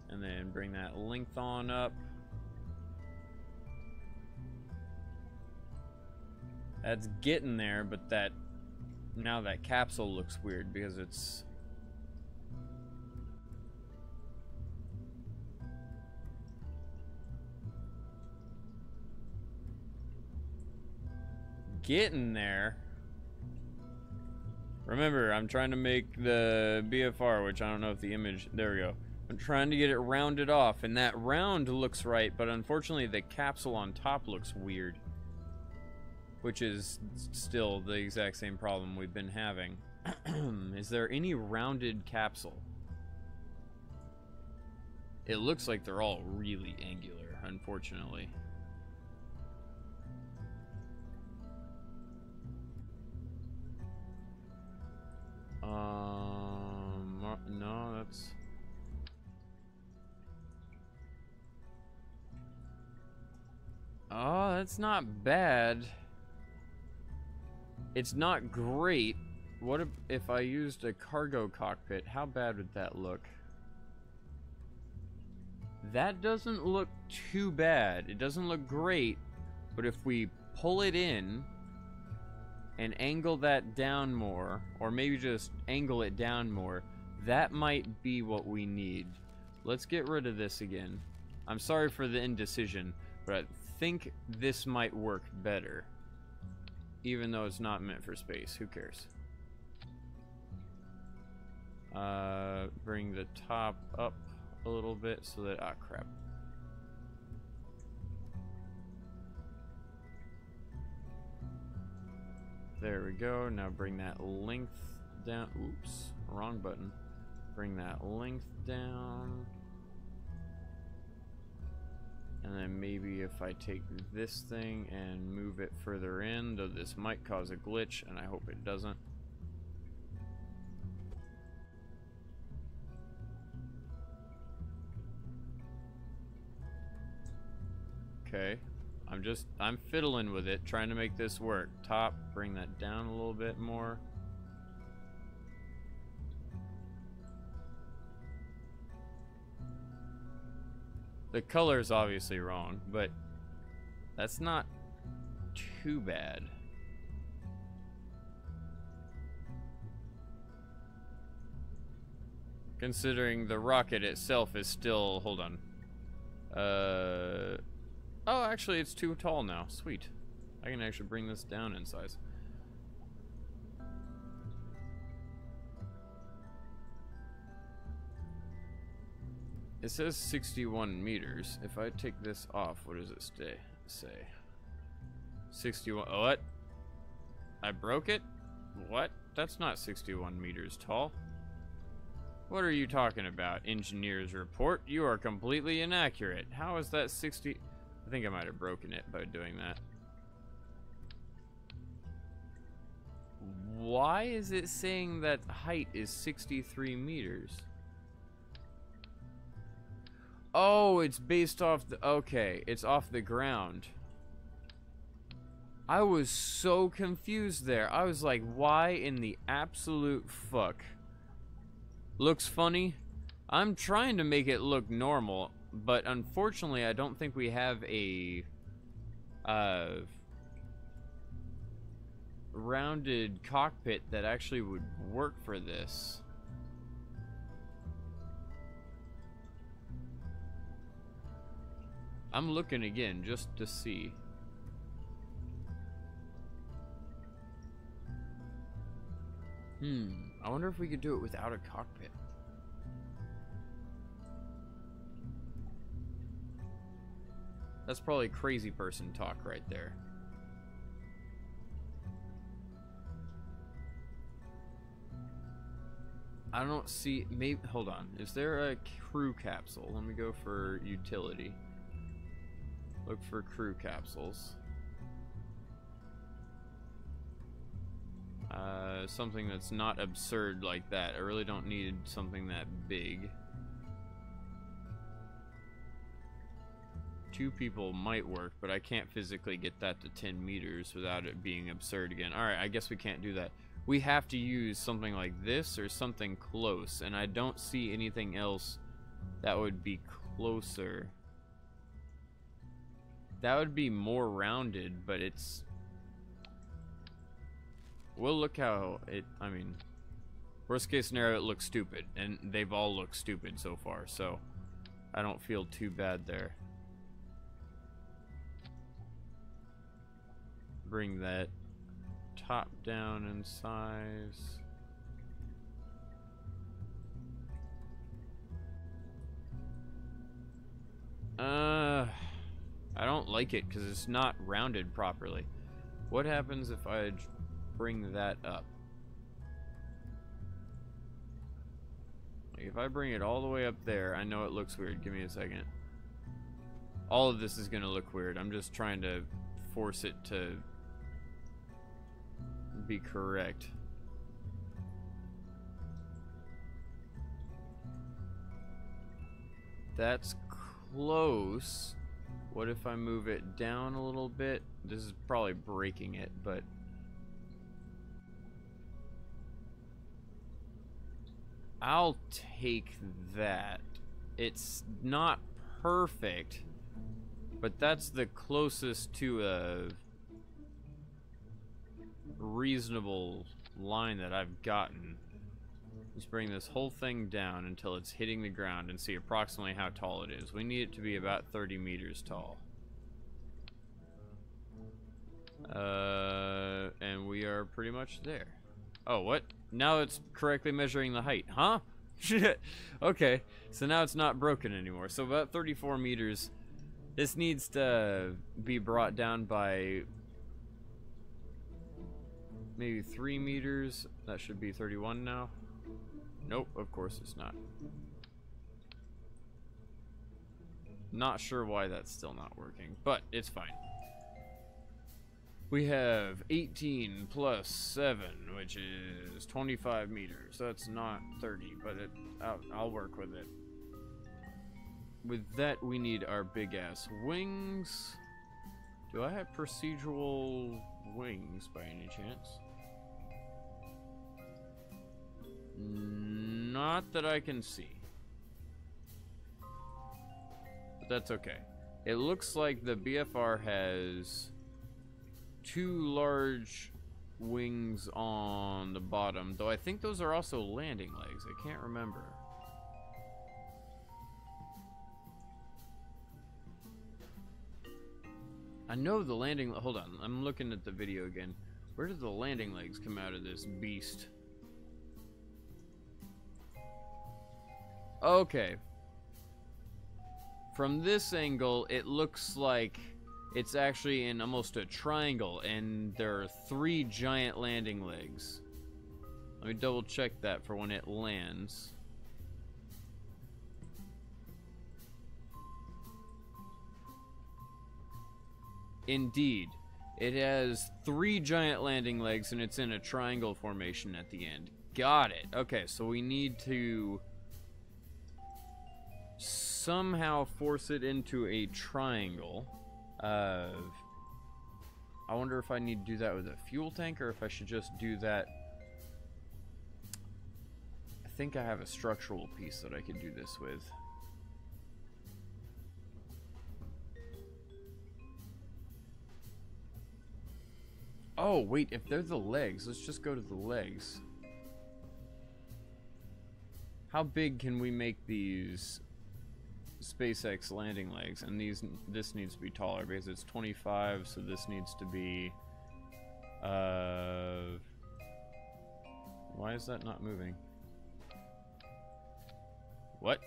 And then bring that length on up. That's getting there, but that... now that capsule looks weird because it's... getting there. Remember, I'm trying to make the BFR, which I don't know if the image... there we go. I'm trying to get it rounded off, and that round looks right, but unfortunately the capsule on top looks weird. Which is still the exact same problem we've been having. Is there any rounded capsule? It looks like they're all really angular, unfortunately. No, that's... oh, that's not bad. It's not great. What if I used a cargo cockpit? How bad would that look? That doesn't look too bad. It doesn't look great, but if we pull it in and angle that down more, or maybe just angle it down more, that might be what we need. Let's get rid of this again. I'm sorry for the indecision, but I think this might work better. Even though it's not meant for space. Who cares? Bring the top up a little bit so that... ah, crap. There we go. Now bring that length down. Oops, wrong button. Bring that length down. And then maybe if I take this thing and move it further in, though this might cause a glitch, and I hope it doesn't. Okay. I'm fiddling with it, trying to make this work. Top, bring that down a little bit more. The color is obviously wrong, but that's not too bad. Considering the rocket itself is still... hold on. Oh, actually, it's too tall now. Sweet. I can actually bring this down in size. It says 61 meters. If I take this off, what does it say? 61. Oh, what? I broke it? What? That's not 61 meters tall. What are you talking about? Engineer's report. You are completely inaccurate. How is that 60? I think I might have broken it by doing that. Why is it saying that height is 63 meters? Oh, it's based off the... Okay, it's off the ground. I was so confused there. I was like, why in the absolute fuck? Looks funny. I'm trying to make it look normal, but unfortunately I don't think we have a rounded cockpit that actually would work for this. I'm looking again just to see. I wonder if we could do it without a cockpit. That's probably crazy person talk right there. I don't see, maybe, hold on. Is there a crew capsule? Let me go for utility. Look for crew capsules. Something that's not absurd like that. I really don't need something that big. 2 people might work, but I can't physically get that to 10 meters without it being absurd again. Alright, I guess we can't do that. We have to use something like this or something close, and I don't see anything else that would be closer. That would be more rounded, but it's... We'll look how it... I mean, worst case scenario, it looks stupid, and they've all looked stupid so far, so I don't feel too bad there. Bring that top down in size. I don't like it because it's not rounded properly. What happens if I bring that up? Like if I bring it all the way up there, I know it looks weird. Give me a second. All of this is gonna look weird. I'm just trying to force it to be correct. That's close. What if I move it down a little bit? This is probably breaking it, but I'll take that. It's not perfect, but that's the closest to a reasonable line that I've gotten. Let's bring this whole thing down until it's hitting the ground and see approximately how tall it is. We need it to be about 30 meters tall. And we are pretty much there. Oh, what? Now it's correctly measuring the height, huh? Shit. Okay, so now it's not broken anymore. So about 34 meters. This needs to be brought down by maybe 3 meters. That should be 31 now. Nope, of course it's not. Not sure why that's still not working, but it's fine. We have 18 plus 7, which is 25 meters. That's not 30, but I'll work with it. With that, we need our big-ass wings. Do I have procedural wings by any chance? Not that I can see. But that's okay. It looks like the BFR has 2 large wings on the bottom, though I think those are also landing legs. I can't remember. I know the landing... Hold on, I'm looking at the video again. Where did the landing legs come out of this beast? Okay. From this angle, it looks like it's actually in almost a triangle, and there are 3 giant landing legs. Let me double check that for when it lands. Indeed, it has 3 giant landing legs, and it's in a triangle formation at the end. Got it. Okay, so we need to somehow force it into a triangle. I wonder if I need to do that with a fuel tank, or if I should just do that. I think I have a structural piece that I could do this with. Oh, wait, if they're the legs, let's just go to the legs. How big can we make these SpaceX landing legs? And this needs to be taller because it's 25, so this needs to be why is that not moving? What?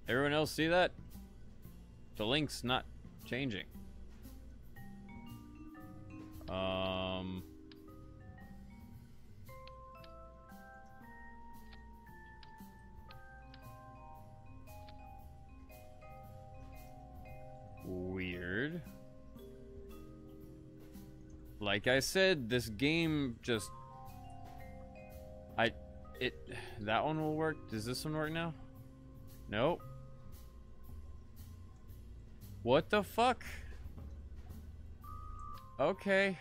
Everyone else see that? The link's not changing. Weird. Like I said, this game just... That one will work? Does this one work now? Nope. What the fuck? Okay.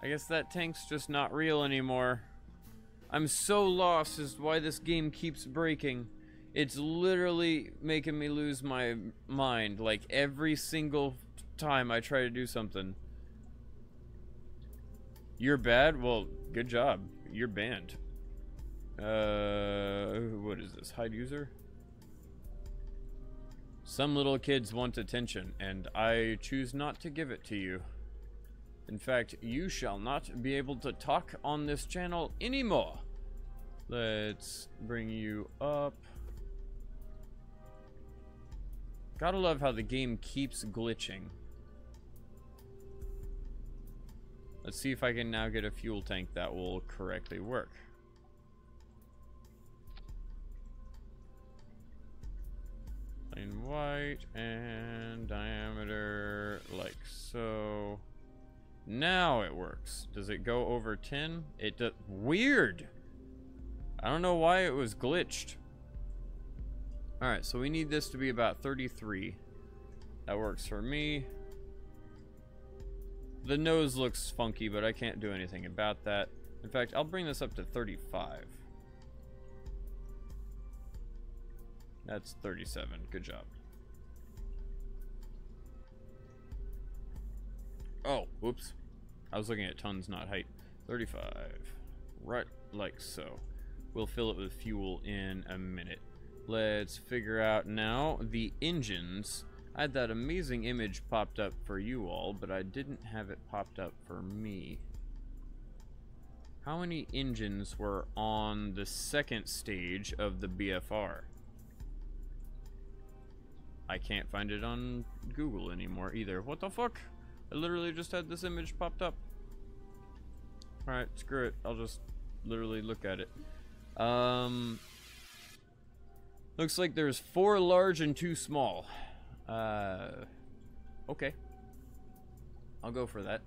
I guess that tank's just not real anymore. I'm so lost as to why this game keeps breaking. It's literally making me lose my mind, like, every single time I try to do something. You're bad? Well, good job. You're banned. What is this? Hide user? Some little kids want attention, and I choose not to give it to you. In fact, you shall not be able to talk on this channel anymore. Let's bring you up. Gotta love how the game keeps glitching. Let's see if I can now get a fuel tank that will correctly work. Plain white and diameter like so. Now it works. Does it go over 10? It does. Weird. I don't know why it was glitched. Alright, so we need this to be about 33. That works for me. The nose looks funky, but I can't do anything about that. In fact, I'll bring this up to 35. That's 37. Good job. Oh, whoops. I was looking at tons, not height. 35. Right, like so. We'll fill it with fuel in a minute. Let's figure out now the engines. I had that amazing image popped up for you all, but I didn't have it popped up for me. How many engines were on the second stage of the BFR? I can't find it on Google anymore either. What the fuck? I literally just had this image popped up. Alright, screw it. I'll just literally look at it. Looks like there's 4 large and 2 small. Okay. I'll go for that.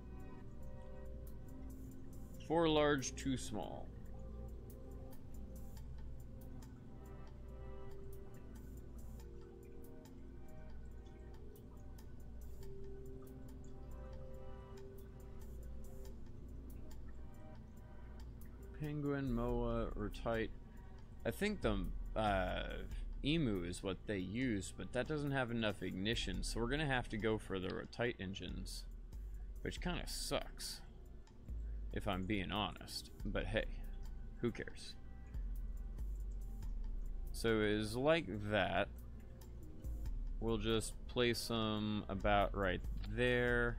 4 large, 2 small. Penguin, Moa, or Tight. I think the Emu is what they use, but that doesn't have enough ignition, so we're gonna have to go for the Rotite engines, which kind of sucks, if I'm being honest. But hey, who cares? So it's like that. We'll just place them about right there.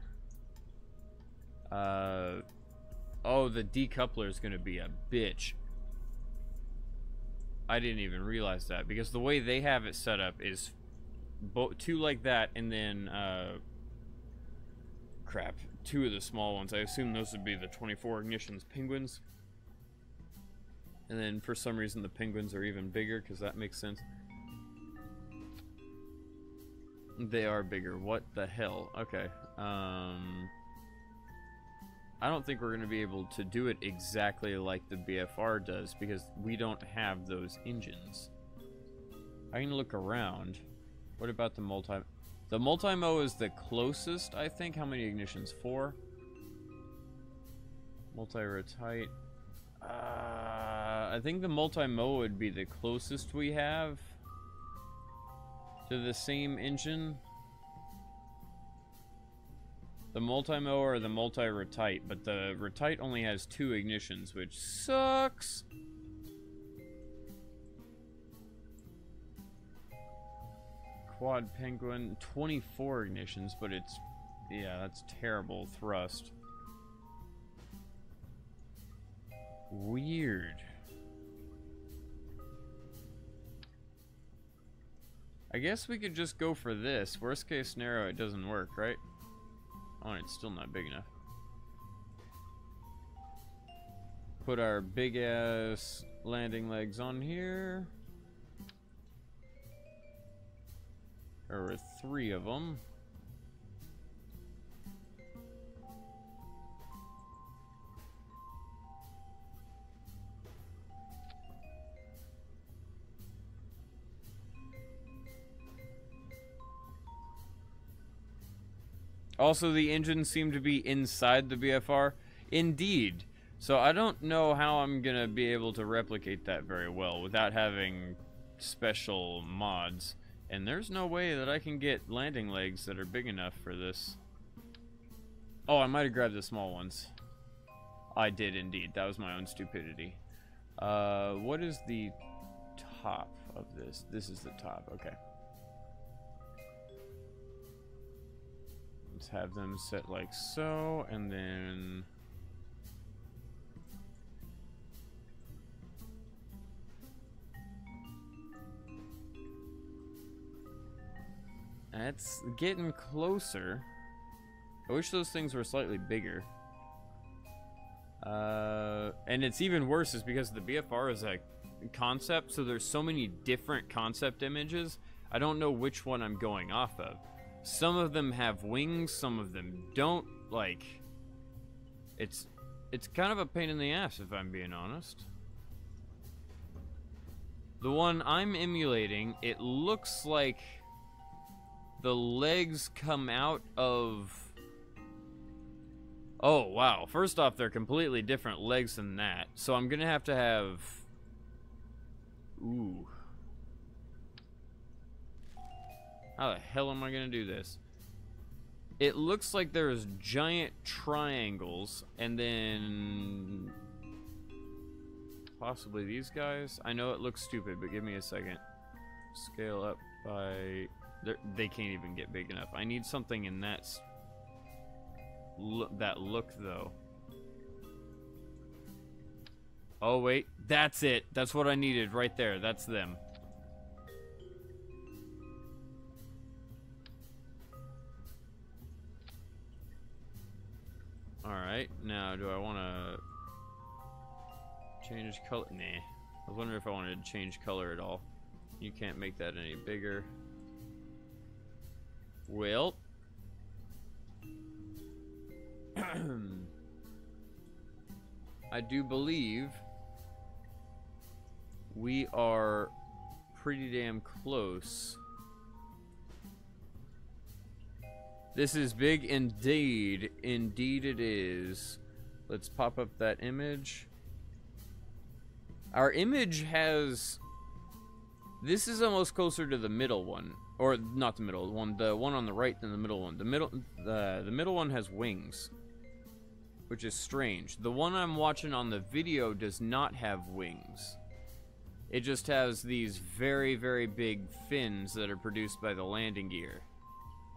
Oh, the decoupler is gonna be a bitch. I didn't even realize that, because the way they have it set up is 2 like that, and then, crap, 2 of the small ones. I assume those would be the 24 ignitions penguins. And then, for some reason, the penguins are even bigger, because that makes sense. They are bigger. What the hell? Okay. I don't think we're going to be able to do it exactly like the BFR does, because we don't have those engines. I can look around. What about the multi... The multi-mo is the closest, I think. How many ignitions? 4? Multi-rotite. I think the multi-mo would be the closest we have to the same engine. The multi-mo or the multi-rotite, but the rotite only has 2 ignitions, which sucks. Quad penguin, 24 ignitions, but it's, yeah, that's terrible thrust. Weird. I guess we could just go for this. Worst case scenario, it doesn't work, right? Oh, it's still not big enough. Put our big ass landing legs on here. There were 3 of them. Also, the engines seem to be inside the BFR. Indeed. So I don't know how I'm going to be able to replicate that very well without having special mods. And there's no way that I can get landing legs that are big enough for this. Oh, I might have grabbed the small ones. I did indeed. That was my own stupidity. What is the top of this? This is the top. Okay. Let's have them set like so, and then that's getting closer. I wish those things were slightly bigger. And it's even worse is because the BFR is a concept, so there's so many different concept images. I don't know which one I'm going off of. Some of them have wings, some of them don't. Like, it's kind of a pain in the ass, if I'm being honest. The one I'm emulating, it looks like the legs come out of... Oh, wow. First off, they're completely different legs than that. So I'm gonna have to have... Ooh. How the hell am I gonna do this? It looks like there's giant triangles, and then possibly these guys. I know it looks stupid, but give me a second. Scale up by... They can't even get big enough. I need something in that look, though. Oh, wait. That's it. That's what I needed right there. That's them. Alright, now do I want to change color? Nah. I was wondering if I wanted to change color at all. You can't make that any bigger. Well. I do believe we are pretty damn close. This is big indeed. Indeed it is. Let's pop up that image. Our image has... This is almost closer to the middle one. Or, not the middle one. The one on the right than the middle one. The middle one has wings. Which is strange. The one I'm watching on the video does not have wings. It just has these very, very big fins that are produced by the landing gear.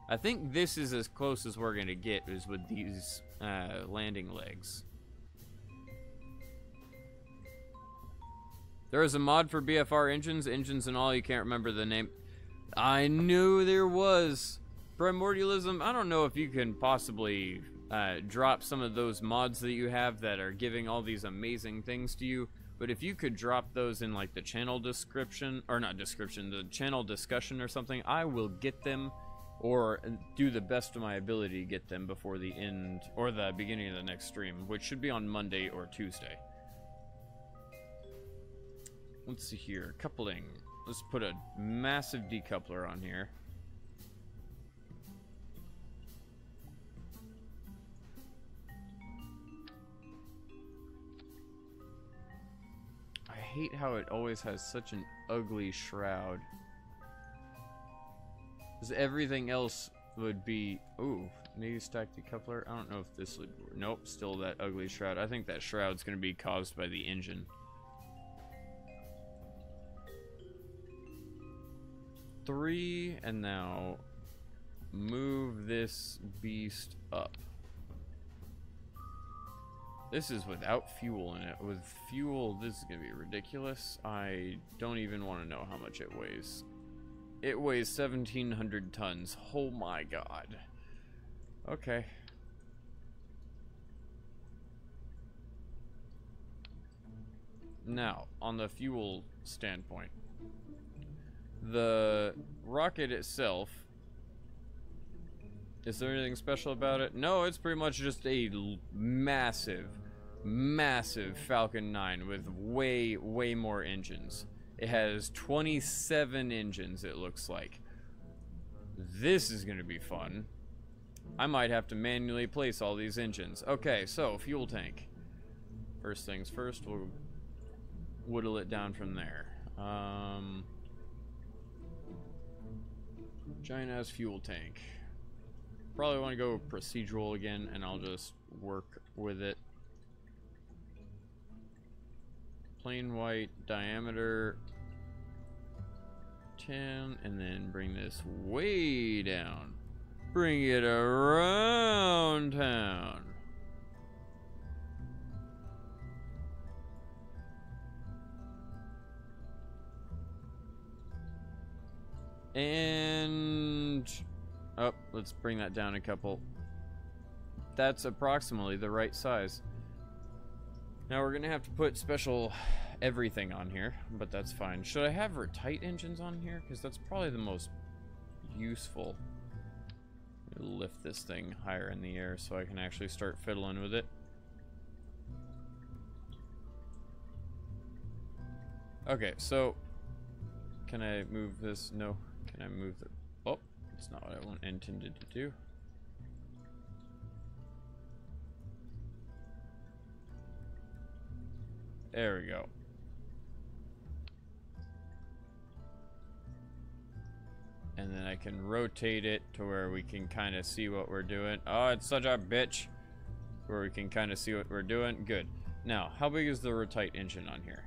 I think this is as close as we're going to get, is with these landing legs. There is a mod for BFR engines and all. You can't remember the name. I knew there was. Primordialism, I don't know if you can possibly drop some of those mods that you have that are giving all these amazing things to you, but if you could drop those in like the channel description, or not description, the channel discussion or something, I will get them, or do the best of my ability to get them before the end, or the beginning of the next stream, which should be on Monday or Tuesday. Let's see here, coupling. Let's put a massive decoupler on here. I hate how it always has such an ugly shroud. Because everything else would be... Ooh, maybe stack decoupler? I don't know if this would... Nope, still that ugly shroud. I think that shroud's going to be caused by the engine. 3, and now move this beast up. This is without fuel in it. With fuel, this is gonna be ridiculous. I don't even want to know how much it weighs. It weighs 1,700 tons. Oh my god. Okay. Now, on the fuel standpoint, the rocket itself, is there anything special about it? No, it's pretty much just a massive, massive Falcon 9 with way, way more engines. It has 27 engines, it looks like. This is going to be fun. I might have to manually place all these engines. Okay, so, fuel tank. First things first, we'll whittle it down from there. Giant ass fuel tank. Probably want to go procedural again, and I'll just work with it. Plain white, diameter 10, and then bring this way down. Bring it around town. And oh, let's bring that down a couple. That's approximately the right size. Now we're gonna have to put special everything on here, but that's fine. Should I have tight engines on here? Because that's probably the most useful. Lift this thing higher in the air so I can actually start fiddling with it. Okay, so can I move this? No. Can I move the... Oh, that's not what I intended to do. There we go. And then I can rotate it to where we can kind of see what we're doing. Oh, it's such a bitch. Where we can kind of see what we're doing. Good. Now, how big is the rotite engine on here?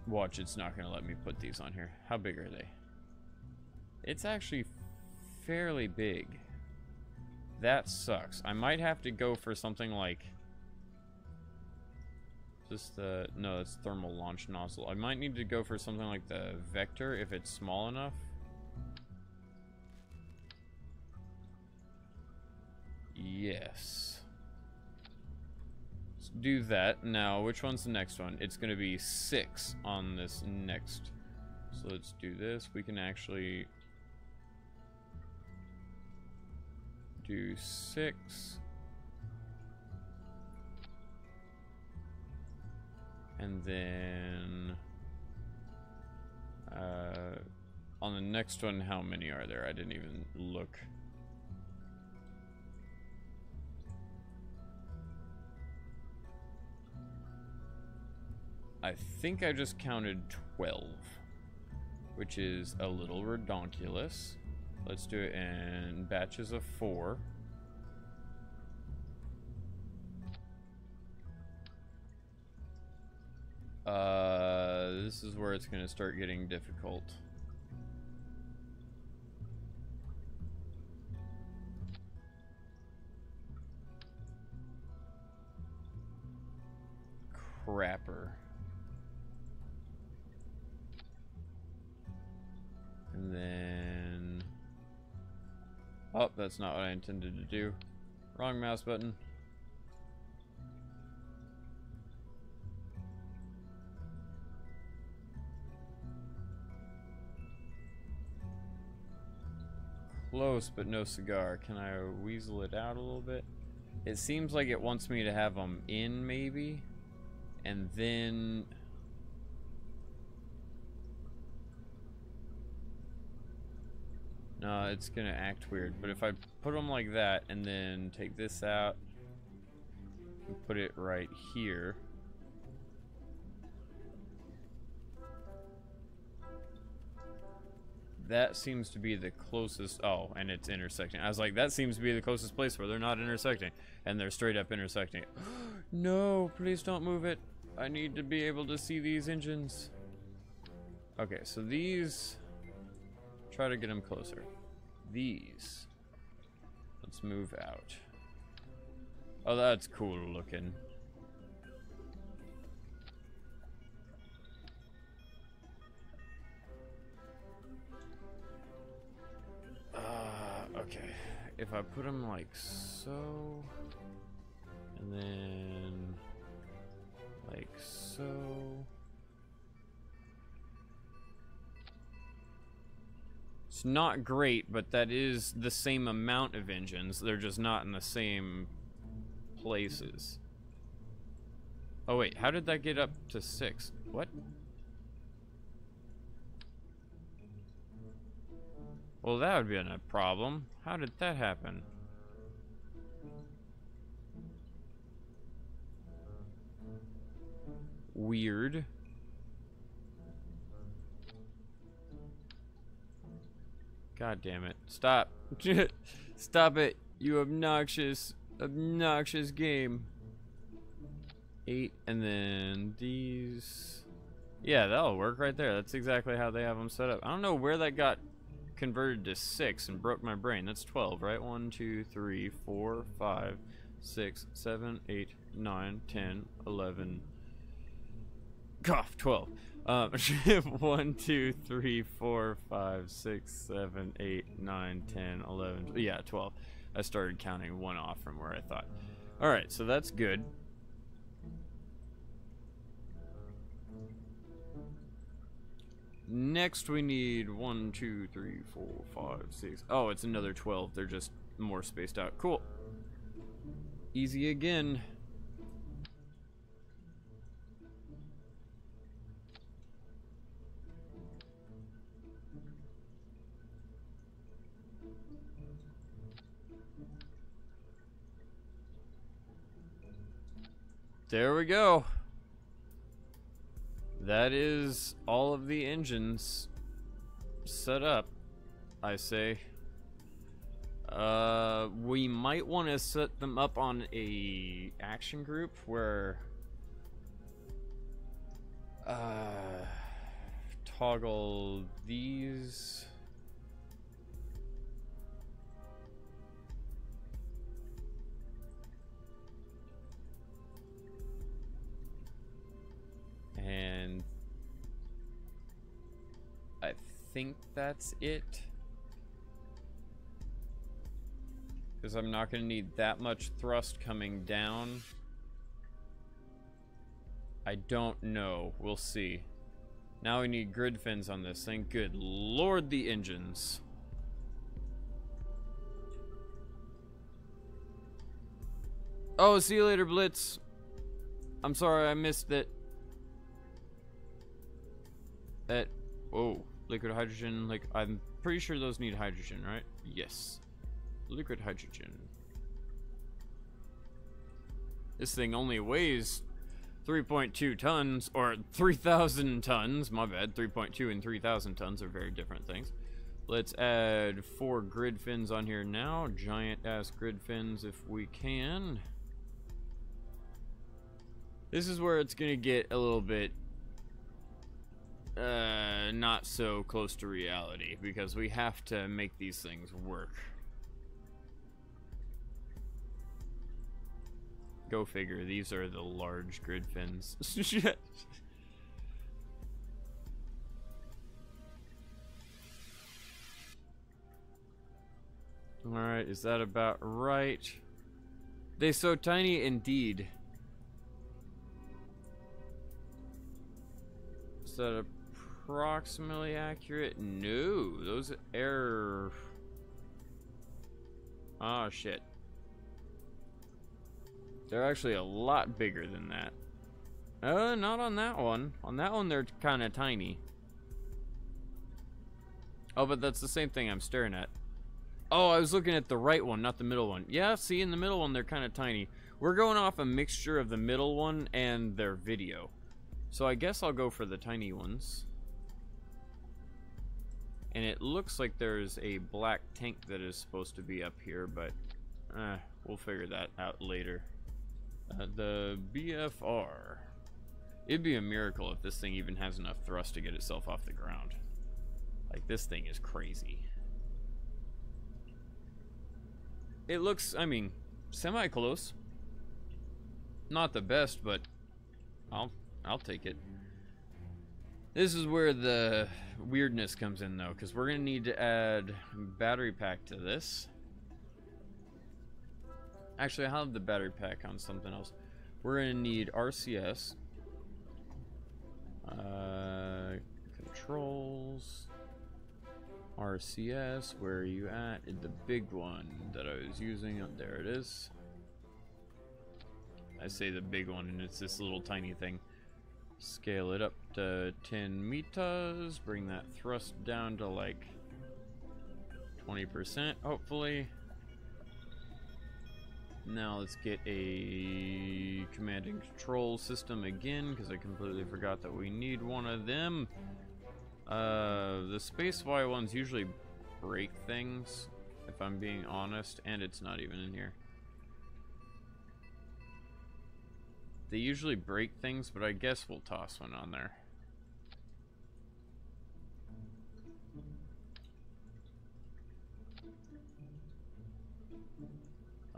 Watch, it's not going to let me put these on here. How big are they? It's actually fairly big. That sucks. I might have to go for something like... Just the... No, it's thermal launch nozzle. I might need to go for something like the Vector if it's small enough. Yes. Let's do that. Now, which one's the next one? It's going to be 6 on this next. So let's do this. We can actually do 6. And then on the next one, how many are there? I didn't even look. I think I just counted 12, which is a little redonkulous. Let's do it in batches of 4. This is where it's going to start getting difficult. crapper. And then... Oh, that's not what I intended to do. Wrong mouse button. Close, but no cigar. Can I weasel it out a little bit? It seems like it wants me to have them in, maybe. And then... No, it's gonna act weird. But if I put them like that, and then take this out, and put it right here... That seems to be the closest. Oh, and it's intersecting. I was like, that seems to be the closest place where they're not intersecting. And they're straight up intersecting. No, please don't move it. I need to be able to see these engines. Okay, so these... Try to get them closer. These... Let's move out. Oh, that's cool looking. Okay, if I put them like so, and then like so. It's not great, but that is the same amount of engines. They're just not in the same places. Oh wait, how did that get up to 6? What? Well, that would be a problem. How did that happen? Weird. God damn it. Stop. Stop it, you obnoxious game. 8, and then these... Yeah, that'll work right there. That's exactly how they have them set up. I don't know where that got converted to 6 and broke my brain. That's 12, right? 1, 2, 3, 4, 5, 6, 7, 8, 9, 10, 11. Cough, 12. 1, 2, 3, 4, 5, 6, 7, 8, 9, 10, 11. Yeah, 12. I started counting 1 off from where I thought. Alright, so that's good. Next we need 1, 2, 3, 4, 5, 6. Oh, it's another 12. They're just more spaced out. Cool. Easy again. There we go. That is all of the engines set up, I say. We might want to set them up on a action group where toggle these. And I think that's it. Because I'm not going to need that much thrust coming down. I don't know. We'll see. Now we need grid fins on this thing. Good lord, the engines. Oh, see you later, Blitz. I'm sorry I missed it. That, whoa, liquid hydrogen, like, I'm pretty sure those need hydrogen, right? Yes. Liquid hydrogen. This thing only weighs 3.2 tons, or 3,000 tons, my bad. 3.2 and 3,000 tons are very different things. Let's add 4 grid fins on here now. Giant-ass grid fins if we can. This is where it's gonna get a little bit not so close to reality, because we have to make these things work. Go figure. These are the large grid fins. Shit. Alright, is that about right? They so tiny indeed. Is that approximately accurate? No, those error. Oh shit. They're actually a lot bigger than that. Not on that one. On that one they're kind of tiny. Oh, but that's the same thing I'm staring at. Oh, I was looking at the right one, not the middle one. Yeah, see, in the middle one, they're kind of tiny. We're going off a mixture of the middle one and their video. So I guess I'll go for the tiny ones. And it looks like there's a black tank that is supposed to be up here, but we'll figure that out later. The BFR. It'd be a miracle if this thing even has enough thrust to get itself off the ground. Like, this thing is crazy. It looks, I mean, semi-close. Not the best, but I'll take it. This is where the weirdness comes in, though, because we're going to need to add battery pack to this. Actually, I'll have the battery pack on something else. We're going to need RCS. Controls. RCS, where are you at? The big one that I was using. Oh, there it is. I say the big one, and it's this little tiny thing. Scale it up to 10 meters. Bring that thrust down to like 20%, hopefully. Now let's get a command and control system again, because I completely forgot that we need one of them. The Spacefly ones usually break things, if I'm being honest, and it's not even in here. They usually break things, but I guess we'll toss one on there.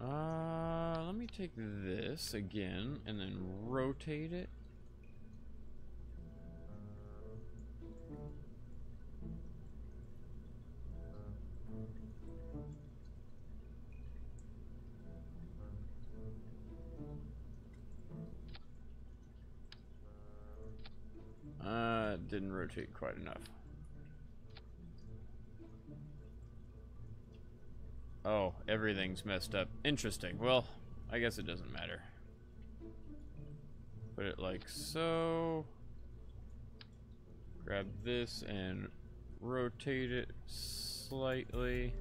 Let me take this again and then rotate it. Didn't rotate quite enough. Oh, everything's messed up. Interesting. Well, I guess it doesn't matter. Put it like so. Grab this and rotate it slightly.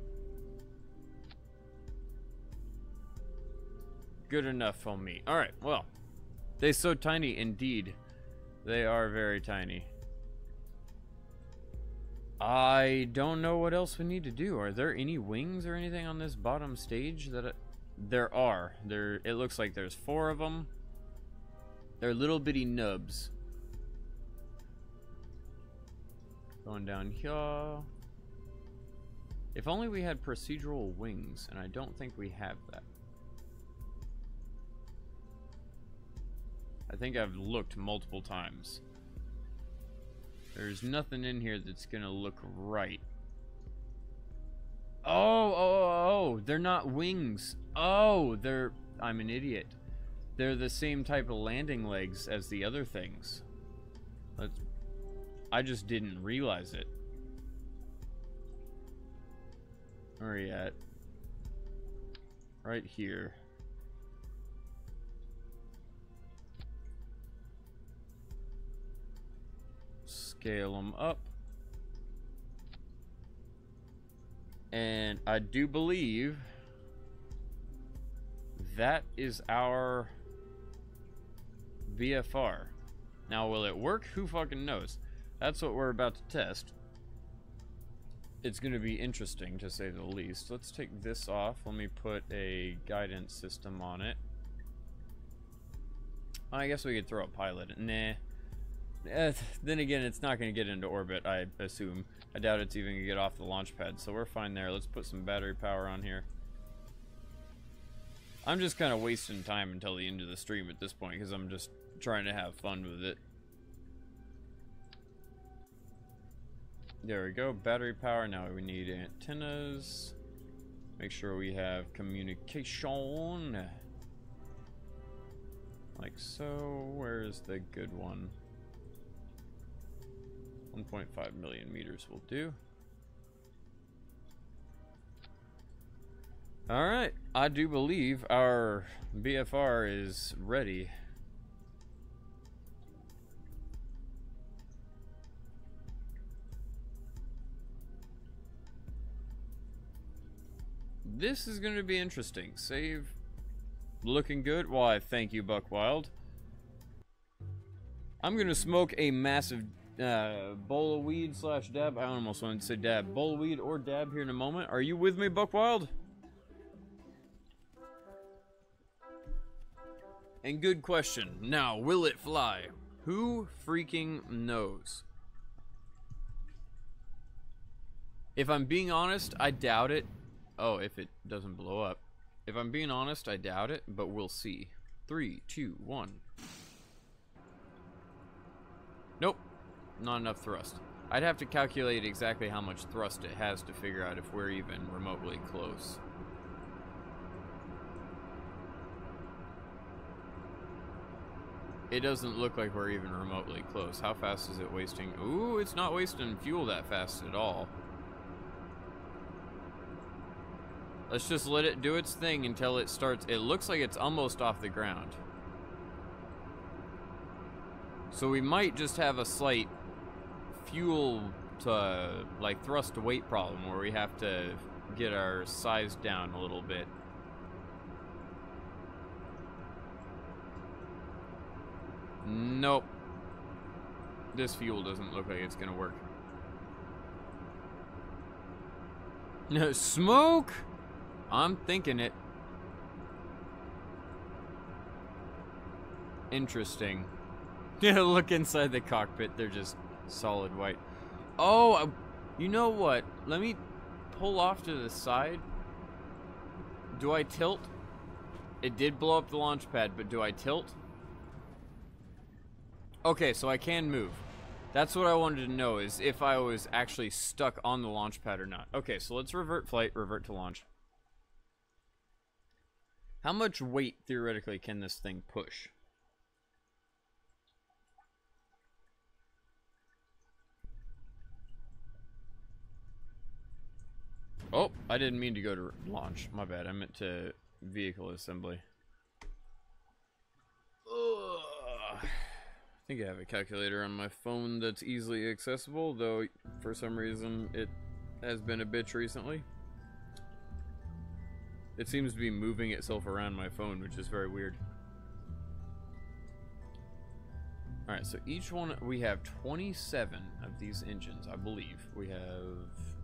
Good enough for me. Alright, well. They're so tiny indeed. They are very tiny. I don't know what else we need to do. Are there any wings or anything on this bottom stage? There are. It looks like there's 4 of them. They're little bitty nubs. Going down here. If only we had procedural wings, and I don't think we have that. I think I've looked multiple times. There's nothing in here that's gonna look right. Oh, they're not wings. Oh, I'm an idiot. They're the same type of landing legs as the other things. I just didn't realize it. Where are you at? Right here. Scale them up. And I do believe that is our VFR. Now, will it work? Who fucking knows? That's what we're about to test. It's going to be interesting, to say the least. Let's take this off. Let me put a guidance system on it. I guess we could throw a pilot. Nah. Then again, it's not going to get into orbit, I assume. I doubt it's even going to get off the launch pad, so we're fine there. Let's put some battery power on here. I'm just kind of wasting time until the end of the stream at this point because I'm just trying to have fun with it. There we go. Battery power. Now we need antennas. Make sure we have communication. Like so. Where's the good one? 1.5 million meters will do. Alright, I do believe our BFR is ready. This is going to be interesting. Save. Looking good. Why, thank you, Buckwild. I'm going to smoke a massive bowl of weed / dab. I almost wanted to say dab. Bowl of weed or dab here in a moment. Are you with me, Buckwild? And good question. Now, will it fly? Who freaking knows? If I'm being honest, I doubt it. Oh, if it doesn't blow up. If I'm being honest, I doubt it, but we'll see. 3, 2, 1. Nope. Not enough thrust. I'd have to calculate exactly how much thrust it has to figure out if we're even remotely close. It doesn't look like we're even remotely close. How fast is it wasting? Ooh, it's not wasting fuel that fast at all. Let's just let it do its thing until it starts. It looks like it's almost off the ground. So we might just have a slight fuel to, like, thrust to weight problem where we have to get our size down a little bit. Nope. This fuel doesn't look like it's gonna work. No smoke! I'm thinking it. Interesting. Look inside the cockpit. They're just solid white. Oh, you know what? Let me pull off to the side. Do I tilt? It did blow up the launch pad, but do I tilt? Okay, so I can move. That's what I wanted to know, is if I was actually stuck on the launch pad or not. Okay, so let's revert flight, revert to launch. How much weight, theoretically, can this thing push? Oh, I didn't mean to go to launch. My bad. I meant to vehicle assembly. Ugh. I think I have a calculator on my phone that's easily accessible, though for some reason it has been a bitch recently. It seems to be moving itself around my phone, which is very weird. Alright, so each one, we have 27 of these engines, I believe. We have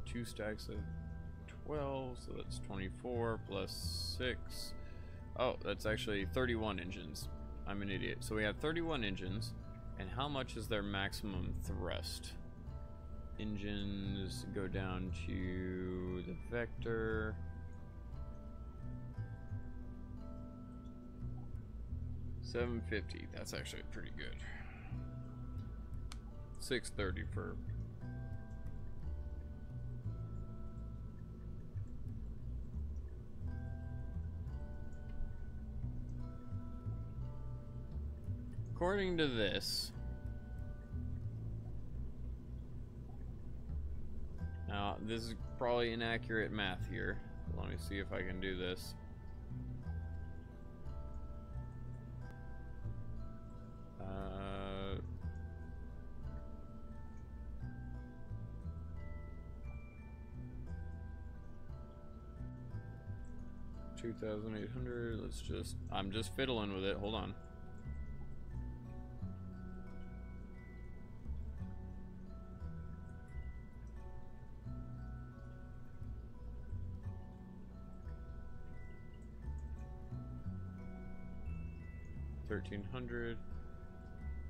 2 stacks of 12, so that's 24 plus 6. Oh, that's actually 31 engines. I'm an idiot. So we have 31 engines, and how much is their maximum thrust? Engines go down to the vector. $750. That's actually pretty good. $630 for. According to this, now this is probably inaccurate math here. Let me see if I can do this. $2,800. Let's just. I'm just fiddling with it. Hold on. $1,300.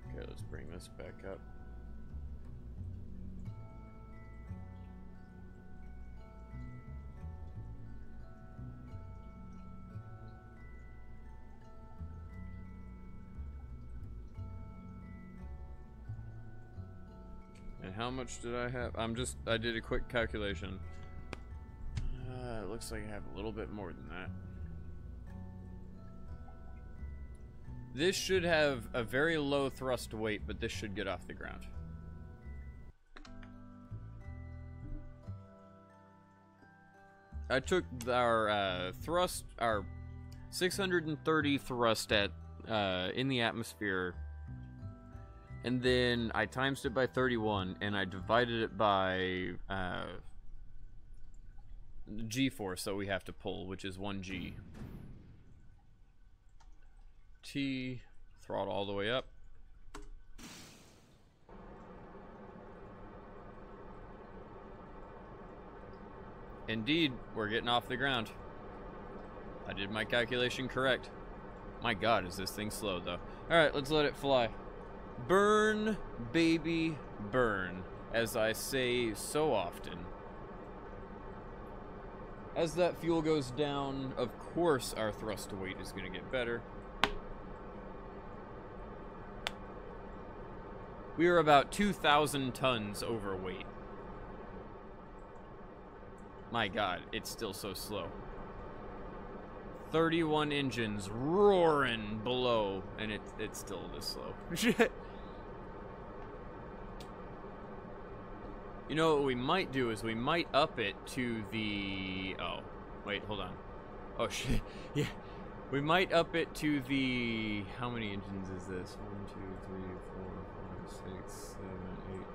Okay, let's bring this back up. And how much did I have? I did a quick calculation. It looks like I have a little bit more than that. This should have a very low thrust weight, but this should get off the ground. I took our thrust, our 630 thrust at in the atmosphere, and then I times it by 31, and I divided it by G-force that we have to pull, which is 1G. T, throttle all the way up. Indeed, we're getting off the ground. I did my calculation correct. My God, is this thing slow though. Alright, let's let it fly. Burn, baby, burn, as I say so often. As that fuel goes down, of course our thrust to weight is going to get better. We are about 2,000 tons overweight. My God, it's still so slow. 31 engines roaring below, and it's still this slow. You know what we might do is we might up it to the... Oh, wait, hold on. Oh, shit. Yeah. We might up it to the... How many engines is this? 1, 2, 3, 4, 5, 6, 7, 8, 9.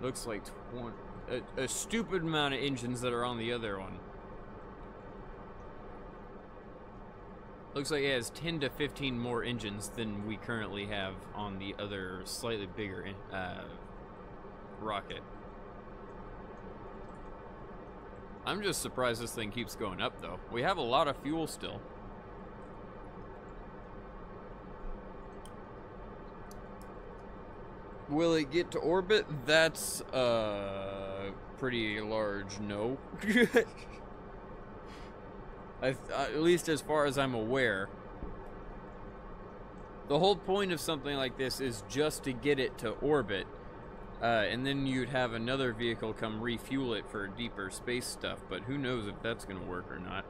Looks like 20... A stupid amount of engines that are on the other one. Looks like it has 10 to 15 more engines than we currently have on the other slightly bigger rocket. I'm just surprised this thing keeps going up, though. We have a lot of fuel still. Will it get to orbit? That's pretty large no. At least as far as I'm aware. The whole point of something like this is just to get it to orbit. And then you'd have another vehicle come refuel it for deeper space stuff. But who knows if that's going to work or not.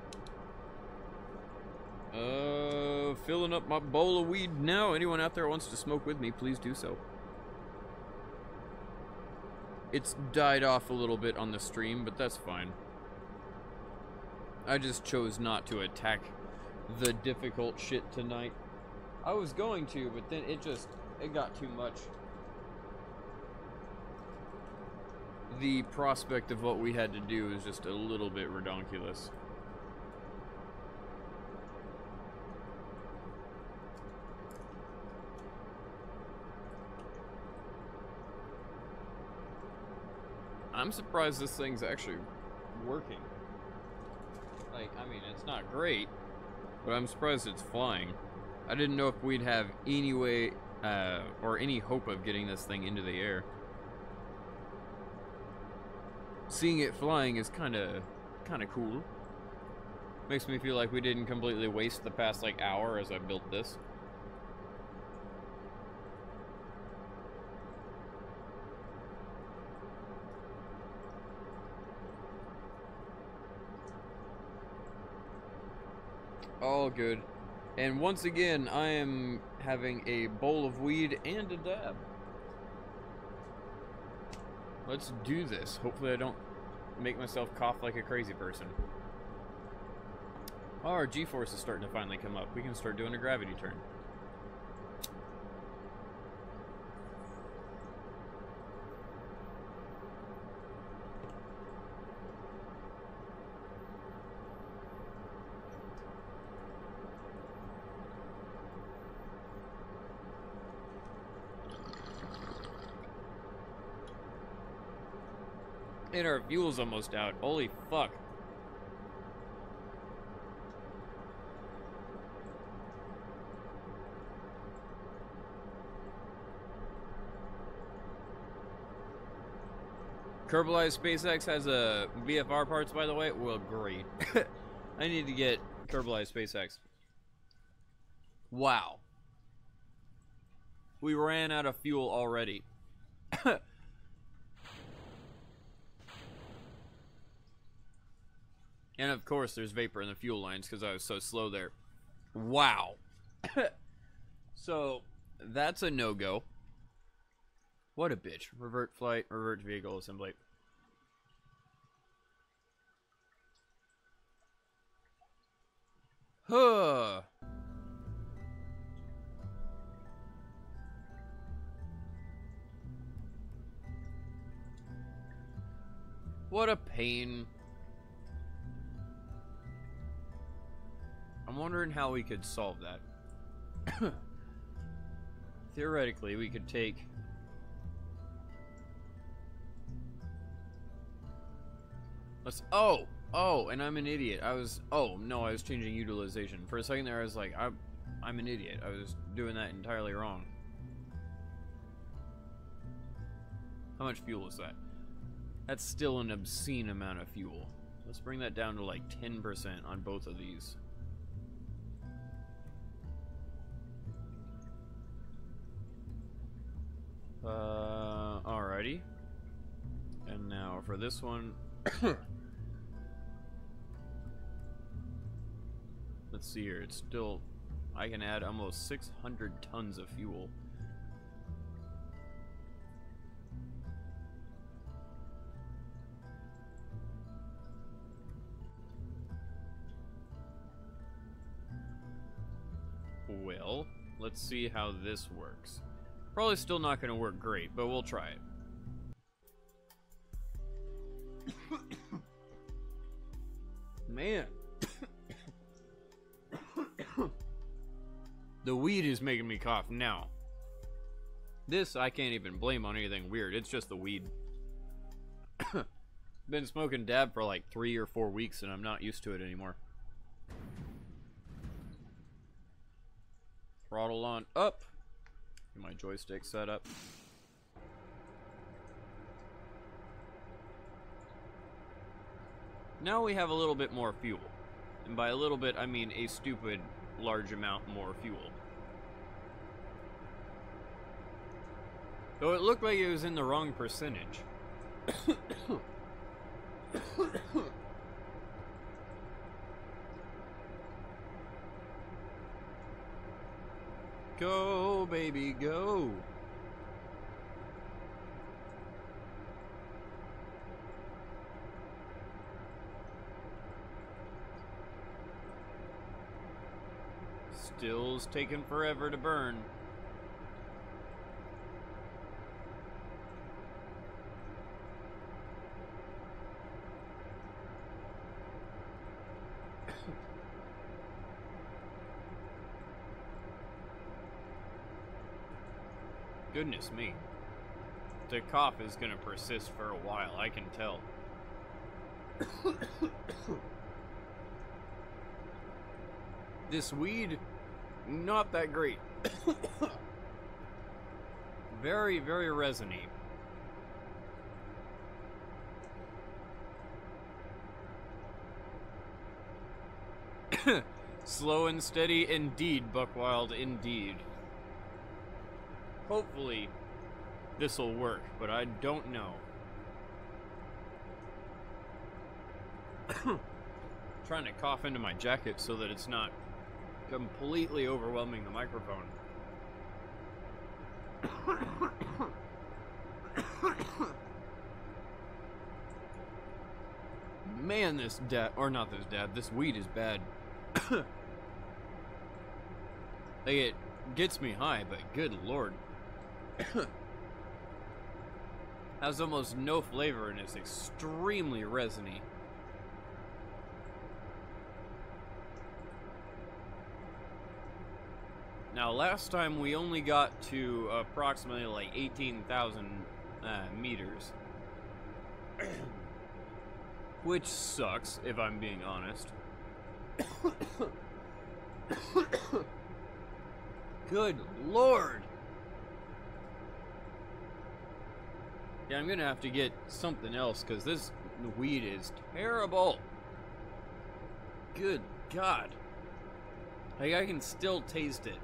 Filling up my bowl of weed now. Anyone out there wants to smoke with me, please do so. It's died off a little bit on the stream, but that's fine. I just chose not to attack the difficult shit tonight. I was going to, but then it got too much. The prospect of what we had to do is just a little bit redonkulous. I'm surprised this thing's actually working. Like, I mean, it's not great, but I'm surprised it's flying. I didn't know if we'd have any way, or any hope of getting this thing into the air. Seeing it flying is kind of cool. Makes me feel like we didn't completely waste the past, like, hour as I built this. All good. And once again, I am having a bowl of weed and a dab. Let's do this. Hopefully I don't make myself cough like a crazy person. Oh, our G-force is starting to finally come up. We can start doing a gravity turn. And our fuel's almost out. Holy fuck. Kerbalized SpaceX has a VFR parts, by the way. Well, great. I need to get Kerbalized SpaceX. Wow. We ran out of fuel already. And of course, there's vapor in the fuel lines because I was so slow there. Wow. So, that's a no-go. What a bitch. Revert flight, revert vehicle assembly. Huh. What a pain. I'm wondering how we could solve that. Theoretically, we could take... Let's... Oh! Oh, and I'm an idiot. Oh, no, I was changing utilization. For a second there, I was like, I'm an idiot. I was doing that entirely wrong. How much fuel is that? That's still an obscene amount of fuel. Let's bring that down to like 10% on both of these. Alrighty. And now for this one... Let's see here, it's still... I can add almost 600 tons of fuel. Well, let's see how this works. Probably still not going to work great, but we'll try it. Man. The weed is making me cough now. This I can't even blame on anything weird. It's just the weed. Been smoking dab for like 3 or 4 weeks and I'm not used to it anymore. Throttle on up. Get my joystick set up. Now we have a little bit more fuel. And by a little bit, I mean a stupid large amount more fuel. Though it looked like it was in the wrong percentage. Go, baby, go. Still's taking forever to burn. Goodness me. The cough is gonna persist for a while, I can tell. This weed, not that great. Very, very resiny. Slow and steady indeed, Buckwild, indeed. Hopefully, this'll work, but I don't know. Trying to cough into my jacket so that it's not completely overwhelming the microphone. Man, this this weed is bad. Like, it gets me high, but good lord. Has almost no flavor and is extremely resiny. Now, last time we only got to approximately like 18,000 meters. Which sucks, if I'm being honest. Good lord! Yeah, I'm gonna have to get something else, because this weed is terrible. Good God. Like, I can still taste it.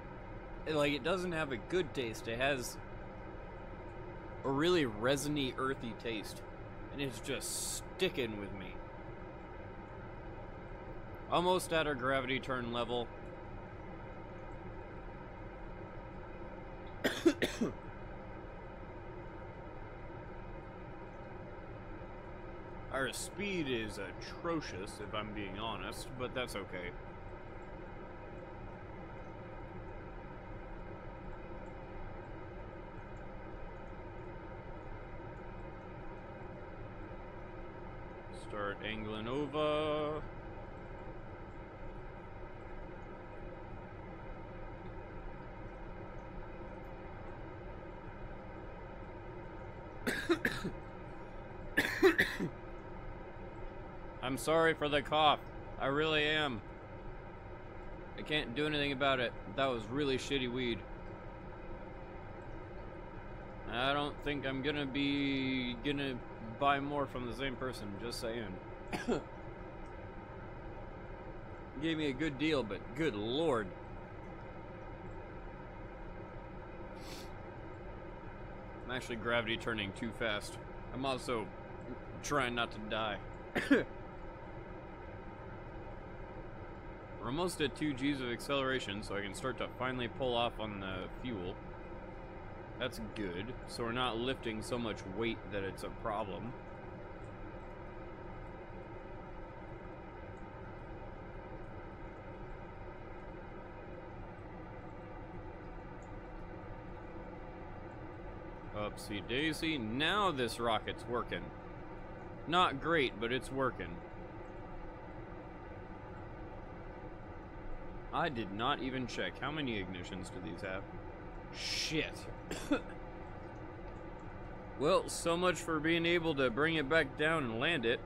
Like, it doesn't have a good taste. It has a really resiny, earthy taste. And it's just sticking with me. Almost at our gravity turn level. Our speed is atrocious, if I'm being honest, but that's okay. Start angling over. I'm sorry for the cough. I really am. I can't do anything about it. That was really shitty weed. I don't think I'm gonna buy more from the same person, just saying. Gave me a good deal, but good lord. I'm actually gravity turning too fast. I'm also trying not to die. We're almost at 2 Gs of acceleration, so I can start to finally pull off on the fuel. That's good. So we're not lifting so much weight that it's a problem. Upsy daisy. Now this rocket's working. Not great, but it's working. I did not even check. How many ignitions do these have? Shit. Well, so much for being able to bring it back down and land it.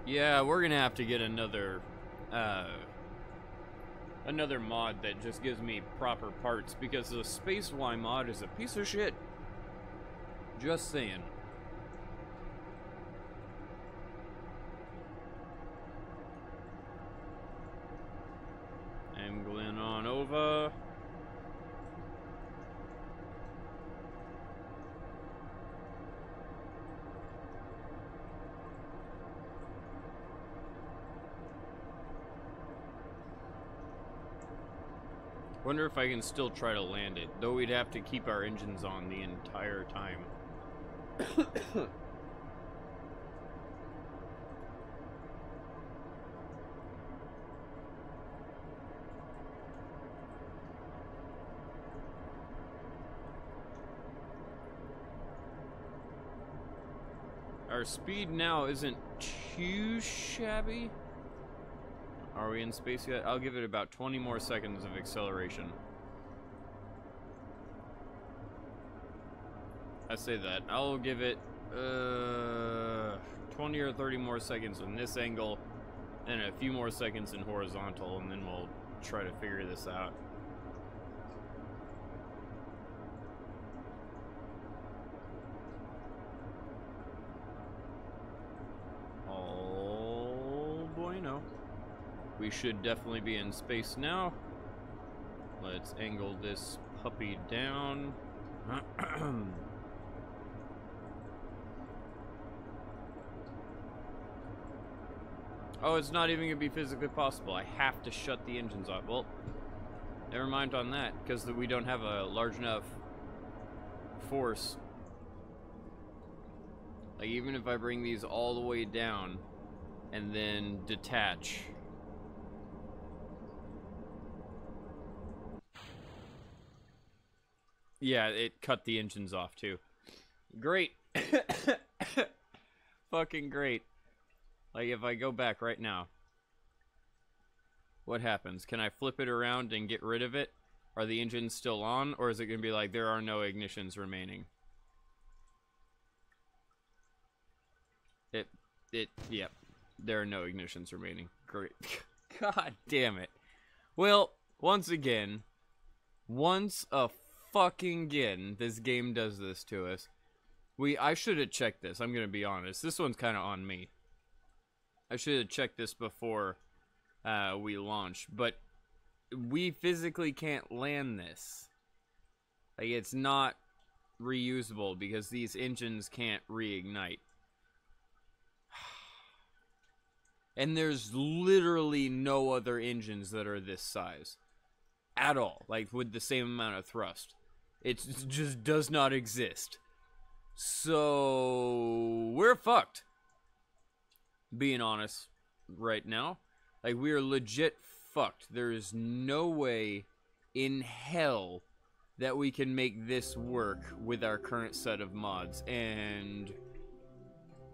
Yeah, we're gonna have to get another mod that just gives me proper parts, because the Space Y mod is a piece of shit. Just saying. Angling on over. Wonder if I can still try to land it, though we'd have to keep our engines on the entire time. Our speed now isn't too shabby. Are we in space yet? I'll give it about 20 more seconds of acceleration. I say that. I'll give it 20 or 30 more seconds in this angle, and a few more seconds in horizontal, and then we'll try to figure this out. Oh boy, no. We should definitely be in space now. Let's angle this puppy down. Oh, it's not even gonna be physically possible. I have to shut the engines off. Well, never mind on that, because we don't have a large enough force. Like, even if I bring these all the way down and then detach. Yeah, it cut the engines off too. Great. Fucking great. Like, if I go back right now, what happens? Can I flip it around and get rid of it? Are the engines still on? Or is it going to be like, there are no ignitions remaining? Yep. There are no ignitions remaining. Great. God damn it. Well, once again, fucking again, this game does this to us. I should have checked this, I'm gonna be honest. This one's kind of on me. I should have checked this before we launched, but we physically can't land this. Like, it's not reusable because these engines can't reignite. And there's literally no other engines that are this size. At all. Like, with the same amount of thrust. It just does not exist. So, we're fucked. Being honest right now. Like, we are legit fucked. There is no way in hell that we can make this work with our current set of mods. And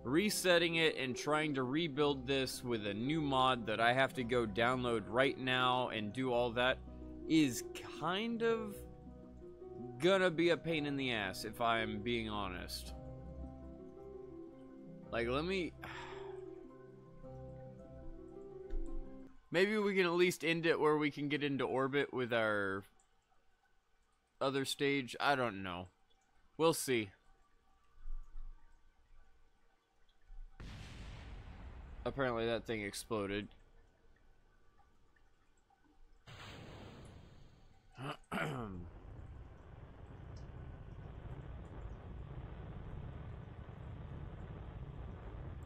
resetting it and trying to rebuild this with a new mod that I have to go download right now and do all that is kind of gonna be a pain in the ass, if I'm being honest. Like, let me... Maybe we can at least end it where we can get into orbit with our other stage. I don't know. We'll see. Apparently that thing exploded.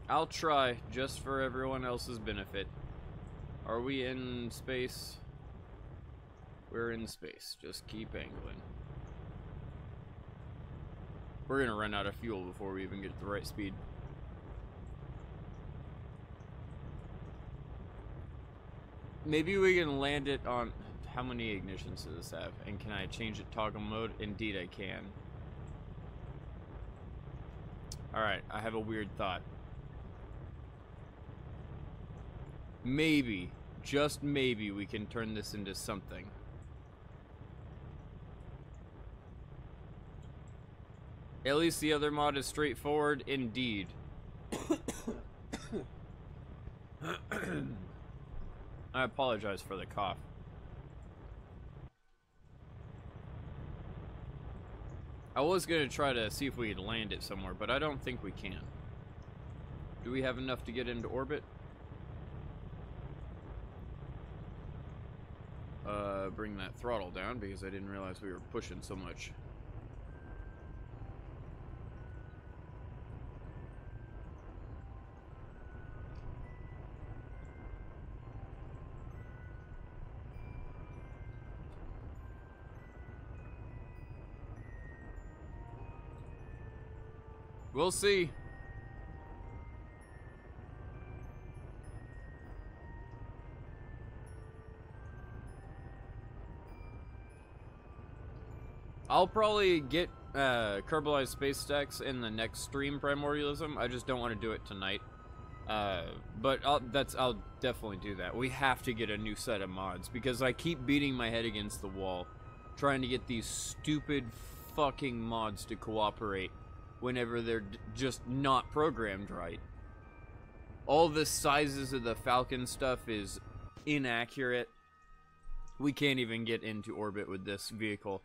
I'll try, just for everyone else's benefit. Are we in space? We're in space. Just keep angling. We're gonna run out of fuel before we even get to the right speed. Maybe we can land it on... How many ignitions does this have? And can I change it toggle mode? Indeed I can. Alright, I have a weird thought. Maybe, just maybe, we can turn this into something. At least the other mod is straightforward, indeed. I apologize for the cough. I was gonna try to see if we could land it somewhere, but I don't think we can. Do we have enough to get into orbit? Bring that throttle down because I didn't realize we were pushing so much. We'll see. I'll probably get Kerbalized Space Stacks in the next stream, Primordialism. I just don't want to do it tonight. But I'll definitely do that. We have to get a new set of mods because I keep beating my head against the wall trying to get these stupid fucking mods to cooperate whenever they're just not programmed right. All the sizes of the Falcon stuff is inaccurate. We can't even get into orbit with this vehicle.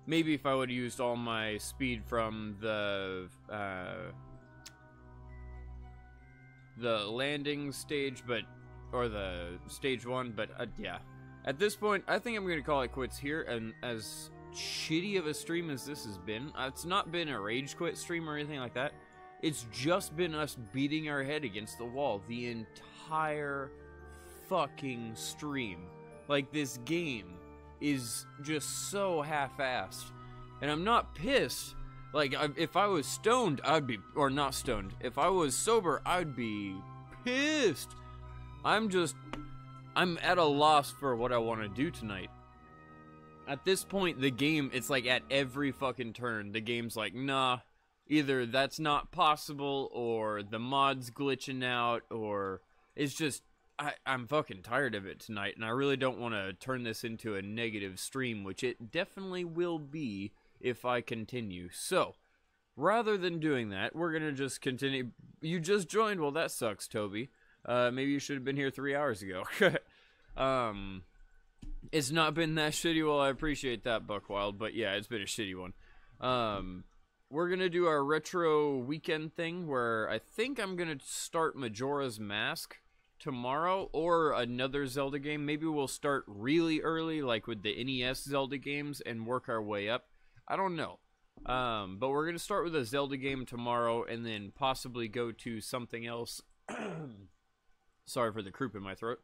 Maybe if I would have used all my speed from the landing stage, or the stage 1, but yeah. At this point, I think I'm going to call it quits here, and as shitty of a stream as this has been, it's not been a rage quit stream or anything like that. It's just been us beating our head against the wall the entire fucking stream. Like, this game is just so half-assed. And I'm not pissed. Like, if I was stoned, I'd be... Or not stoned. If I was sober, I'd be pissed. I'm at a loss for what I want to do tonight. At this point, the game, it's like at every fucking turn, the game's like, nah, either that's not possible, or the mod's glitching out, or it's just... I'm fucking tired of it tonight, and I really don't want to turn this into a negative stream, which it definitely will be if I continue. So, rather than doing that, we're going to just continue. You just joined? Well, that sucks, Toby. Maybe you should have been here 3 hours ago. It's not been that shitty. Well, I appreciate that, Buckwild, but yeah, it's been a shitty one. We're going to do our retro weekend thing, where I think I'm going to start Majora's Mask tomorrow, or another Zelda game. Maybe we'll start really early, like with the NES Zelda games, and work our way up. I don't know. But we're going to start with a Zelda game tomorrow, and then possibly go to something else Sorry for the croup in my throat.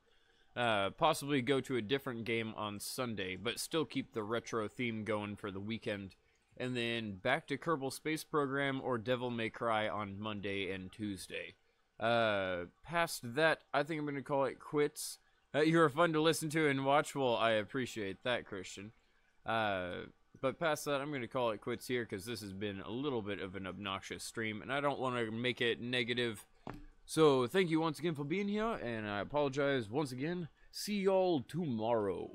Possibly go to a different game on Sunday, but still keep the retro theme going for the weekend. And then back to Kerbal Space Program or Devil May Cry on Monday and Tuesday. Past that, I think I'm going to call it quits. You were fun to listen to and watch. Well, I appreciate that, Christian. But past that, I'm going to call it quits here because this has been a little bit of an obnoxious stream, and I don't want to make it negative. So, thank you once again for being here, and I apologize once again. See y'all tomorrow.